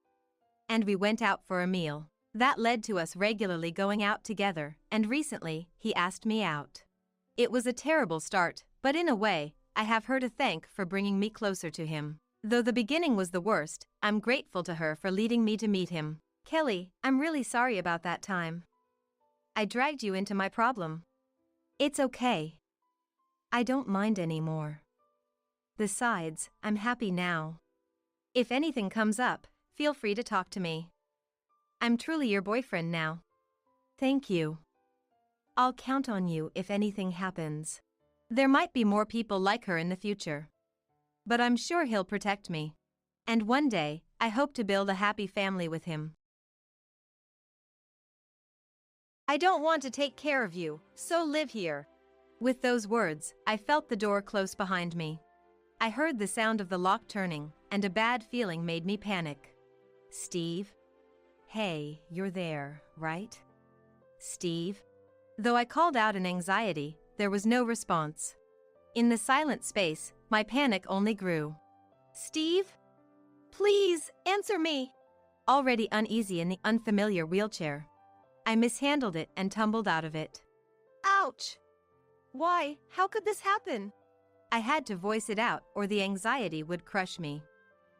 And we went out for a meal. That led to us regularly going out together, and recently, he asked me out. It was a terrible start, but in a way, I have her to thank for bringing me closer to him. Though the beginning was the worst, I'm grateful to her for leading me to meet him. Kelly, I'm really sorry about that time. I dragged you into my problem. It's okay. I don't mind anymore. Besides, I'm happy now. If anything comes up, feel free to talk to me. I'm truly your boyfriend now. Thank you. I'll count on you if anything happens. There might be more people like her in the future. But I'm sure he'll protect me. And one day, I hope to build a happy family with him. I don't want to take care of you, so live here. With those words, I felt the door close behind me. I heard the sound of the lock turning, and a bad feeling made me panic. Steve? Hey, you're there, right? Steve? Though I called out in anxiety, there was no response. In the silent space, my panic only grew. Steve? Please, answer me. Already uneasy in the unfamiliar wheelchair, I mishandled it and tumbled out of it. Ouch! Why? How could this happen? I had to voice it out or the anxiety would crush me.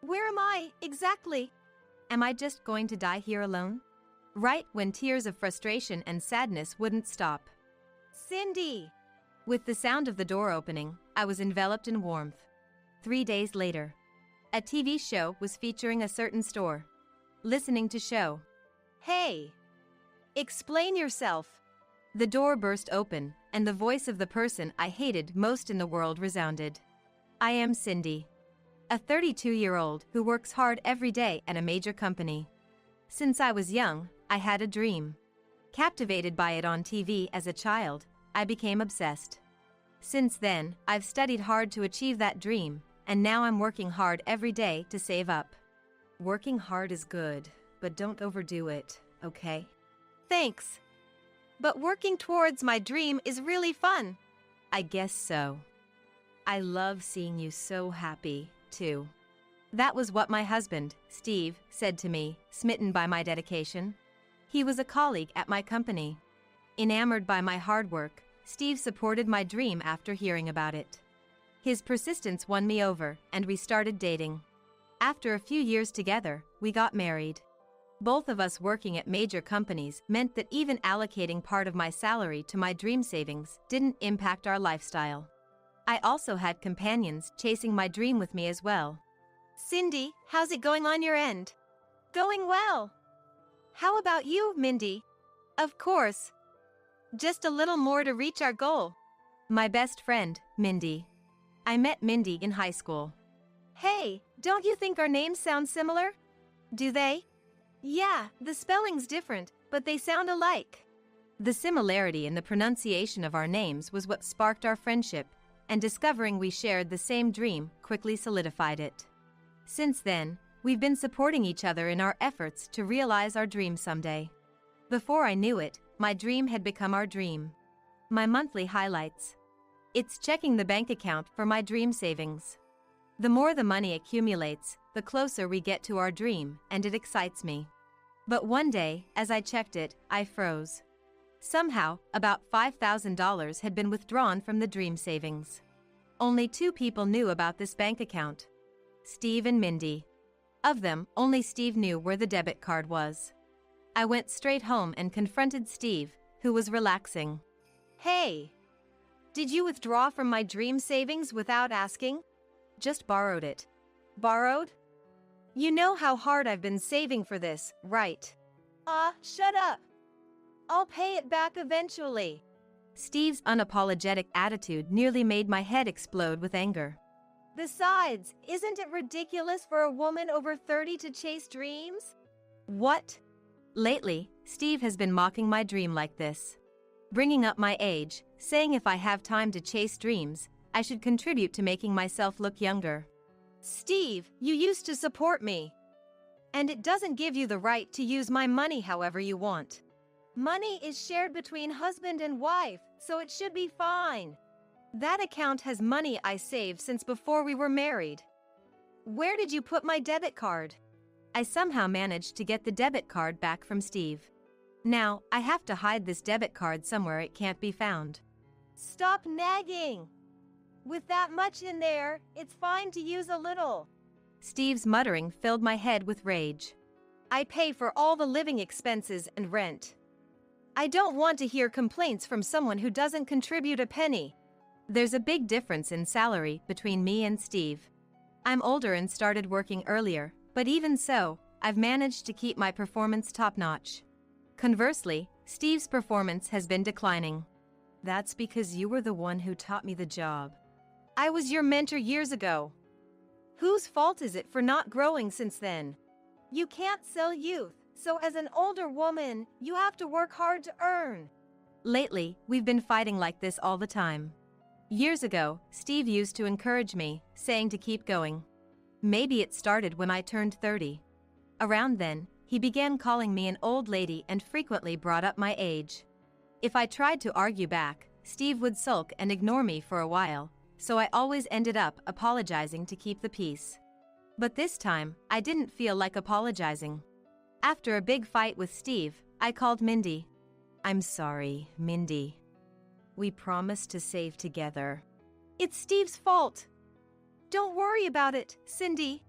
Where am I, exactly? Am I just going to die here alone? Right when tears of frustration and sadness wouldn't stop. Cindy! With the sound of the door opening, I was enveloped in warmth. 3 days later, a TV show was featuring a certain store. Listening to show. Hey! Explain yourself. The door burst open, and the voice of the person I hated most in the world resounded. I am Cindy, a 32-year-old who works hard every day at a major company. Since I was young, I had a dream. Captivated by it on TV as a child, I became obsessed. Since then, I've studied hard to achieve that dream, and now I'm working hard every day to save up. Working hard is good, but don't overdo it, okay? Thanks. But working towards my dream is really fun. I guess so. I love seeing you so happy, too. That was what my husband, Steve, said to me, smitten by my dedication. He was a colleague at my company. Enamored by my hard work, Steve supported my dream after hearing about it. His persistence won me over, and we started dating. After a few years together, we got married. Both of us working at major companies meant that even allocating part of my salary to my dream savings didn't impact our lifestyle. I also had companions chasing my dream with me as well. Cindy, how's it going on your end? Going well. How about you, Mindy? Of course. Just a little more to reach our goal. My best friend, Mindy. I met Mindy in high school. Hey, don't you think our names sound similar? Do they? Yeah, the spelling's different, but they sound alike. The similarity in the pronunciation of our names was what sparked our friendship, and discovering we shared the same dream quickly solidified it. Since then, we've been supporting each other in our efforts to realize our dream someday. Before I knew it, my dream had become our dream. My monthly highlights. It's checking the bank account for my dream savings. The more the money accumulates, the closer we get to our dream, and it excites me. But one day, as I checked it, I froze. Somehow, about $5,000 had been withdrawn from the dream savings. Only 2 people knew about this bank account. Steve and Mindy. Of them, only Steve knew where the debit card was. I went straight home and confronted Steve, who was relaxing. Hey! Did you withdraw from my dream savings without asking? Just borrowed it. Borrowed? You know how hard I've been saving for this, right? Shut up. I'll pay it back eventually. Steve's unapologetic attitude nearly made my head explode with anger. Besides, isn't it ridiculous for a woman over 30 to chase dreams? What? Lately, Steve has been mocking my dream like this. Bringing up my age, saying if I have time to chase dreams, I should contribute to making myself look younger. Steve, you used to support me. And it doesn't give you the right to use my money however you want. Money is shared between husband and wife, so it should be fine. That account has money I saved since before we were married. Where did you put my debit card? I somehow managed to get the debit card back from Steve. Now, I have to hide this debit card somewhere it can't be found. Stop nagging! With that much in there, it's fine to use a little. Steve's muttering filled my head with rage. I pay for all the living expenses and rent. I don't want to hear complaints from someone who doesn't contribute a penny. There's a big difference in salary between me and Steve. I'm older and started working earlier, but even so, I've managed to keep my performance top-notch. Conversely, Steve's performance has been declining. That's because you were the one who taught me the job. I was your mentor years ago. Whose fault is it for not growing since then? You can't sell youth, so as an older woman, you have to work hard to earn. Lately, we've been fighting like this all the time. Years ago, Steve used to encourage me, saying to keep going. Maybe it started when I turned 30. Around then, he began calling me an old lady and frequently brought up my age. If I tried to argue back, Steve would sulk and ignore me for a while, so I always ended up apologizing to keep the peace. But this time, I didn't feel like apologizing. After a big fight with Steve, I called Mindy. I'm sorry, Mindy. We promised to save together. It's Steve's fault. Don't worry about it, Cindy.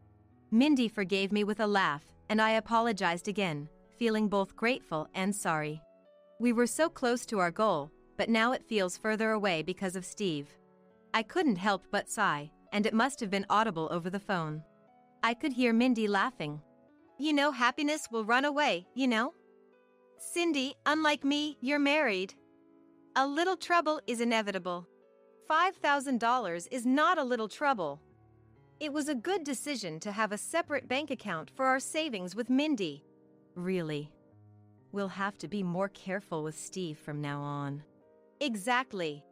Mindy forgave me with a laugh, and I apologized again, feeling both grateful and sorry. We were so close to our goal, but now it feels further away because of Steve. I couldn't help but sigh, and it must have been audible over the phone. I could hear Mindy laughing. You know, happiness will run away, you know? Cindy, unlike me, you're married. A little trouble is inevitable. $5,000 is not a little trouble. It was a good decision to have a separate bank account for our savings with Mindy. Really? We'll have to be more careful with Steve from now on. Exactly.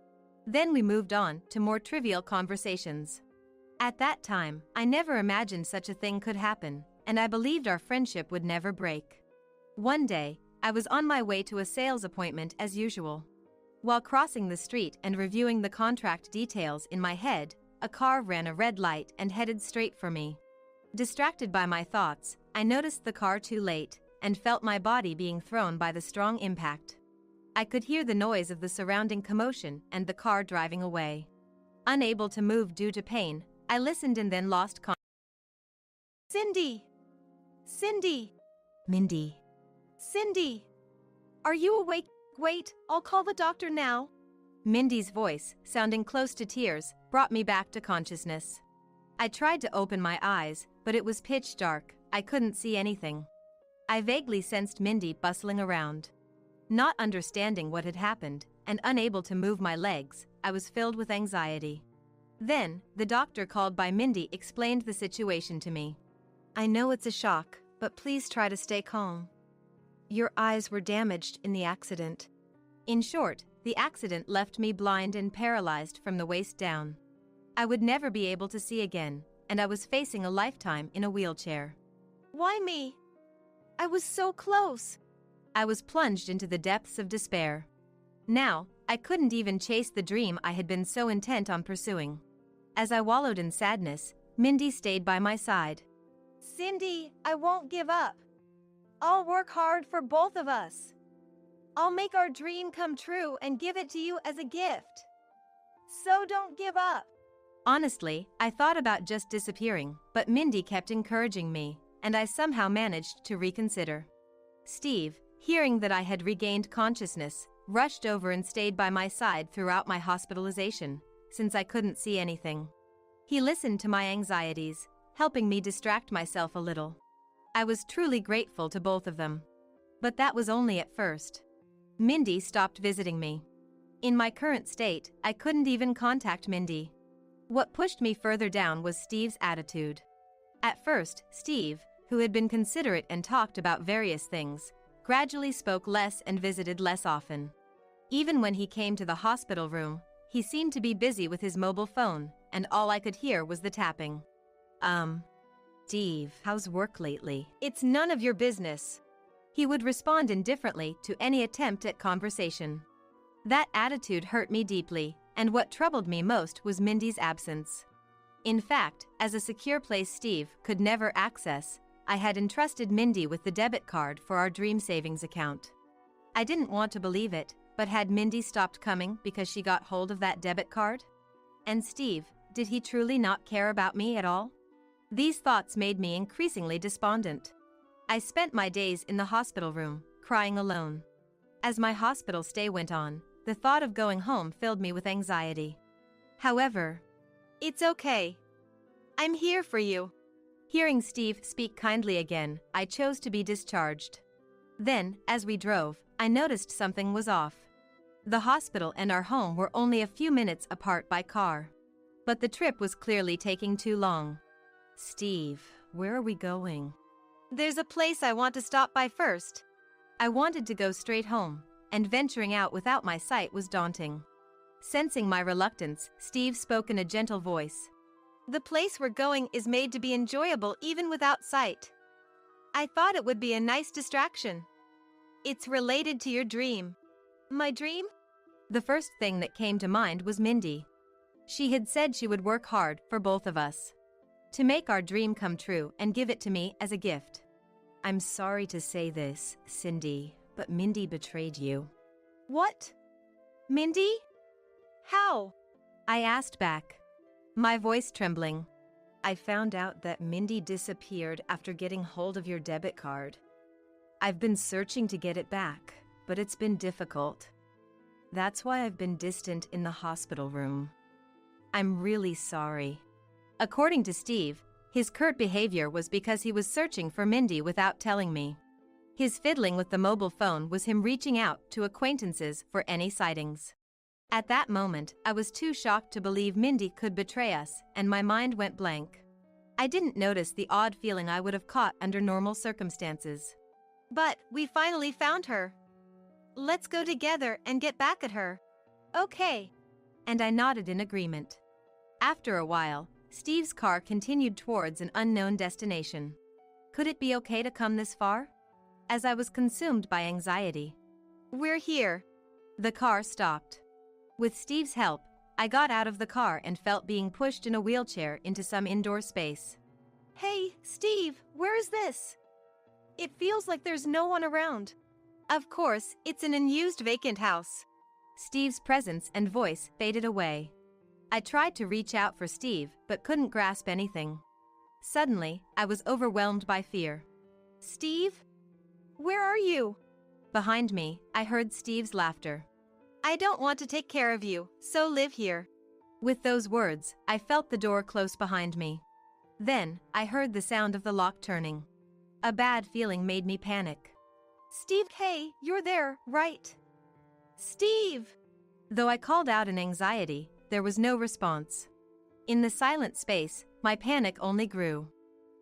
Then we moved on to more trivial conversations. At that time, I never imagined such a thing could happen, and I believed our friendship would never break. One day, I was on my way to a sales appointment as usual. While crossing the street and reviewing the contract details in my head, a car ran a red light and headed straight for me. Distracted by my thoughts, I noticed the car too late and felt my body being thrown by the strong impact. I could hear the noise of the surrounding commotion and the car driving away. Unable to move due to pain, I listened and then lost consciousness. Cindy! Cindy! Mindy. Cindy! Are you awake? Wait, I'll call the doctor now. Mindy's voice, sounding close to tears, brought me back to consciousness. I tried to open my eyes, but it was pitch dark. I couldn't see anything. I vaguely sensed Mindy bustling around. Not understanding what had happened, and unable to move my legs, I was filled with anxiety. Then, the doctor called by Mindy explained the situation to me. I know it's a shock, but please try to stay calm. Your eyes were damaged in the accident. In short, the accident left me blind and paralyzed from the waist down. I would never be able to see again, and I was facing a lifetime in a wheelchair. Why me? I was so close. I was plunged into the depths of despair. Now, I couldn't even chase the dream I had been so intent on pursuing. As I wallowed in sadness, Mindy stayed by my side. Cindy, I won't give up. I'll work hard for both of us. I'll make our dream come true and give it to you as a gift. So don't give up. Honestly, I thought about just disappearing, but Mindy kept encouraging me, and I somehow managed to reconsider. Steve, hearing that I had regained consciousness, rushed over and stayed by my side throughout my hospitalization, since I couldn't see anything. He listened to my anxieties, helping me distract myself a little. I was truly grateful to both of them. But that was only at first. Mindy stopped visiting me. In my current state, I couldn't even contact Mindy. What pushed me further down was Steve's attitude. At first, Steve, who had been considerate and talked about various things, gradually spoke less and visited less often. Even when he came to the hospital room, he seemed to be busy with his mobile phone, and all I could hear was the tapping. Steve, how's work lately? It's none of your business. He would respond indifferently to any attempt at conversation. That attitude hurt me deeply, and what troubled me most was Mindy's absence. In fact, as a secure place Steve could never access, I had entrusted Mindy with the debit card for our dream savings account. I didn't want to believe it, but had Mindy stopped coming because she got hold of that debit card? And Steve, did he truly not care about me at all? These thoughts made me increasingly despondent. I spent my days in the hospital room, crying alone. As my hospital stay went on, the thought of going home filled me with anxiety. However, it's okay. I'm here for you. Hearing Steve speak kindly again, I chose to be discharged. Then, as we drove, I noticed something was off. The hospital and our home were only a few minutes apart by car. But the trip was clearly taking too long. Steve, where are we going? There's a place I want to stop by first. I wanted to go straight home, and venturing out without my sight was daunting. Sensing my reluctance, Steve spoke in a gentle voice. The place we're going is made to be enjoyable even without sight. I thought it would be a nice distraction. It's related to your dream. My dream? The first thing that came to mind was Mindy. She had said she would work hard for both of us to make our dream come true and give it to me as a gift. I'm sorry to say this, Cindy, but Mindy betrayed you. What? Mindy? How? I asked back, my voice trembling. I found out that Mindy disappeared after getting hold of your debit card. I've been searching to get it back, but it's been difficult. That's why I've been distant in the hospital room. I'm really sorry. According to Steve, his curt behavior was because he was searching for Mindy without telling me. His fiddling with the mobile phone was him reaching out to acquaintances for any sightings. At that moment, I was too shocked to believe Mindy could betray us, and my mind went blank. I didn't notice the odd feeling I would have caught under normal circumstances. But we finally found her. Let's go together and get back at her. Okay. And I nodded in agreement. After a while, Steve's car continued towards an unknown destination. Could it be okay to come this far? As I was consumed by anxiety. We're here. The car stopped. With Steve's help, I got out of the car and felt being pushed in a wheelchair into some indoor space. Hey, Steve, where is this? It feels like there's no one around. Of course, it's an unused vacant house. Steve's presence and voice faded away. I tried to reach out for Steve, but couldn't grasp anything. Suddenly, I was overwhelmed by fear. Steve? Where are you? Behind me, I heard Steve's laughter. I don't want to take care of you, so live here. With those words, I felt the door close behind me. Then, I heard the sound of the lock turning. A bad feeling made me panic. Steve, hey, you're there, right? Steve! Though I called out in anxiety, there was no response. In the silent space, my panic only grew.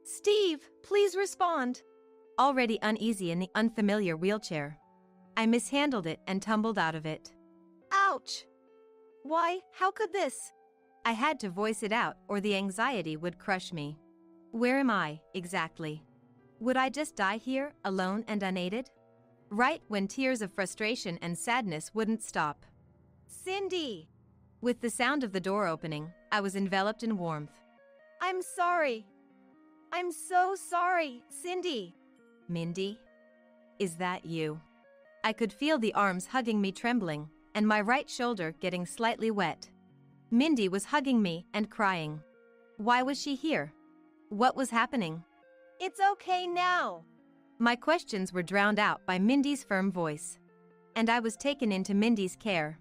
Steve, please respond. Already uneasy in the unfamiliar wheelchair, I mishandled it and tumbled out of it. Ouch! Why, how could this? I had to voice it out or the anxiety would crush me. Where am I, exactly? Would I just die here, alone and unaided? Right when tears of frustration and sadness wouldn't stop. Cindy! With the sound of the door opening, I was enveloped in warmth. I'm sorry. I'm so sorry, Cindy. Mindy? Is that you? I could feel the arms hugging me trembling, and my right shoulder getting slightly wet. Mindy was hugging me and crying. Why was she here? What was happening? It's okay now. My questions were drowned out by Mindy's firm voice. And I was taken into Mindy's care.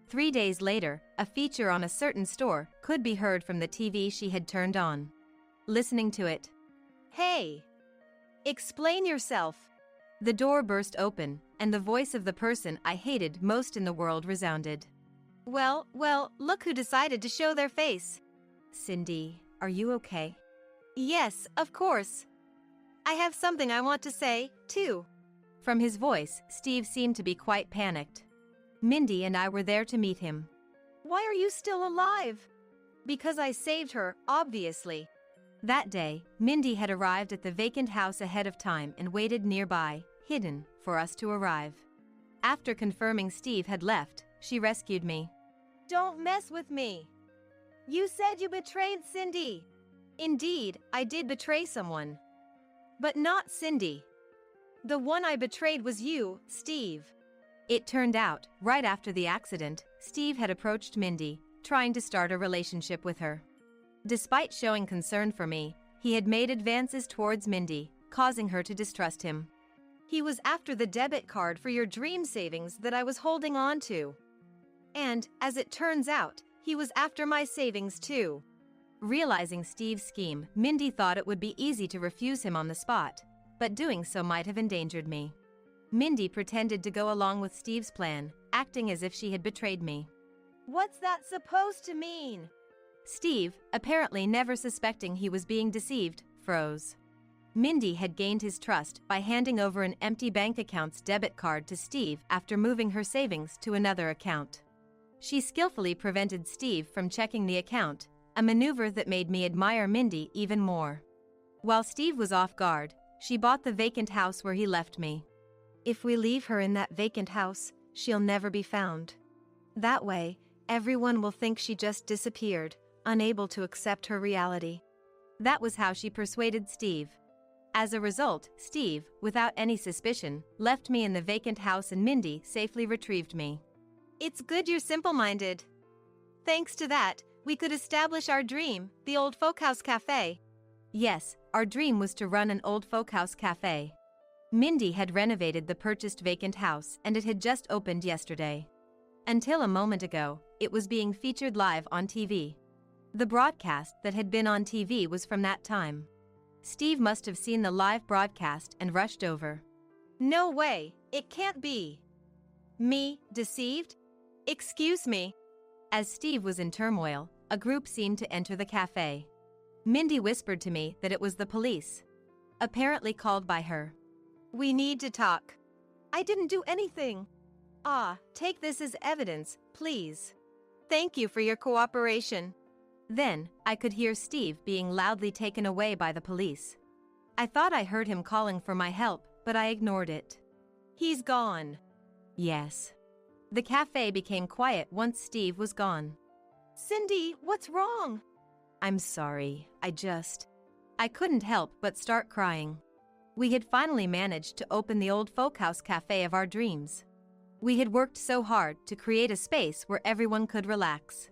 3 days later, a feature on a certain store could be heard from the TV she had turned on. Listening to it. Hey! Explain yourself. The door burst open, and the voice of the person I hated most in the world resounded. Well, look who decided to show their face. Cindy, are you okay? Yes, of course. I have something I want to say, too. From his voice, Steve seemed to be quite panicked. Mindy and I were there to meet him. Why are you still alive? Because I saved her, obviously. That day, Mindy had arrived at the vacant house ahead of time and waited nearby, hidden, for us to arrive. After confirming Steve had left, she rescued me. Don't mess with me. You said you betrayed Cindy. Indeed, I did betray someone. But not Cindy. The one I betrayed was you, Steve. It turned out, right after the accident, Steve had approached Mindy, trying to start a relationship with her. Despite showing concern for me, he had made advances towards Mindy, causing her to distrust him. He was after the debit card for your dream savings that I was holding on to. And, as it turns out, he was after my savings too. Realizing Steve's scheme, Mindy thought it would be easy to refuse him on the spot, but doing so might have endangered me. Mindy pretended to go along with Steve's plan, acting as if she had betrayed me. What's that supposed to mean? Steve, apparently never suspecting he was being deceived, froze. Mindy had gained his trust by handing over an empty bank account's debit card to Steve after moving her savings to another account. She skillfully prevented Steve from checking the account, a maneuver that made me admire Mindy even more. While Steve was off guard, she bought the vacant house where he left me. If we leave her in that vacant house, she'll never be found. That way, everyone will think she just disappeared, unable to accept her reality. That was how she persuaded Steve. As a result, Steve, without any suspicion, left me in the vacant house and Mindy safely retrieved me. It's good you're simple-minded. Thanks to that, we could establish our dream, the Old Folkhouse Cafe. Yes, our dream was to run an old folkhouse cafe. Mindy had renovated the purchased vacant house and it had just opened yesterday. Until a moment ago, it was being featured live on TV. The broadcast that had been on TV was from that time. Steve must have seen the live broadcast and rushed over. No way, it can't be. Me, deceived? Excuse me. As Steve was in turmoil, a group seemed to enter the cafe. Mindy whispered to me that it was the police, apparently called by her. We need to talk. I didn't do anything. Take this as evidence, please. Thank you for your cooperation. Then, I could hear Steve being loudly taken away by the police. I thought I heard him calling for my help, but I ignored it. He's gone. Yes. The cafe became quiet once Steve was gone. Cindy, what's wrong? I'm sorry, I couldn't help but start crying. We had finally managed to open the old folkhouse cafe of our dreams. We had worked so hard to create a space where everyone could relax.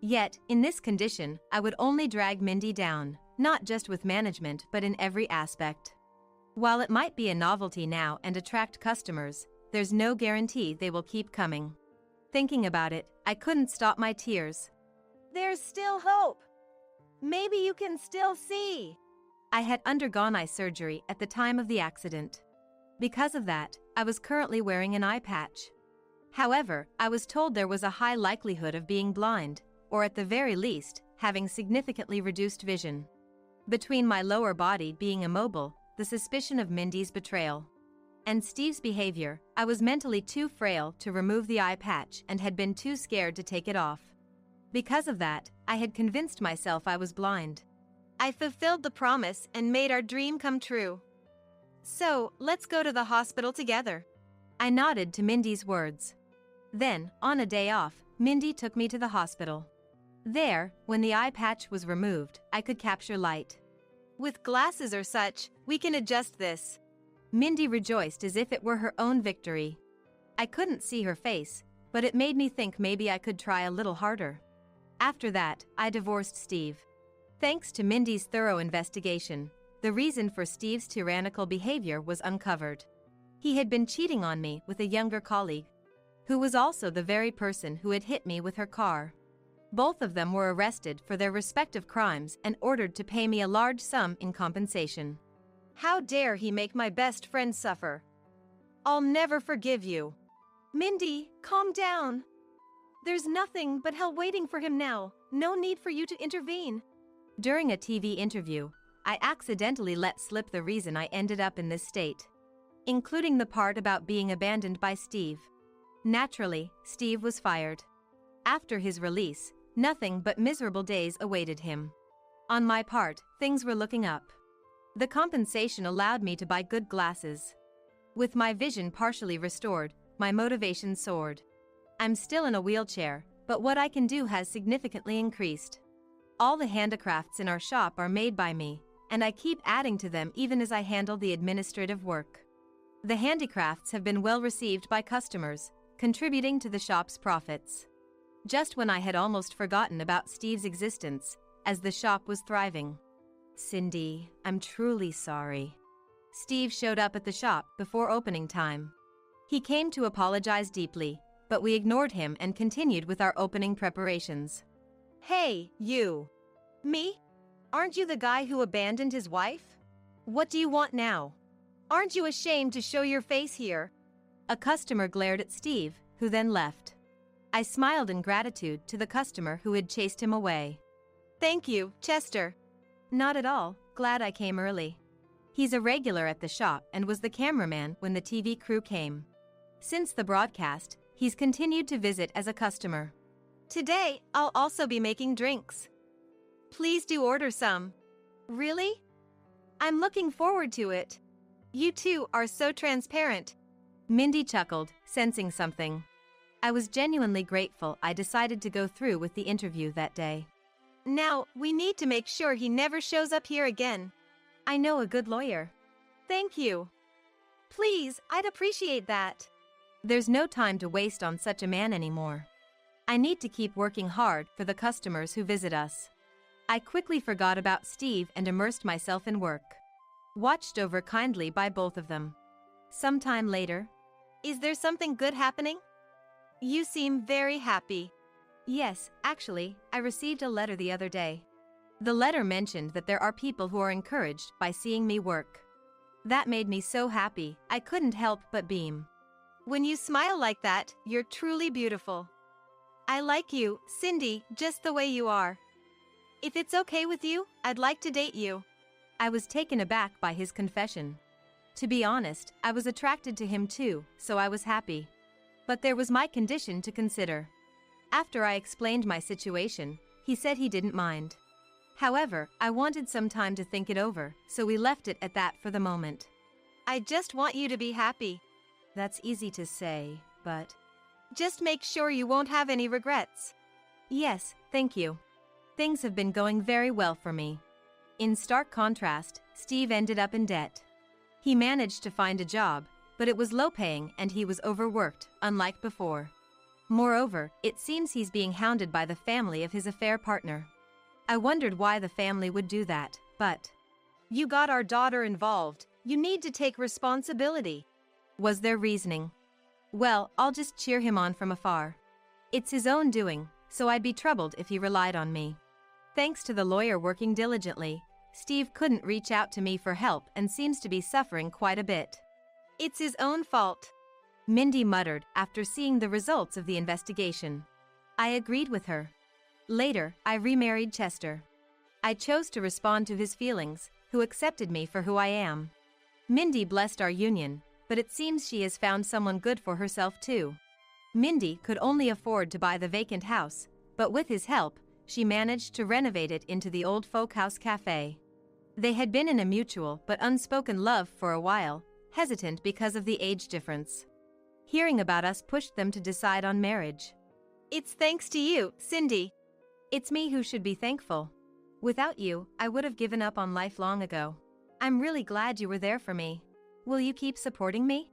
Yet, in this condition, I would only drag Mindy down, not just with management but in every aspect. While it might be a novelty now and attract customers, there's no guarantee they will keep coming. Thinking about it, I couldn't stop my tears. There's still hope. Maybe you can still see. I had undergone eye surgery at the time of the accident. Because of that, I was currently wearing an eye patch. However, I was told there was a high likelihood of being blind, or at the very least, having significantly reduced vision. Between my lower body being immobile, the suspicion of Mindy's betrayal, and Steve's behavior, I was mentally too frail to remove the eye patch and had been too scared to take it off. Because of that, I had convinced myself I was blind. I fulfilled the promise and made our dream come true. So, let's go to the hospital together. I nodded to Mindy's words. Then, on a day off, Mindy took me to the hospital. There, when the eye patch was removed, I could capture light. With glasses or such, we can adjust this. Mindy rejoiced as if it were her own victory. I couldn't see her face, but it made me think maybe I could try a little harder. After that, I divorced Steve. Thanks to Mindy's thorough investigation, the reason for Steve's tyrannical behavior was uncovered. He had been cheating on me with a younger colleague, who was also the very person who had hit me with her car. Both of them were arrested for their respective crimes and ordered to pay me a large sum in compensation. How dare he make my best friend suffer? I'll never forgive you. Mindy, calm down. There's nothing but hell waiting for him now. No need for you to intervene. During a TV interview, I accidentally let slip the reason I ended up in this state, including the part about being abandoned by Steve. Naturally, Steve was fired. After his release, nothing but miserable days awaited him. On my part, things were looking up. The compensation allowed me to buy good glasses. With my vision partially restored, my motivation soared. I'm still in a wheelchair, but what I can do has significantly increased. All the handicrafts in our shop are made by me, and I keep adding to them even as I handle the administrative work. The handicrafts have been well received by customers, contributing to the shop's profits. Just when I had almost forgotten about Steve's existence, as the shop was thriving. Cindy, I'm truly sorry. Steve showed up at the shop before opening time. He came to apologize deeply, but we ignored him and continued with our opening preparations. Hey, you. Me? Aren't you the guy who abandoned his wife? What do you want now? Aren't you ashamed to show your face here? A customer glared at Steve, who then left. I smiled in gratitude to the customer who had chased him away. Thank you, Chester. Not at all, glad I came early. He's a regular at the shop and was the cameraman when the TV crew came. Since the broadcast, he's continued to visit as a customer. Today, I'll also be making drinks. Please do order some. Really? I'm looking forward to it. You two are so transparent. Mindy chuckled, sensing something. I was genuinely grateful I decided to go through with the interview that day. Now, we need to make sure he never shows up here again. I know a good lawyer. Thank you. Please, I'd appreciate that. There's no time to waste on such a man anymore. I need to keep working hard for the customers who visit us. I quickly forgot about Steve and immersed myself in work. Watched over kindly by both of them. Sometime later. Is there something good happening? You seem very happy. Yes, actually, I received a letter the other day. The letter mentioned that there are people who are encouraged by seeing me work. That made me so happy, I couldn't help but beam. When you smile like that, you're truly beautiful. I like you, Cindy, just the way you are. If it's okay with you, I'd like to date you. I was taken aback by his confession. To be honest, I was attracted to him too, so I was happy. But there was my condition to consider. After I explained my situation, he said he didn't mind. However, I wanted some time to think it over, so we left it at that for the moment. I just want you to be happy. That's easy to say, but... Just make sure you won't have any regrets. Yes, thank you. Things have been going very well for me. In stark contrast, Steve ended up in debt. He managed to find a job, but it was low-paying and he was overworked, unlike before. Moreover, it seems he's being hounded by the family of his affair partner. I wondered why the family would do that, but... You got our daughter involved. You need to take responsibility. Was their reasoning. Well, I'll just cheer him on from afar. It's his own doing, so I'd be troubled if he relied on me. Thanks to the lawyer working diligently, Steve couldn't reach out to me for help and seems to be suffering quite a bit. It's his own fault, Mindy muttered after seeing the results of the investigation. I agreed with her. Later, I remarried Chester. I chose to respond to his feelings, who accepted me for who I am. Mindy blessed our union, but it seems she has found someone good for herself too. Mindy could only afford to buy the vacant house, but with his help, she managed to renovate it into the old folk house cafe. They had been in a mutual but unspoken love for a while, hesitant because of the age difference. Hearing about us pushed them to decide on marriage. It's thanks to you, Cindy. It's me who should be thankful. Without you, I would have given up on life long ago. I'm really glad you were there for me. Will you keep supporting me?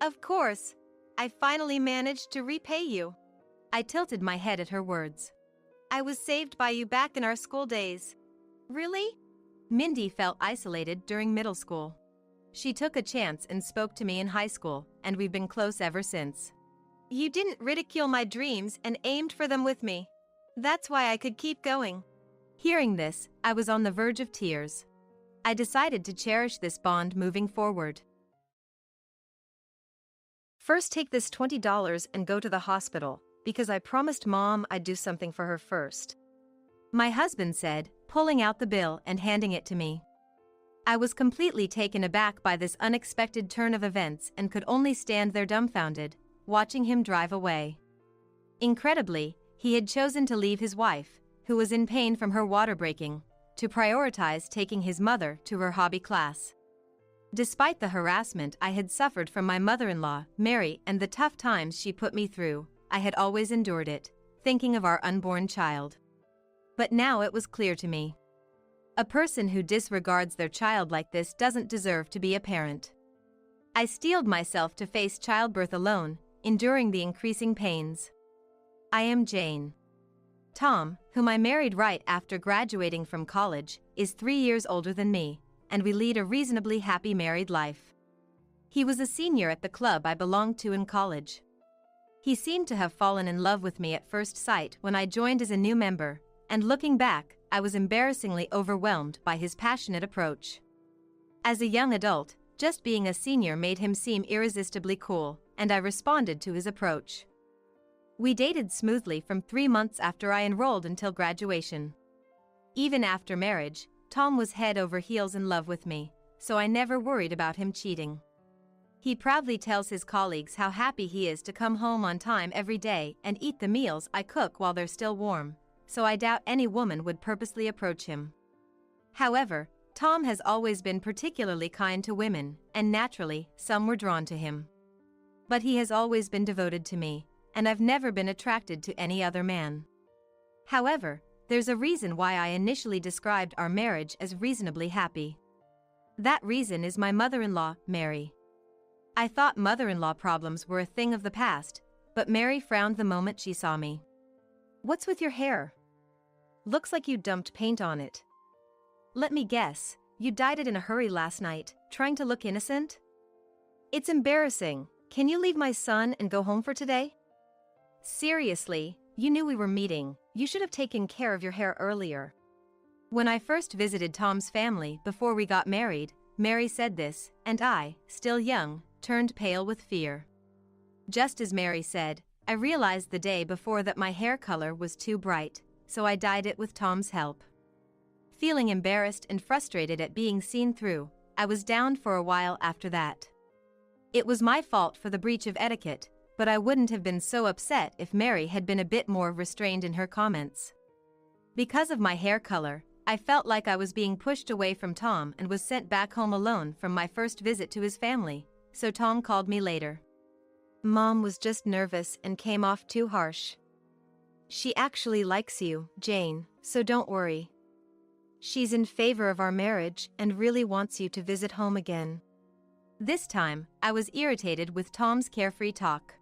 Of course. I finally managed to repay you. I tilted my head at her words. I was saved by you back in our school days. Really? Mindy felt isolated during middle school. She took a chance and spoke to me in high school, and we've been close ever since. You didn't ridicule my dreams and aimed for them with me. That's why I could keep going. Hearing this, I was on the verge of tears. I decided to cherish this bond moving forward. First, take this $20 and go to the hospital, because I promised Mom I'd do something for her first. My husband said, pulling out the bill and handing it to me. I was completely taken aback by this unexpected turn of events and could only stand there dumbfounded, watching him drive away. Incredibly, he had chosen to leave his wife, who was in pain from her water breaking, to prioritize taking his mother to her hobby class. Despite the harassment I had suffered from my mother-in-law, Mary, and the tough times she put me through, I had always endured it, thinking of our unborn child. But now it was clear to me. A person who disregards their child like this doesn't deserve to be a parent. I steeled myself to face childbirth alone, enduring the increasing pains. I am Jane. Tom, whom I married right after graduating from college, is 3 years older than me, and we lead a reasonably happy married life. He was a senior at the club I belonged to in college. He seemed to have fallen in love with me at first sight when I joined as a new member, and looking back, I was embarrassingly overwhelmed by his passionate approach. As a young adult, just being a senior made him seem irresistibly cool, and I responded to his approach. We dated smoothly from 3 months after I enrolled until graduation. Even after marriage, Tom was head over heels in love with me, so I never worried about him cheating. He proudly tells his colleagues how happy he is to come home on time every day and eat the meals I cook while they're still warm, so I doubt any woman would purposely approach him. However, Tom has always been particularly kind to women, and naturally, some were drawn to him. But he has always been devoted to me, and I've never been attracted to any other man. However, there's a reason why I initially described our marriage as reasonably happy. That reason is my mother-in-law, Mary. I thought mother-in-law problems were a thing of the past, but Mary frowned the moment she saw me. "What's with your hair? Looks like you dumped paint on it. Let me guess, you dyed it in a hurry last night, trying to look innocent? It's embarrassing. Can you leave my son and go home for today? Seriously, you knew we were meeting. You should have taken care of your hair earlier." When I first visited Tom's family before we got married, Mary said this, and I, still young, turned pale with fear. Just as Mary said, I realized the day before that my hair color was too bright, so I dyed it with Tom's help. Feeling embarrassed and frustrated at being seen through, I was down for a while after that. It was my fault for the breach of etiquette, but I wouldn't have been so upset if Mary had been a bit more restrained in her comments. Because of my hair color, I felt like I was being pushed away from Tom and was sent back home alone from my first visit to his family, so Tom called me later. "Mom was just nervous and came off too harsh. She actually likes you, Jane, so don't worry. She's in favor of our marriage and really wants you to visit home again." This time, I was irritated with Tom's carefree talk.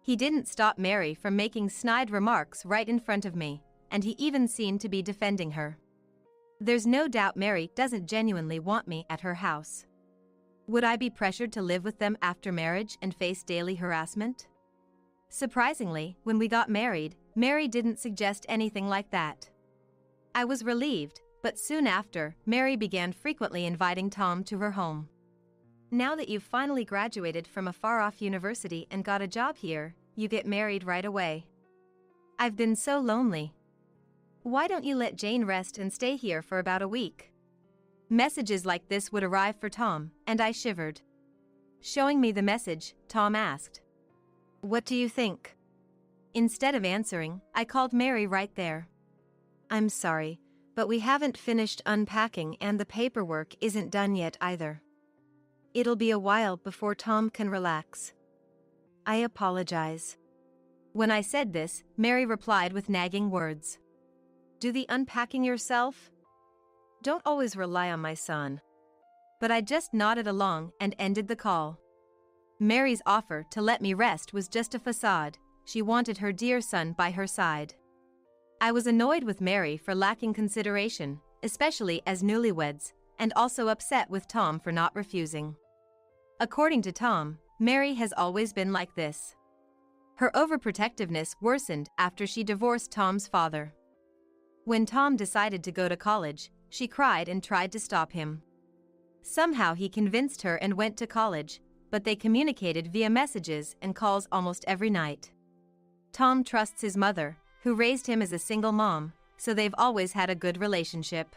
He didn't stop Mary from making snide remarks right in front of me, and he even seemed to be defending her. There's no doubt Mary doesn't genuinely want me at her house. Would I be pressured to live with them after marriage and face daily harassment? Surprisingly, when we got married, Mary didn't suggest anything like that. I was relieved, but soon after, Mary began frequently inviting Tom to her home. "Now that you've finally graduated from a far-off university and got a job here, you get married right away. I've been so lonely. Why don't you let Jane rest and stay here for about a week?" Messages like this would arrive for Tom, and I shivered. Showing me the message, Tom asked, "What do you think?" Instead of answering, I called Mary right there. "I'm sorry, but we haven't finished unpacking and the paperwork isn't done yet either. It'll be a while before Tom can relax. I apologize." When I said this, Mary replied with nagging words. "Do the unpacking yourself? Don't always rely on my son." But I just nodded along and ended the call. Mary's offer to let me rest was just a facade. She wanted her dear son by her side. I was annoyed with Mary for lacking consideration, especially as newlyweds, and also upset with Tom for not refusing. According to Tom, Mary has always been like this. Her overprotectiveness worsened after she divorced Tom's father. When Tom decided to go to college, she cried and tried to stop him. Somehow he convinced her and went to college, but they communicated via messages and calls almost every night. Tom trusts his mother, who raised him as a single mom, so they've always had a good relationship.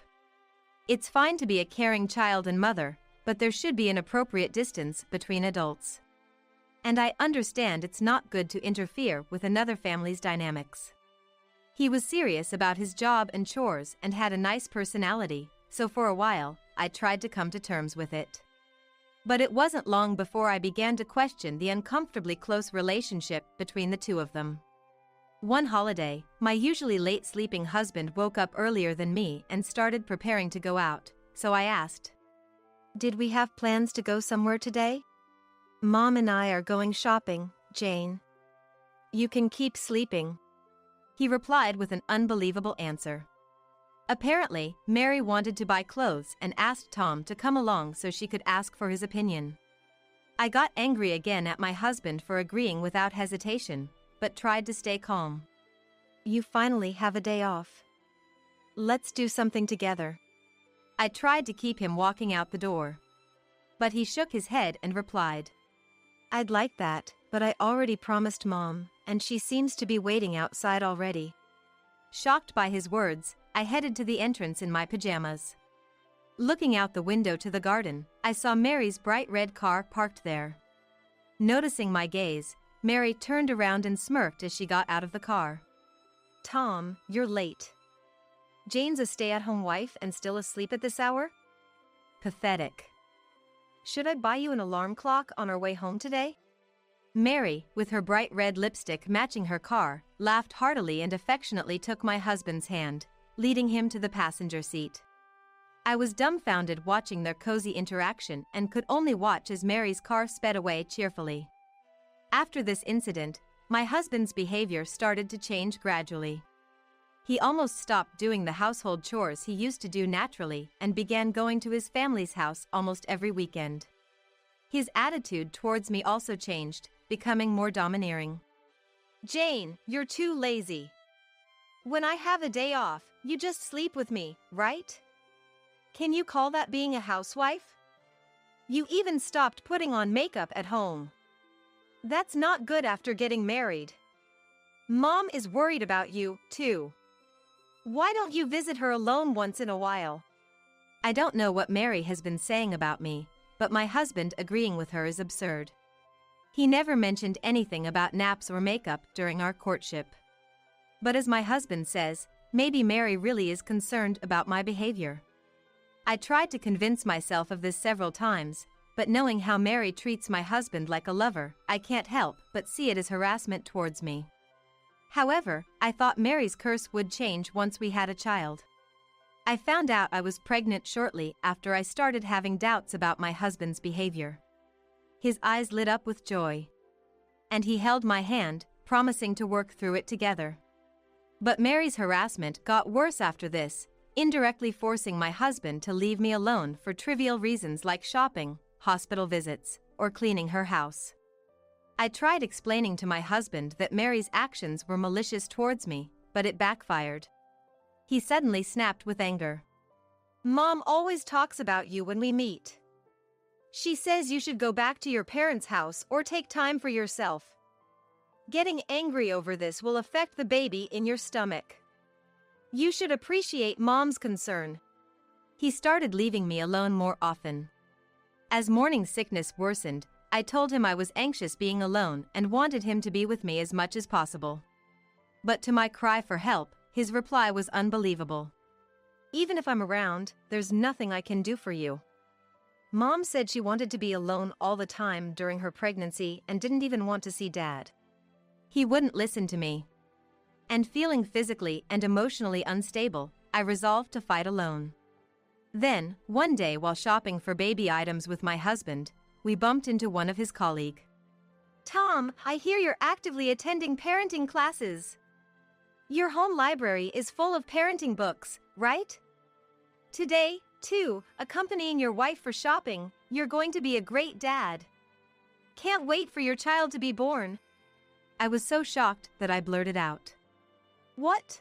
It's fine to be a caring child and mother, but there should be an appropriate distance between adults. And I understand it's not good to interfere with another family's dynamics. He was serious about his job and chores and had a nice personality, so for a while, I tried to come to terms with it. But it wasn't long before I began to question the uncomfortably close relationship between the two of them. One holiday, my usually late-sleeping husband woke up earlier than me and started preparing to go out, so I asked, "Did we have plans to go somewhere today?" "Mom and I are going shopping, Jane." "You can keep sleeping," he replied with an unbelievable answer. Apparently, Mary wanted to buy clothes and asked Tom to come along so she could ask for his opinion. I got angry again at my husband for agreeing without hesitation, but tried to stay calm. "You finally have a day off. Let's do something together." I tried to keep him walking out the door. But he shook his head and replied, "I'd like that, but I already promised Mom, and she seems to be waiting outside already." Shocked by his words, I headed to the entrance in my pajamas. Looking out the window to the garden, I saw Mary's bright red car parked there. Noticing my gaze, Mary turned around and smirked as she got out of the car. "Tom, you're late. Jane's a stay-at-home wife and still asleep at this hour?" Pathetic. "Should I buy you an alarm clock on our way home today?" Mary, with her bright red lipstick matching her car, laughed heartily and affectionately took my husband's hand, leading him to the passenger seat. I was dumbfounded watching their cozy interaction and could only watch as Mary's car sped away cheerfully. After this incident, my husband's behavior started to change gradually. He almost stopped doing the household chores he used to do naturally and began going to his family's house almost every weekend. His attitude towards me also changed, becoming more domineering. "Jane, you're too lazy. When I have a day off, you just sleep with me, right? Can you call that being a housewife? You even stopped putting on makeup at home. That's not good after getting married. Mom is worried about you, too. Why don't you visit her alone once in a while?" I don't know what Mary has been saying about me, but my husband agreeing with her is absurd. He never mentioned anything about naps or makeup during our courtship. But as my husband says, maybe Mary really is concerned about my behavior. I tried to convince myself of this several times, but knowing how Mary treats my husband like a lover, I can't help but see it as harassment towards me. However, I thought Mary's curse would change once we had a child. I found out I was pregnant shortly after I started having doubts about my husband's behavior. His eyes lit up with joy. And he held my hand, promising to work through it together. But Mary's harassment got worse after this, indirectly forcing my husband to leave me alone for trivial reasons like shopping, hospital visits, or cleaning her house. I tried explaining to my husband that Mary's actions were malicious towards me, but it backfired. He suddenly snapped with anger. "Mom always talks about you when we meet. She says you should go back to your parents' house or take time for yourself. Getting angry over this will affect the baby in your stomach. You should appreciate Mom's concern." He started leaving me alone more often. As morning sickness worsened, I told him I was anxious being alone and wanted him to be with me as much as possible. But to my cry for help, his reply was unbelievable. "Even if I'm around, there's nothing I can do for you. Mom said she wanted to be alone all the time during her pregnancy and didn't even want to see Dad." He wouldn't listen to me. And feeling physically and emotionally unstable, I resolved to fight alone. Then, one day while shopping for baby items with my husband, we bumped into one of his colleagues. "Tom, I hear you're actively attending parenting classes. Your home library is full of parenting books, right? Today, too, accompanying your wife for shopping, you're going to be a great dad. Can't wait for your child to be born." I was so shocked that I blurted out. "What?"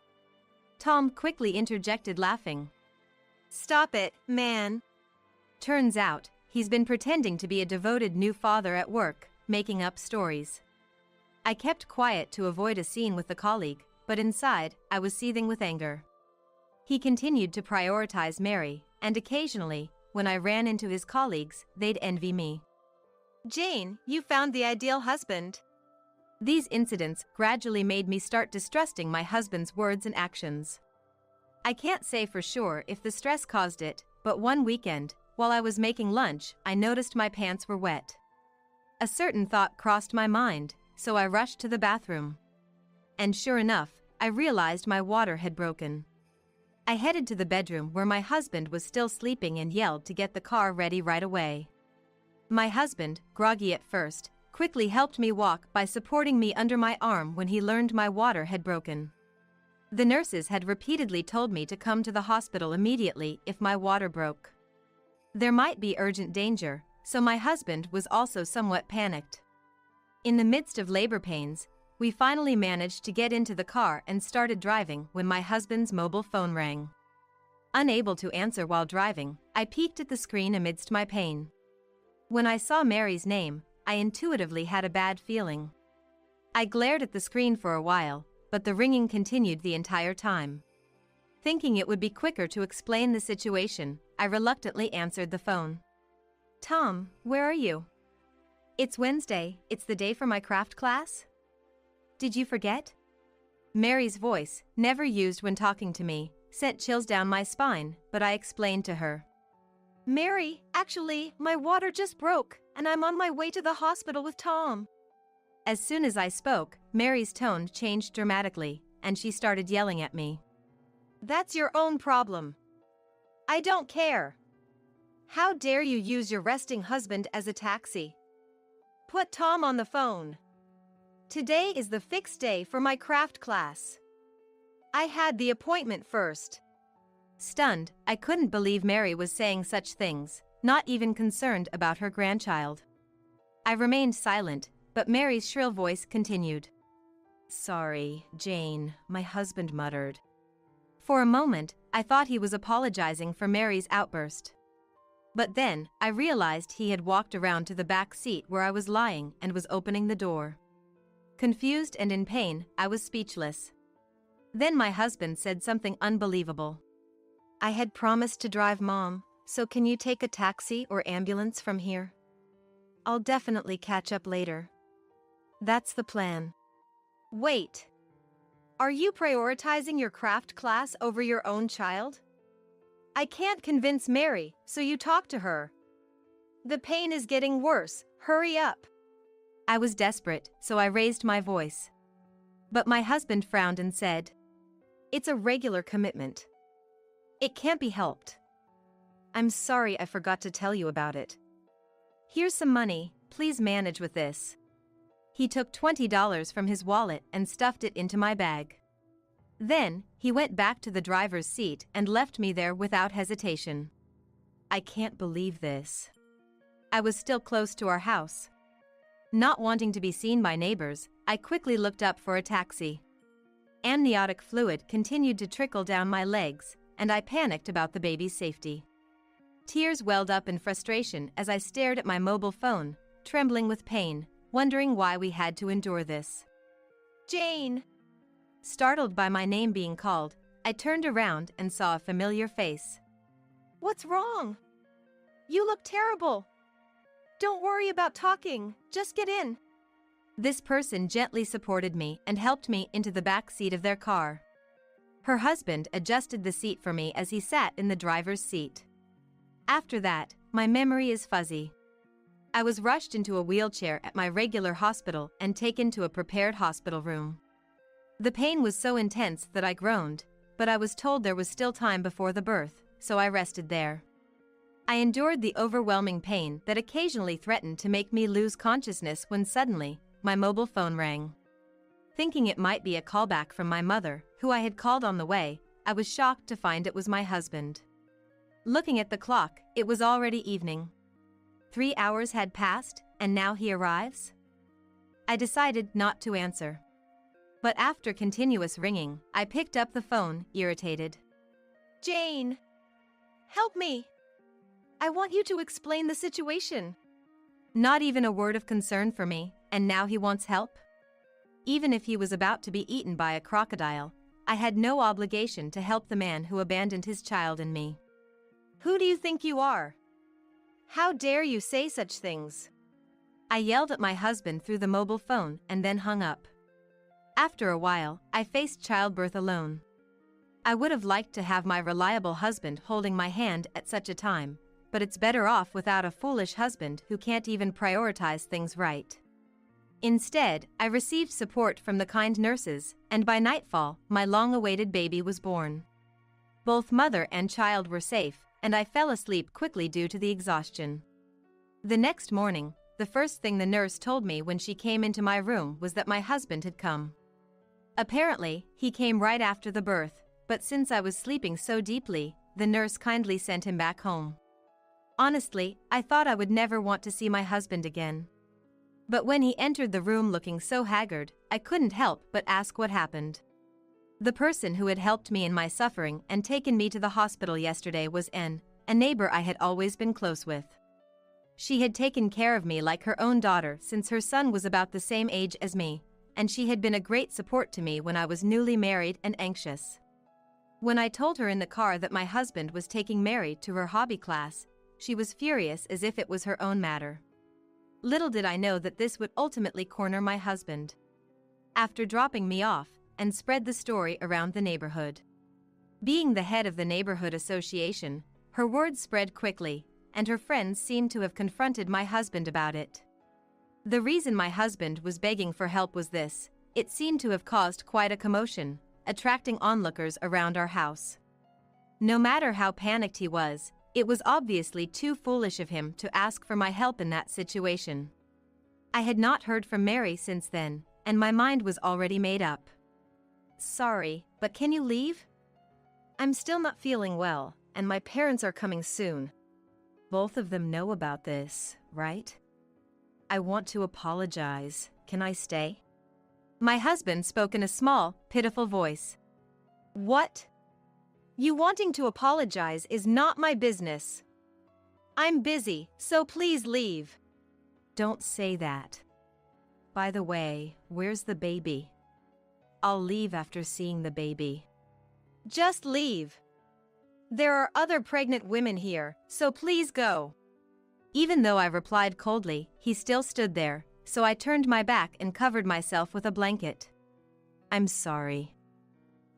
Tom quickly interjected, laughing. "Stop it, man." Turns out, he's been pretending to be a devoted new father at work, making up stories. I kept quiet to avoid a scene with the colleague, but inside, I was seething with anger. He continued to prioritize Mary, and occasionally, when I ran into his colleagues, they'd envy me. Jane, you found the ideal husband. These incidents gradually made me start distrusting my husband's words and actions. I can't say for sure if the stress caused it, but one weekend, while I was making lunch, I noticed my pants were wet. A certain thought crossed my mind, so I rushed to the bathroom. And sure enough, I realized my water had broken. I headed to the bedroom where my husband was still sleeping and yelled to get the car ready right away. My husband, groggy at first, quickly helped me walk by supporting me under my arm when he learned my water had broken. The nurses had repeatedly told me to come to the hospital immediately if my water broke. There might be urgent danger, so my husband was also somewhat panicked. In the midst of labor pains, we finally managed to get into the car and started driving when my husband's mobile phone rang. Unable to answer while driving, I peeked at the screen amidst my pain. When I saw Mary's name, I intuitively had a bad feeling. I glared at the screen for a while, but the ringing continued the entire time. Thinking it would be quicker to explain the situation, I reluctantly answered the phone. Tom, where are you? It's Wednesday, it's the day for my craft class? Did you forget? Mary's voice, never used when talking to me, sent chills down my spine, but I explained to her. Mary, actually, my water just broke, and I'm on my way to the hospital with Tom. As soon as I spoke, Mary's tone changed dramatically, and she started yelling at me. That's your own problem. I don't care. How dare you use your resting husband as a taxi? Put Tom on the phone. Today is the fixed day for my craft class. I had the appointment first. Stunned, I couldn't believe Mary was saying such things, not even concerned about her grandchild. I remained silent, but Mary's shrill voice continued. Sorry, Jane, my husband muttered. For a moment, I thought he was apologizing for Mary's outburst. But then, I realized he had walked around to the back seat where I was lying and was opening the door. Confused and in pain, I was speechless. Then my husband said something unbelievable. I had promised to drive Mom, so can you take a taxi or ambulance from here? I'll definitely catch up later. That's the plan. Wait. Are you prioritizing your craft class over your own child? I can't convince Mary, so you talk to her. The pain is getting worse, hurry up. I was desperate, so I raised my voice. But my husband frowned and said, It's a regular commitment. It can't be helped. I'm sorry I forgot to tell you about it. Here's some money, please manage with this. He took $20 from his wallet and stuffed it into my bag. Then, he went back to the driver's seat and left me there without hesitation. I can't believe this. I was still close to our house. Not wanting to be seen by neighbors, I quickly looked up for a taxi. Amniotic fluid continued to trickle down my legs, and I panicked about the baby's safety. Tears welled up in frustration as I stared at my mobile phone, trembling with pain, wondering why we had to endure this. Jane! Startled by my name being called, I turned around and saw a familiar face. What's wrong? You look terrible. Don't worry about talking, just get in. This person gently supported me and helped me into the back seat of their car. Her husband adjusted the seat for me as he sat in the driver's seat. After that, my memory is fuzzy. I was rushed into a wheelchair at my regular hospital and taken to a prepared hospital room. The pain was so intense that I groaned, but I was told there was still time before the birth, so I rested there. I endured the overwhelming pain that occasionally threatened to make me lose consciousness when suddenly, my mobile phone rang. Thinking it might be a callback from my mother, who I had called on the way, I was shocked to find it was my husband. Looking at the clock, it was already evening. 3 hours had passed, and now he arrives? I decided not to answer. But after continuous ringing, I picked up the phone, irritated. Jane! Help me! I want you to explain the situation. Not even a word of concern for me, and now he wants help? Even if he was about to be eaten by a crocodile, I had no obligation to help the man who abandoned his child and me. Who do you think you are? How dare you say such things? I yelled at my husband through the mobile phone and then hung up. After a while, I faced childbirth alone. I would have liked to have my reliable husband holding my hand at such a time, but it's better off without a foolish husband who can't even prioritize things right. Instead, I received support from the kind nurses, and by nightfall, my long-awaited baby was born. Both mother and child were safe, and I fell asleep quickly due to the exhaustion. The next morning, the first thing the nurse told me when she came into my room was that my husband had come. Apparently, he came right after the birth, but since I was sleeping so deeply, the nurse kindly sent him back home. Honestly, I thought I would never want to see my husband again. But when he entered the room looking so haggard, I couldn't help but ask what happened. The person who had helped me in my suffering and taken me to the hospital yesterday was N, a neighbor I had always been close with. She had taken care of me like her own daughter since her son was about the same age as me, and she had been a great support to me when I was newly married and anxious. When I told her in the car that my husband was taking Mary to her hobby class, she was furious as if it was her own matter. Little did I know that this would ultimately corner my husband. After dropping me off, and spread the story around the neighborhood. Being the head of the neighborhood association, her words spread quickly, and her friends seemed to have confronted my husband about it. The reason my husband was begging for help was this: it seemed to have caused quite a commotion, attracting onlookers around our house. No matter how panicked he was, it was obviously too foolish of him to ask for my help in that situation. I had not heard from Mary since then, and my mind was already made up. Sorry, but can you leave? I'm still not feeling well, and my parents are coming soon. Both of them know about this, right? I want to apologize. Can I stay? My husband spoke in a small, pitiful voice. What? You wanting to apologize is not my business. I'm busy, so please leave. Don't say that. By the way, where's the baby? I'll leave after seeing the baby. Just leave. There are other pregnant women here, so please go. Even though I replied coldly, he still stood there, so I turned my back and covered myself with a blanket. I'm sorry.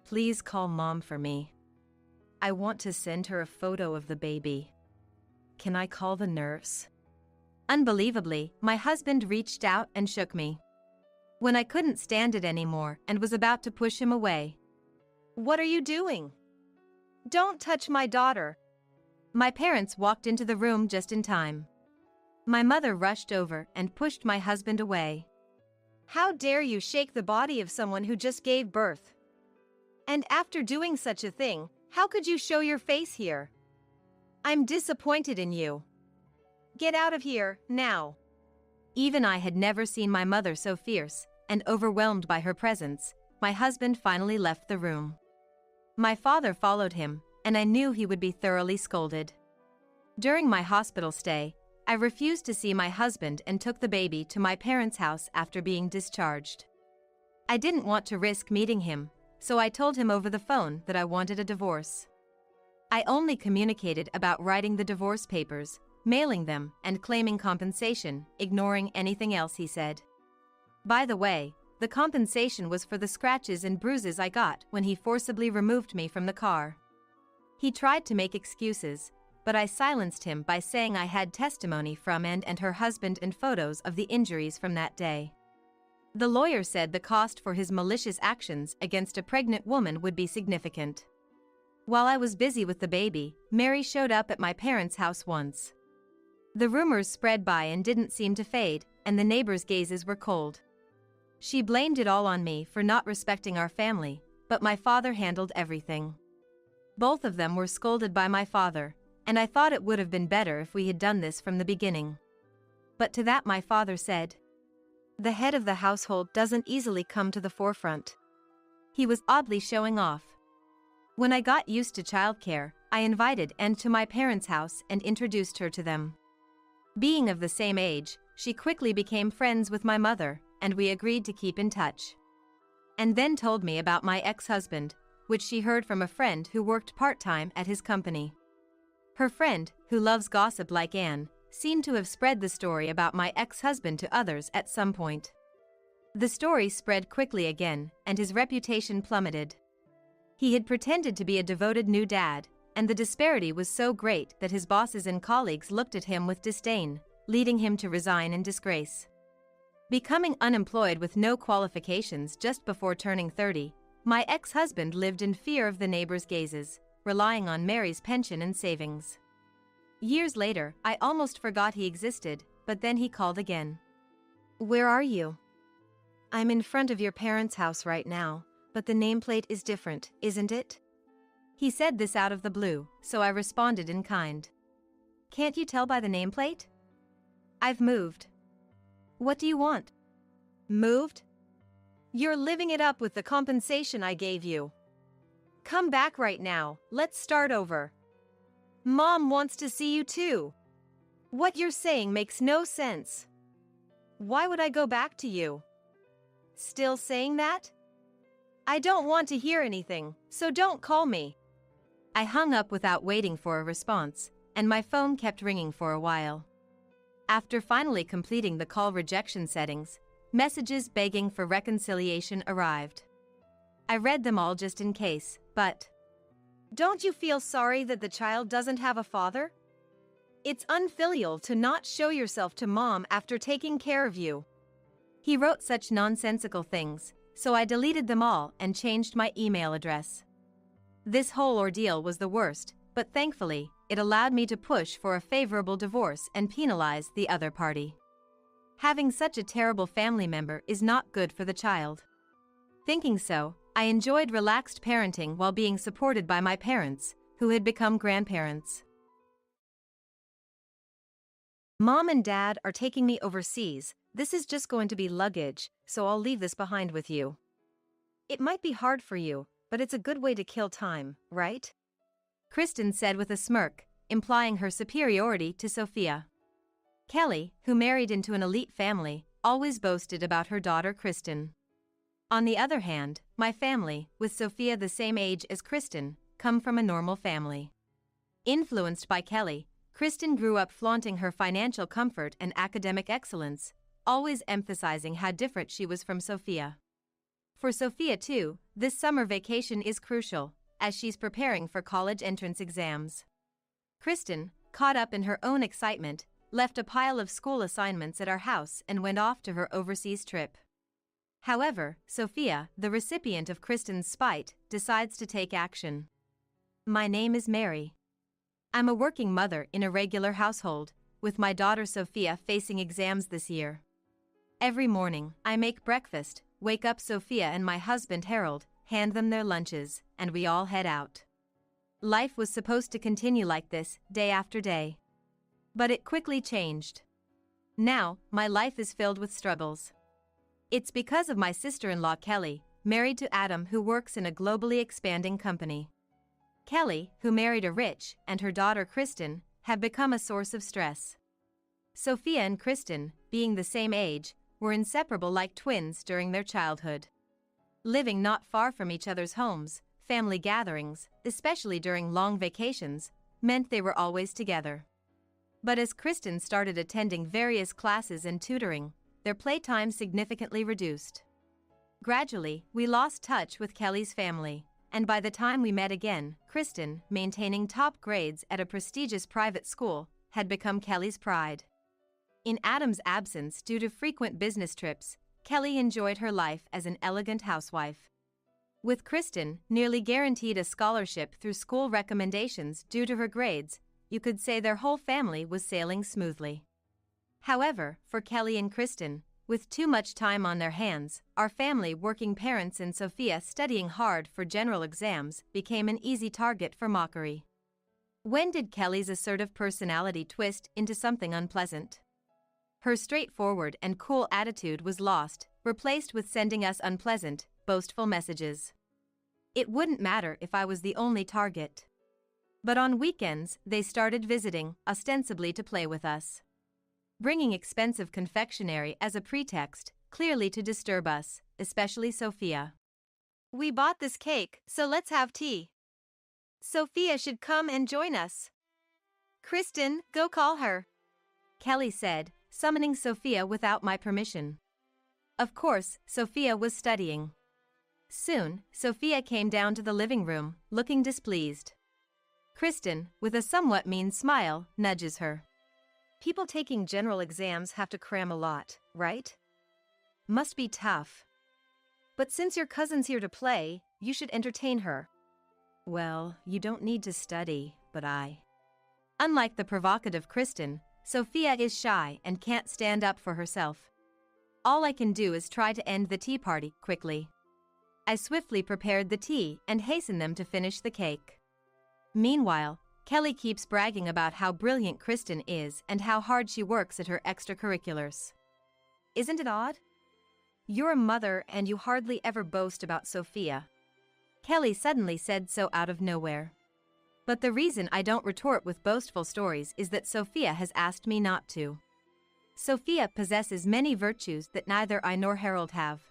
Please call Mom for me. I want to send her a photo of the baby. Can I call the nurse? Unbelievably, my husband reached out and shook me. When I couldn't stand it anymore and was about to push him away. What are you doing? Don't touch my daughter. My parents walked into the room just in time. My mother rushed over and pushed my husband away. How dare you shake the body of someone who just gave birth? And after doing such a thing, how could you show your face here? I'm disappointed in you. Get out of here, now. Even I had never seen my mother so fierce, and overwhelmed by her presence, my husband finally left the room. My father followed him, and I knew he would be thoroughly scolded. During my hospital stay, I refused to see my husband and took the baby to my parents' house after being discharged. I didn't want to risk meeting him, so I told him over the phone that I wanted a divorce. I only communicated about writing the divorce papers, mailing them, and claiming compensation, ignoring anything else he said. By the way, the compensation was for the scratches and bruises I got when he forcibly removed me from the car. He tried to make excuses, but I silenced him by saying I had testimony from and her husband and photos of the injuries from that day. The lawyer said the cost for his malicious actions against a pregnant woman would be significant. While I was busy with the baby, Mary showed up at my parents' house once. The rumors spread by and didn't seem to fade, and the neighbors' gazes were cold. She blamed it all on me for not respecting our family, but my father handled everything. Both of them were scolded by my father, and I thought it would have been better if we had done this from the beginning. But to that my father said, "The head of the household doesn't easily come to the forefront." He was oddly showing off. When I got used to childcare, I invited Anne to my parents' house and introduced her to them. Being of the same age, she quickly became friends with my mother, and we agreed to keep in touch. and then told me about my ex-husband, which she heard from a friend who worked part-time at his company. Her friend, who loves gossip like Anne, seemed to have spread the story about my ex-husband to others at some point. The story spread quickly again, and his reputation plummeted. He had pretended to be a devoted new dad, and the disparity was so great that his bosses and colleagues looked at him with disdain, leading him to resign in disgrace. Becoming unemployed with no qualifications just before turning 30, my ex-husband lived in fear of the neighbors' gazes, relying on Mary's pension and savings. Years later, I almost forgot he existed, but then he called again. Where are you? I'm in front of your parents' house right now, but the nameplate is different, isn't it? He said this out of the blue, so I responded in kind. Can't you tell by the nameplate? I've moved. What do you want? Moved? You're living it up with the compensation I gave you. Come back right now, let's start over. Mom wants to see you too. What you're saying makes no sense. Why would I go back to you? Still saying that? I don't want to hear anything, so don't call me. I hung up without waiting for a response, and my phone kept ringing for a while. After finally completing the call rejection settings, messages begging for reconciliation arrived. I read them all just in case, but... Don't you feel sorry that the child doesn't have a father? It's unfilial to not show yourself to mom after taking care of you. He wrote such nonsensical things, so I deleted them all and changed my email address. This whole ordeal was the worst, but thankfully, it allowed me to push for a favorable divorce and penalize the other party. Having such a terrible family member is not good for the child. Thinking so, I enjoyed relaxed parenting while being supported by my parents, who had become grandparents. Mom and Dad are taking me overseas. This is just going to be luggage, so I'll leave this behind with you. It might be hard for you, but it's a good way to kill time, right? Kristen said with a smirk, implying her superiority to Sophia. Kelly, who married into an elite family, always boasted about her daughter Kristen. On the other hand, my family, with Sophia the same age as Kristen, come from a normal family. Influenced by Kelly, Kristen grew up flaunting her financial comfort and academic excellence, always emphasizing how different she was from Sophia. For Sophia too, this summer vacation is crucial, as she's preparing for college entrance exams. Kristen, caught up in her own excitement, left a pile of school assignments at our house and went off to her overseas trip. However, Sophia, the recipient of Kristen's spite, decides to take action. My name is Mary. I'm a working mother in a regular household, with my daughter Sophia facing exams this year. Every morning, I make breakfast, wake up Sophia and my husband Harold, hand them their lunches, and we all head out. Life was supposed to continue like this, day after day. But it quickly changed. Now, my life is filled with struggles. It's because of my sister-in-law Kelly, married to Adam, who works in a globally expanding company. Kelly, who married a rich, and her daughter Kristen, have become a source of stress. Sophia and Kristen, being the same age, were inseparable like twins during their childhood. Living not far from each other's homes, family gatherings, especially during long vacations, meant they were always together. But as Kristen started attending various classes and tutoring, their playtime significantly reduced. Gradually, we lost touch with Kelly's family, and by the time we met again, Kristen, maintaining top grades at a prestigious private school, had become Kelly's pride. In Adam's absence due to frequent business trips, Kelly enjoyed her life as an elegant housewife. With Kristen, nearly guaranteed a scholarship through school recommendations due to her grades, you could say their whole family was sailing smoothly. However, for Kelly and Kristen, with too much time on their hands, our family working parents and Sophia studying hard for general exams became an easy target for mockery. When did Kelly's assertive personality twist into something unpleasant? Her straightforward and cool attitude was lost, replaced with sending us unpleasant, boastful messages. It wouldn't matter if I was the only target. But on weekends, they started visiting, ostensibly to play with us. Bringing expensive confectionery as a pretext, clearly to disturb us, especially Sophia. We bought this cake, so let's have tea. Sophia should come and join us. Kristen, go call her, Kelly said, summoning Sophia without my permission. Of course, Sophia was studying. Soon, Sophia came down to the living room, looking displeased. Kristen, with a somewhat mean smile, nudges her. People taking general exams have to cram a lot, right? Must be tough. But since your cousin's here to play, you should entertain her. Well, you don't need to study, but Unlike the provocative Kristen, Sophia is shy and can't stand up for herself. All I can do is try to end the tea party quickly. I swiftly prepared the tea and hastened them to finish the cake. Meanwhile, Kelly keeps bragging about how brilliant Kristen is and how hard she works at her extracurriculars. Isn't it odd? You're a mother and you hardly ever boast about Sophia. Kelly suddenly said so out of nowhere. But the reason I don't retort with boastful stories is that Sophia has asked me not to. Sophia possesses many virtues that neither I nor Harold have.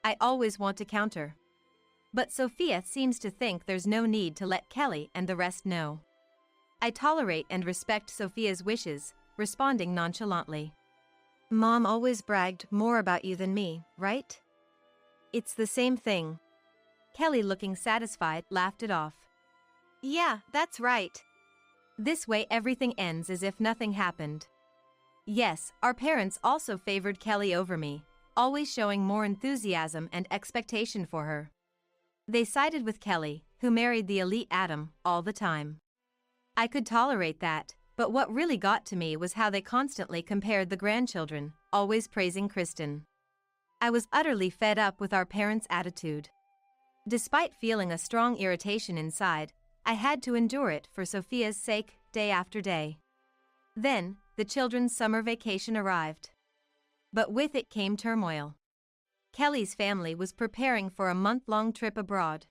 I always want to counter. But Sophia seems to think there's no need to let Kelly and the rest know. I tolerate and respect Sophia's wishes, responding nonchalantly. Mom always bragged more about you than me, right? It's the same thing. Kelly, looking satisfied, laughed it off. Yeah, that's right. This way everything ends as if nothing happened. Yes, our parents also favored Kelly over me, always showing more enthusiasm and expectation for her. They sided with Kelly, who married the elite Adam, all the time. I could tolerate that, but what really got to me was how they constantly compared the grandchildren, always praising Kristen. I was utterly fed up with our parents' attitude. Despite feeling a strong irritation inside, I had to endure it for Sophia's sake, day after day. Then, the children's summer vacation arrived. But with it came turmoil. Kelly's family was preparing for a month-long trip abroad.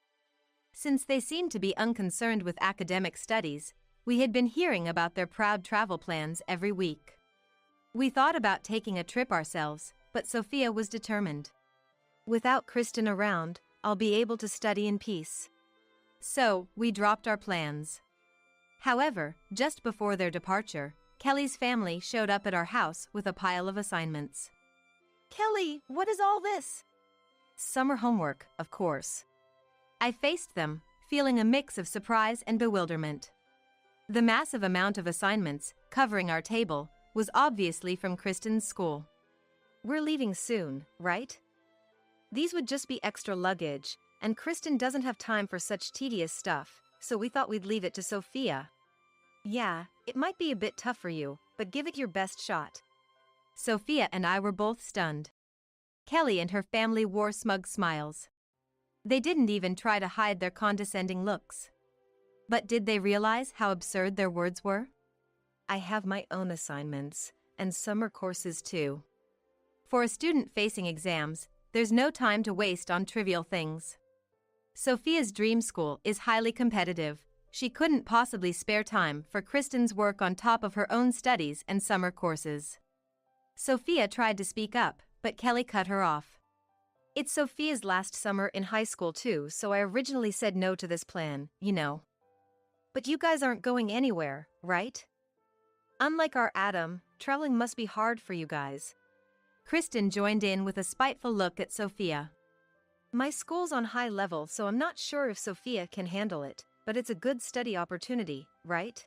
Since they seemed to be unconcerned with academic studies, we had been hearing about their proud travel plans every week. We thought about taking a trip ourselves, but Sophia was determined. Without Kristen around, I'll be able to study in peace. So, we dropped our plans. However, just before their departure, Kelly's family showed up at our house with a pile of assignments. Kelly, what is all this? Summer homework, of course. I faced them, feeling a mix of surprise and bewilderment. The massive amount of assignments, covering our table, was obviously from Kristen's school. We're leaving soon, right? These would just be extra luggage, and Kristen doesn't have time for such tedious stuff, so we thought we'd leave it to Sophia. Yeah, it might be a bit tough for you, but give it your best shot. Sophia and I were both stunned. Kelly and her family wore smug smiles. They didn't even try to hide their condescending looks. But did they realize how absurd their words were? I have my own assignments, and summer courses too. For a student facing exams, there's no time to waste on trivial things. Sophia's dream school is highly competitive. She couldn't possibly spare time for Kristen's work on top of her own studies and summer courses. Sophia tried to speak up, but Kelly cut her off. It's Sophia's last summer in high school too, so I originally said no to this plan, you know. But you guys aren't going anywhere, right? Unlike our Adam, traveling must be hard for you guys. Kristen joined in with a spiteful look at Sophia. My school's on high level, so I'm not sure if Sophia can handle it, but it's a good study opportunity, right?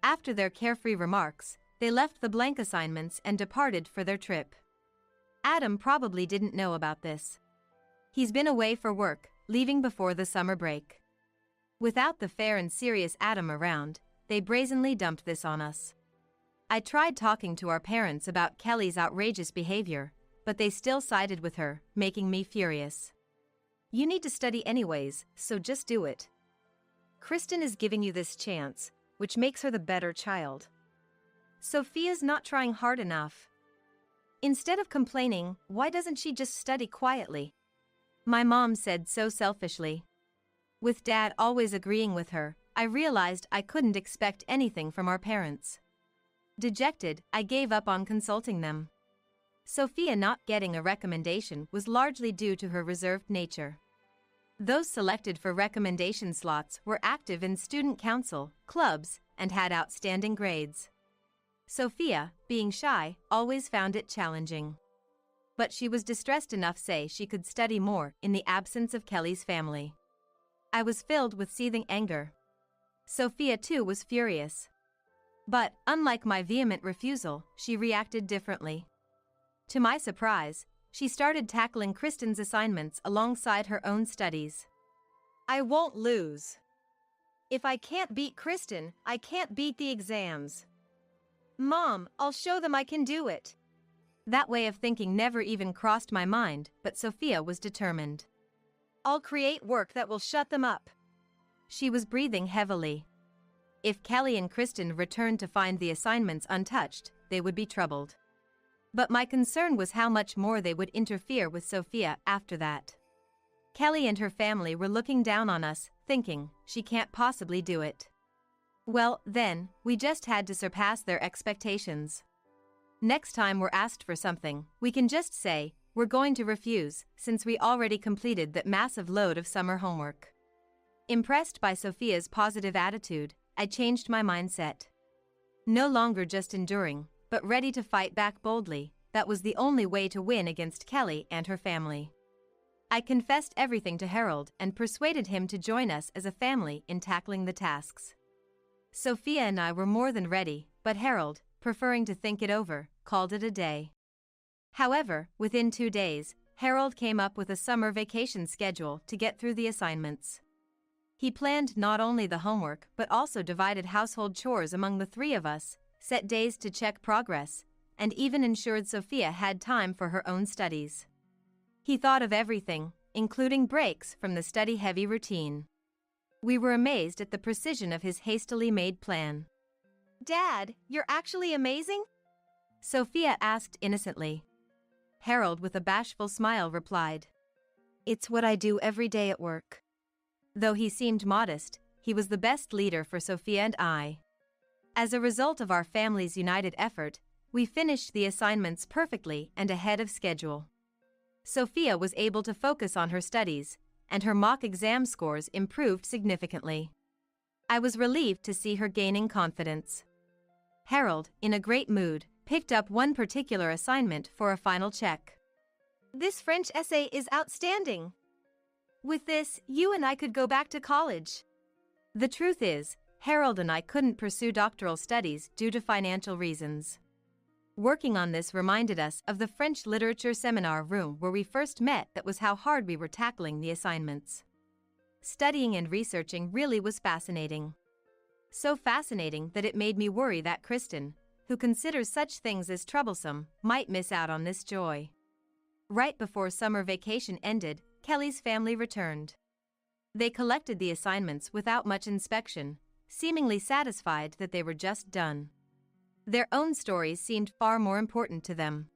After their carefree remarks, they left the blank assignments and departed for their trip. Adam probably didn't know about this. He's been away for work, leaving before the summer break. Without the fair and serious Adam around, they brazenly dumped this on us. I tried talking to our parents about Kelly's outrageous behavior, but they still sided with her, making me furious. You need to study anyways, so just do it. Kristen is giving you this chance, which makes her the better child. Sophia's not trying hard enough. Instead of complaining, why doesn't she just study quietly? My mom said so selfishly. With Dad always agreeing with her, I realized I couldn't expect anything from our parents. Dejected, I gave up on consulting them. Sophia not getting a recommendation was largely due to her reserved nature. Those selected for recommendation slots were active in student council, clubs, and had outstanding grades. Sophia, being shy, always found it challenging. But she was distressed enough to say she could study more in the absence of Kelly's family. I was filled with seething anger. Sophia too was furious. But, unlike my vehement refusal, she reacted differently. To my surprise, she started tackling Kristen's assignments alongside her own studies. I won't lose. If I can't beat Kristen, I can't beat the exams. Mom, I'll show them I can do it. That way of thinking never even crossed my mind, but Sophia was determined. I'll create work that will shut them up. She was breathing heavily. If Kelly and Kristen returned to find the assignments untouched, they would be troubled. But my concern was how much more they would interfere with Sophia after that. Kelly and her family were looking down on us, thinking, she can't possibly do it. Well, then, we just had to surpass their expectations. Next time we're asked for something, we can just say, we're going to refuse, since we already completed that massive load of summer homework. Impressed by Sophia's positive attitude, I changed my mindset. No longer just enduring, but ready to fight back boldly, that was the only way to win against Kelly and her family. I confessed everything to Harold and persuaded him to join us as a family in tackling the tasks. Sophia and I were more than ready, but Harold, preferring to think it over, called it a day. However, within 2 days, Harold came up with a summer vacation schedule to get through the assignments. He planned not only the homework but also divided household chores among the 3 of us, set days to check progress, and even ensured Sophia had time for her own studies. He thought of everything, including breaks from the study-heavy routine. We were amazed at the precision of his hastily made plan. Dad, you're actually amazing? Sophia asked innocently. Harold, with a bashful smile, replied, "It's what I do every day at work." Though he seemed modest, he was the best leader for Sophia and I. As a result of our family's united effort, we finished the assignments perfectly and ahead of schedule. Sophia was able to focus on her studies, and her mock exam scores improved significantly. I was relieved to see her gaining confidence. Harold, in a great mood, picked up one particular assignment for a final check. This French essay is outstanding. With this, you and I could go back to college. The truth is, Harold and I couldn't pursue doctoral studies due to financial reasons. Working on this reminded us of the French literature seminar room where we first met. That was how hard we were tackling the assignments. Studying and researching really was fascinating. So fascinating that it made me worry that Kristen, who considers such things as troublesome, might miss out on this joy. Right before summer vacation ended, Kelly's family returned. They collected the assignments without much inspection, seemingly satisfied that they were just done. Their own stories seemed far more important to them.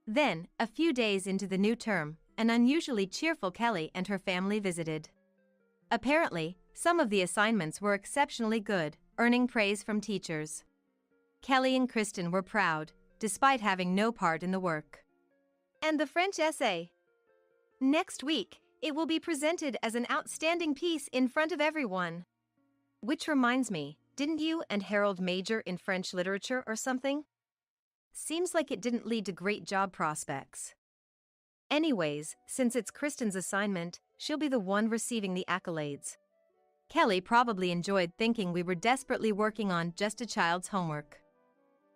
Then, a few days into the new term, an unusually cheerful Kelly and her family visited. Apparently, some of the assignments were exceptionally good, earning praise from teachers. Kelly and Kristen were proud, despite having no part in the work. And the French essay. Next week, it will be presented as an outstanding piece in front of everyone. Which reminds me, didn't you and Harold major in French literature or something? Seems like it didn't lead to great job prospects. Anyways, since it's Kristen's assignment, she'll be the one receiving the accolades. Kelly probably enjoyed thinking we were desperately working on just a child's homework.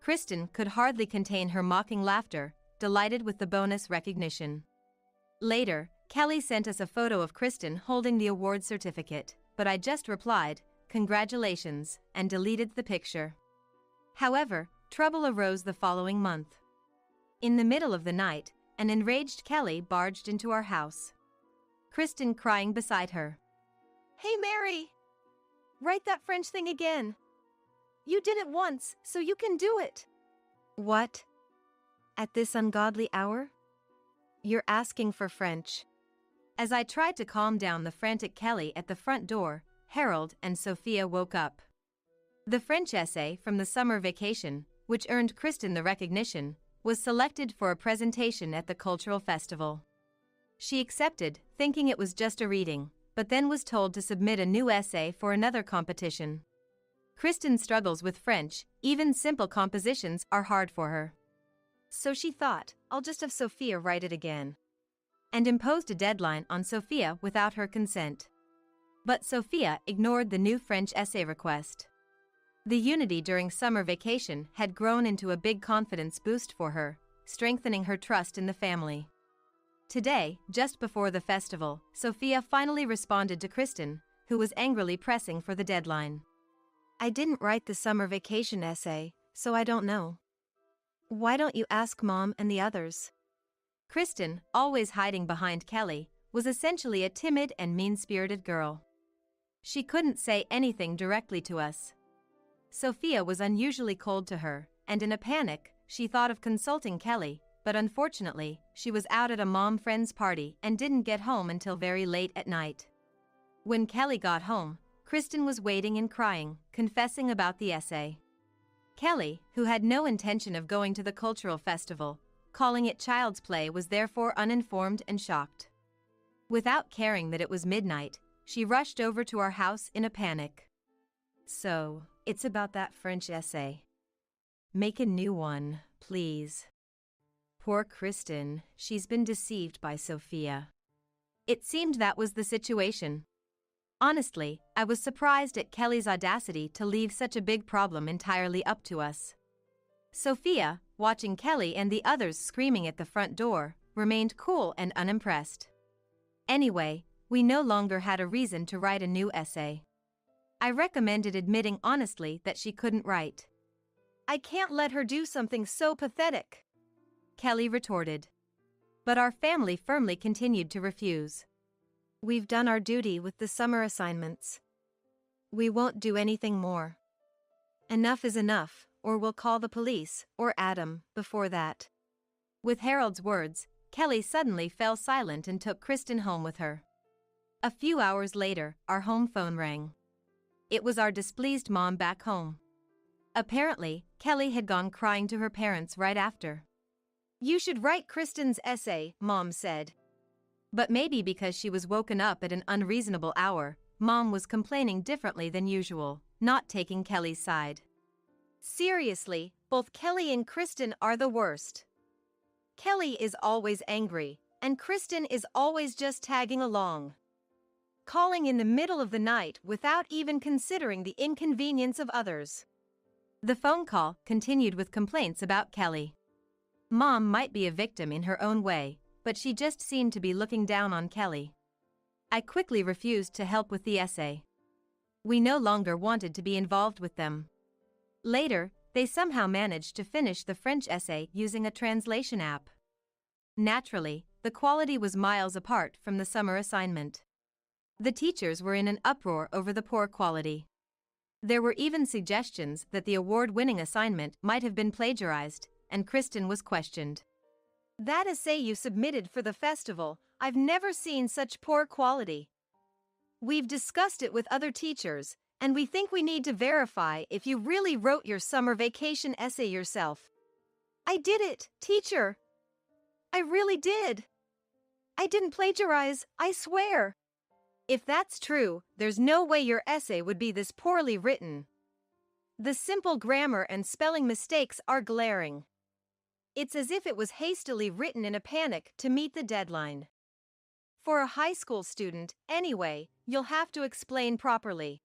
Kristen could hardly contain her mocking laughter, delighted with the bonus recognition. Later, Kelly sent us a photo of Kristen holding the award certificate, but I just replied, "Congratulations," and deleted the picture. However, trouble arose the following month. In the middle of the night, an enraged Kelly barged into our house. Kristen crying beside her. Hey Mary! Write that French thing again. You did it once, so you can do it. What? At this ungodly hour? You're asking for French. As I tried to calm down the frantic Kelly at the front door, Harold and Sophia woke up. The French essay from the summer vacation, which earned Kristen the recognition, was selected for a presentation at the cultural festival. She accepted, thinking it was just a reading, but then was told to submit a new essay for another competition. Kristen struggles with French, even simple compositions are hard for her. So she thought, I'll just have Sophia write it again. And imposed a deadline on Sophia without her consent. But Sophia ignored the new French essay request. The unity during summer vacation had grown into a big confidence boost for her, strengthening her trust in the family. Today, just before the festival, Sophia finally responded to Kristen, who was angrily pressing for the deadline. I didn't write the summer vacation essay, so I don't know. Why don't you ask Mom and the others? Kristen, always hiding behind Kelly, was essentially a timid and mean-spirited girl. She couldn't say anything directly to us. Sophia was unusually cold to her, and in a panic, she thought of consulting Kelly, but unfortunately, she was out at a mom friend's party and didn't get home until very late at night. When Kelly got home, Kristen was waiting and crying, confessing about the essay. Kelly, who had no intention of going to the cultural festival, calling it child's play, was therefore uninformed and shocked. Without caring that it was midnight, she rushed over to our house in a panic. So, it's about that French essay. Make a new one, please. Poor Kristen, she's been deceived by Sophia. It seemed that was the situation. Honestly, I was surprised at Kelly's audacity to leave such a big problem entirely up to us. Sophia, watching Kelly and the others screaming at the front door, remained cool and unimpressed. Anyway, we no longer had a reason to write a new essay. I recommended admitting honestly that she couldn't write. I can't let her do something so pathetic, Kelly retorted. But our family firmly continued to refuse. We've done our duty with the summer assignments. We won't do anything more. Enough is enough, or we'll call the police, or Adam, before that. With Harold's words, Kelly suddenly fell silent and took Kristen home with her. A few hours later, our home phone rang. It was our displeased mom back home. Apparently, Kelly had gone crying to her parents right after. You should write Kristen's essay, Mom said. But maybe because she was woken up at an unreasonable hour, Mom was complaining differently than usual, not taking Kelly's side. Seriously, both Kelly and Kristen are the worst. Kelly is always angry, and Kristen is always just tagging along. Calling in the middle of the night without even considering the inconvenience of others. The phone call continued with complaints about Kelly. Mom might be a victim in her own way, but she just seemed to be looking down on Kelly. I quickly refused to help with the essay. We no longer wanted to be involved with them. Later, they somehow managed to finish the French essay using a translation app. Naturally, the quality was miles apart from the summer assignment. The teachers were in an uproar over the poor quality. There were even suggestions that the award-winning assignment might have been plagiarized, and Kristen was questioned. That essay you submitted for the festival, I've never seen such poor quality. We've discussed it with other teachers, and we think we need to verify if you really wrote your summer vacation essay yourself. I did it, teacher. I really did. I didn't plagiarize, I swear. If that's true, there's no way your essay would be this poorly written. The simple grammar and spelling mistakes are glaring. It's as if it was hastily written in a panic to meet the deadline. For a high school student, anyway, you'll have to explain properly.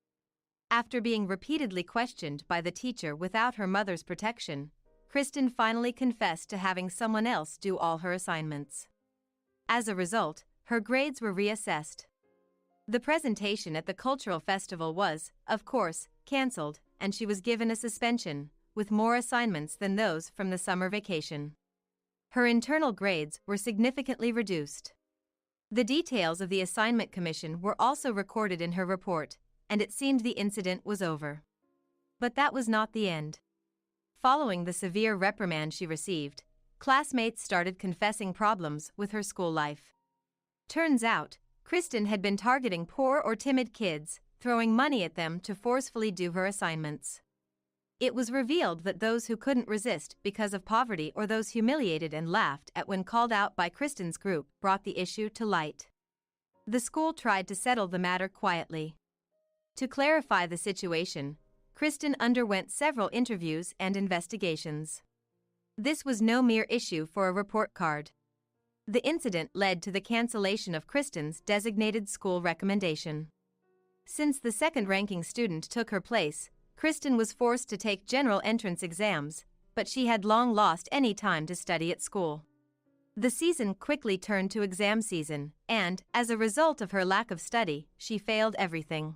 After being repeatedly questioned by the teacher without her mother's protection, Kristen finally confessed to having someone else do all her assignments. As a result, her grades were reassessed. The presentation at the cultural festival was, of course, cancelled, and she was given a suspension, with more assignments than those from the summer vacation. Her internal grades were significantly reduced. The details of the assignment commission were also recorded in her report, and it seemed the incident was over. But that was not the end. Following the severe reprimand she received, classmates started confessing problems with her school life. Turns out, Kristen had been targeting poor or timid kids, throwing money at them to forcefully do her assignments. It was revealed that those who couldn't resist because of poverty or those humiliated and laughed at when called out by Kristen's group brought the issue to light. The school tried to settle the matter quietly. To clarify the situation, Kristen underwent several interviews and investigations. This was no mere issue for a report card. The incident led to the cancellation of Kristen's designated school recommendation. Since the second-ranking student took her place, Kristen was forced to take general entrance exams, but she had long lost any time to study at school. The season quickly turned to exam season, and, as a result of her lack of study, she failed everything.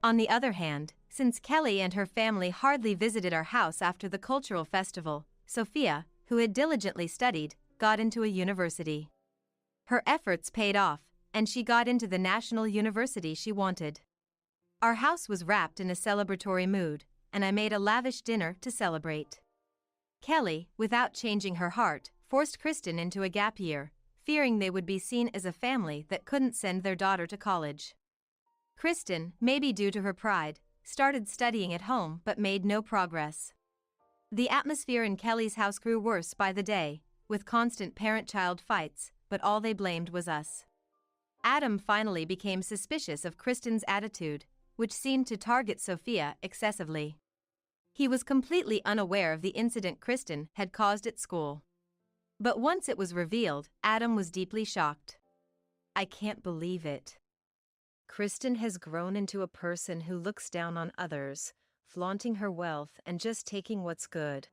On the other hand, since Kelly and her family hardly visited our house after the cultural festival, Sophia, who had diligently studied, got into a university. Her efforts paid off, and she got into the national university she wanted. Our house was wrapped in a celebratory mood, and I made a lavish dinner to celebrate. Kelly, without changing her heart, forced Kristen into a gap year, fearing they would be seen as a family that couldn't send their daughter to college. Kristen, maybe due to her pride, started studying at home but made no progress. The atmosphere in Kelly's house grew worse by the day, with constant parent-child fights, but all they blamed was us. Adam finally became suspicious of Kristen's attitude, which seemed to target Sophia excessively. He was completely unaware of the incident Kristen had caused at school. But once it was revealed, Adam was deeply shocked. "I can't believe it. Kristen has grown into a person who looks down on others, flaunting her wealth and just taking what's good."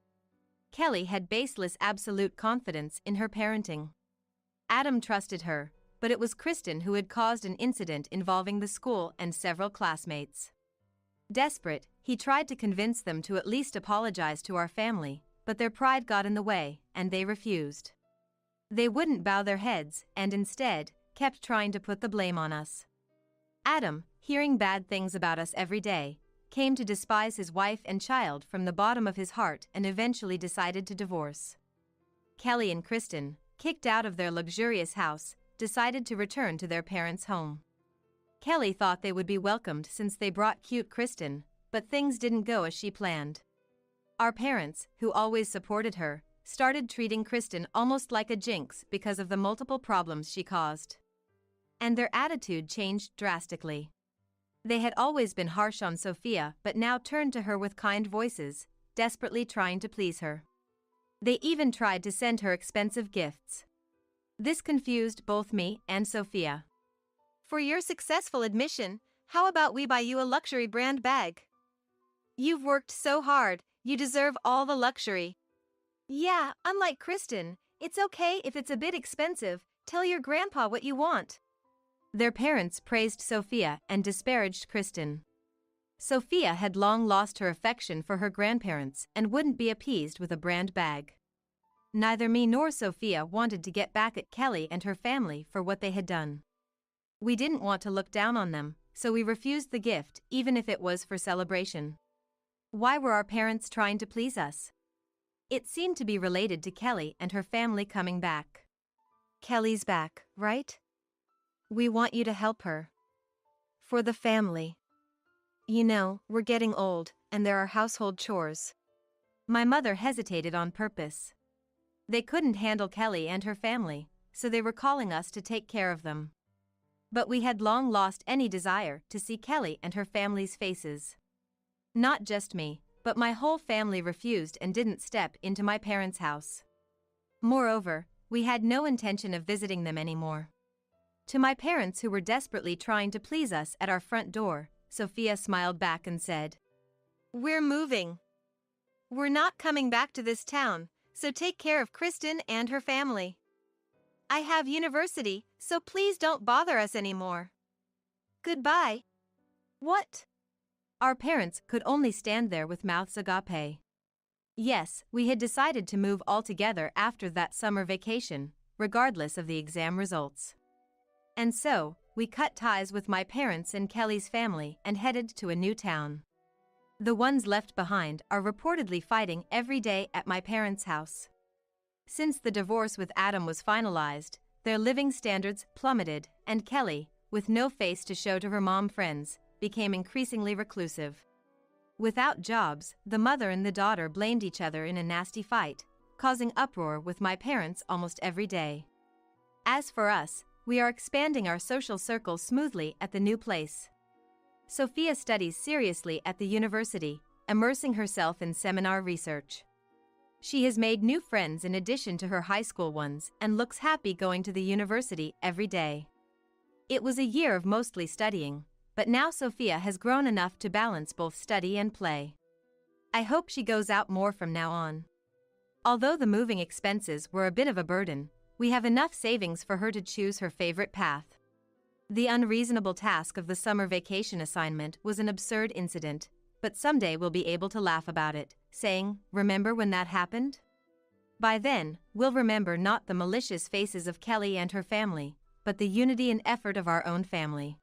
Kelly had baseless absolute confidence in her parenting. Adam trusted her, but it was Kristen who had caused an incident involving the school and several classmates. Desperate, he tried to convince them to at least apologize to our family, but their pride got in the way, and they refused. They wouldn't bow their heads, and instead, kept trying to put the blame on us. Adam, hearing bad things about us every day, came to despise his wife and child from the bottom of his heart and eventually decided to divorce. Kelly and Kristen, kicked out of their luxurious house, decided to return to their parents' home. Kelly thought they would be welcomed since they brought cute Kristen, but things didn't go as she planned. Our parents, who always supported her, started treating Kristen almost like a jinx because of the multiple problems she caused. And their attitude changed drastically. They had always been harsh on Sophia but now turned to her with kind voices, desperately trying to please her. They even tried to send her expensive gifts. This confused both me and Sophia. "For your successful admission, how about we buy you a luxury brand bag? You've worked so hard, you deserve all the luxury." "Yeah, unlike Kristen, it's okay if it's a bit expensive, tell your grandpa what you want." Their parents praised Sophia and disparaged Kristen. Sophia had long lost her affection for her grandparents and wouldn't be appeased with a brand bag. Neither me nor Sophia wanted to get back at Kelly and her family for what they had done. We didn't want to look down on them, so we refused the gift even if it was for celebration. Why were our parents trying to please us? It seemed to be related to Kelly and her family coming back. "Kelly's back, right? We want you to help her. For the family. You know, we're getting old, and there are household chores." My mother hesitated on purpose. They couldn't handle Kelly and her family, so they were calling us to take care of them. But we had long lost any desire to see Kelly and her family's faces. Not just me, but my whole family refused and didn't step into my parents' house. Moreover, we had no intention of visiting them anymore. To my parents who were desperately trying to please us at our front door, Sophia smiled back and said, "We're moving. We're not coming back to this town, so take care of Kristen and her family. I have university, so please don't bother us anymore. Goodbye." What? Our parents could only stand there with mouths agape. Yes, we had decided to move altogether after that summer vacation, regardless of the exam results. And so, we cut ties with my parents and Kelly's family and headed to a new town. The ones left behind are reportedly fighting every day at my parents' house. Since the divorce with Adam was finalized, their living standards plummeted, and Kelly, with no face to show to her mom friends, became increasingly reclusive. Without jobs, the mother and the daughter blamed each other in a nasty fight, causing uproar with my parents almost every day. As for us, we are expanding our social circle smoothly at the new place. Sophia studies seriously at the university, immersing herself in seminar research. She has made new friends in addition to her high school ones and looks happy going to the university every day. It was a year of mostly studying, but now Sophia has grown enough to balance both study and play. I hope she goes out more from now on. Although the moving expenses were a bit of a burden, we have enough savings for her to choose her favorite path. The unreasonable task of the summer vacation assignment was an absurd incident, but someday we'll be able to laugh about it, saying, "Remember when that happened?" By then, we'll remember not the malicious faces of Kelly and her family, but the unity and effort of our own family.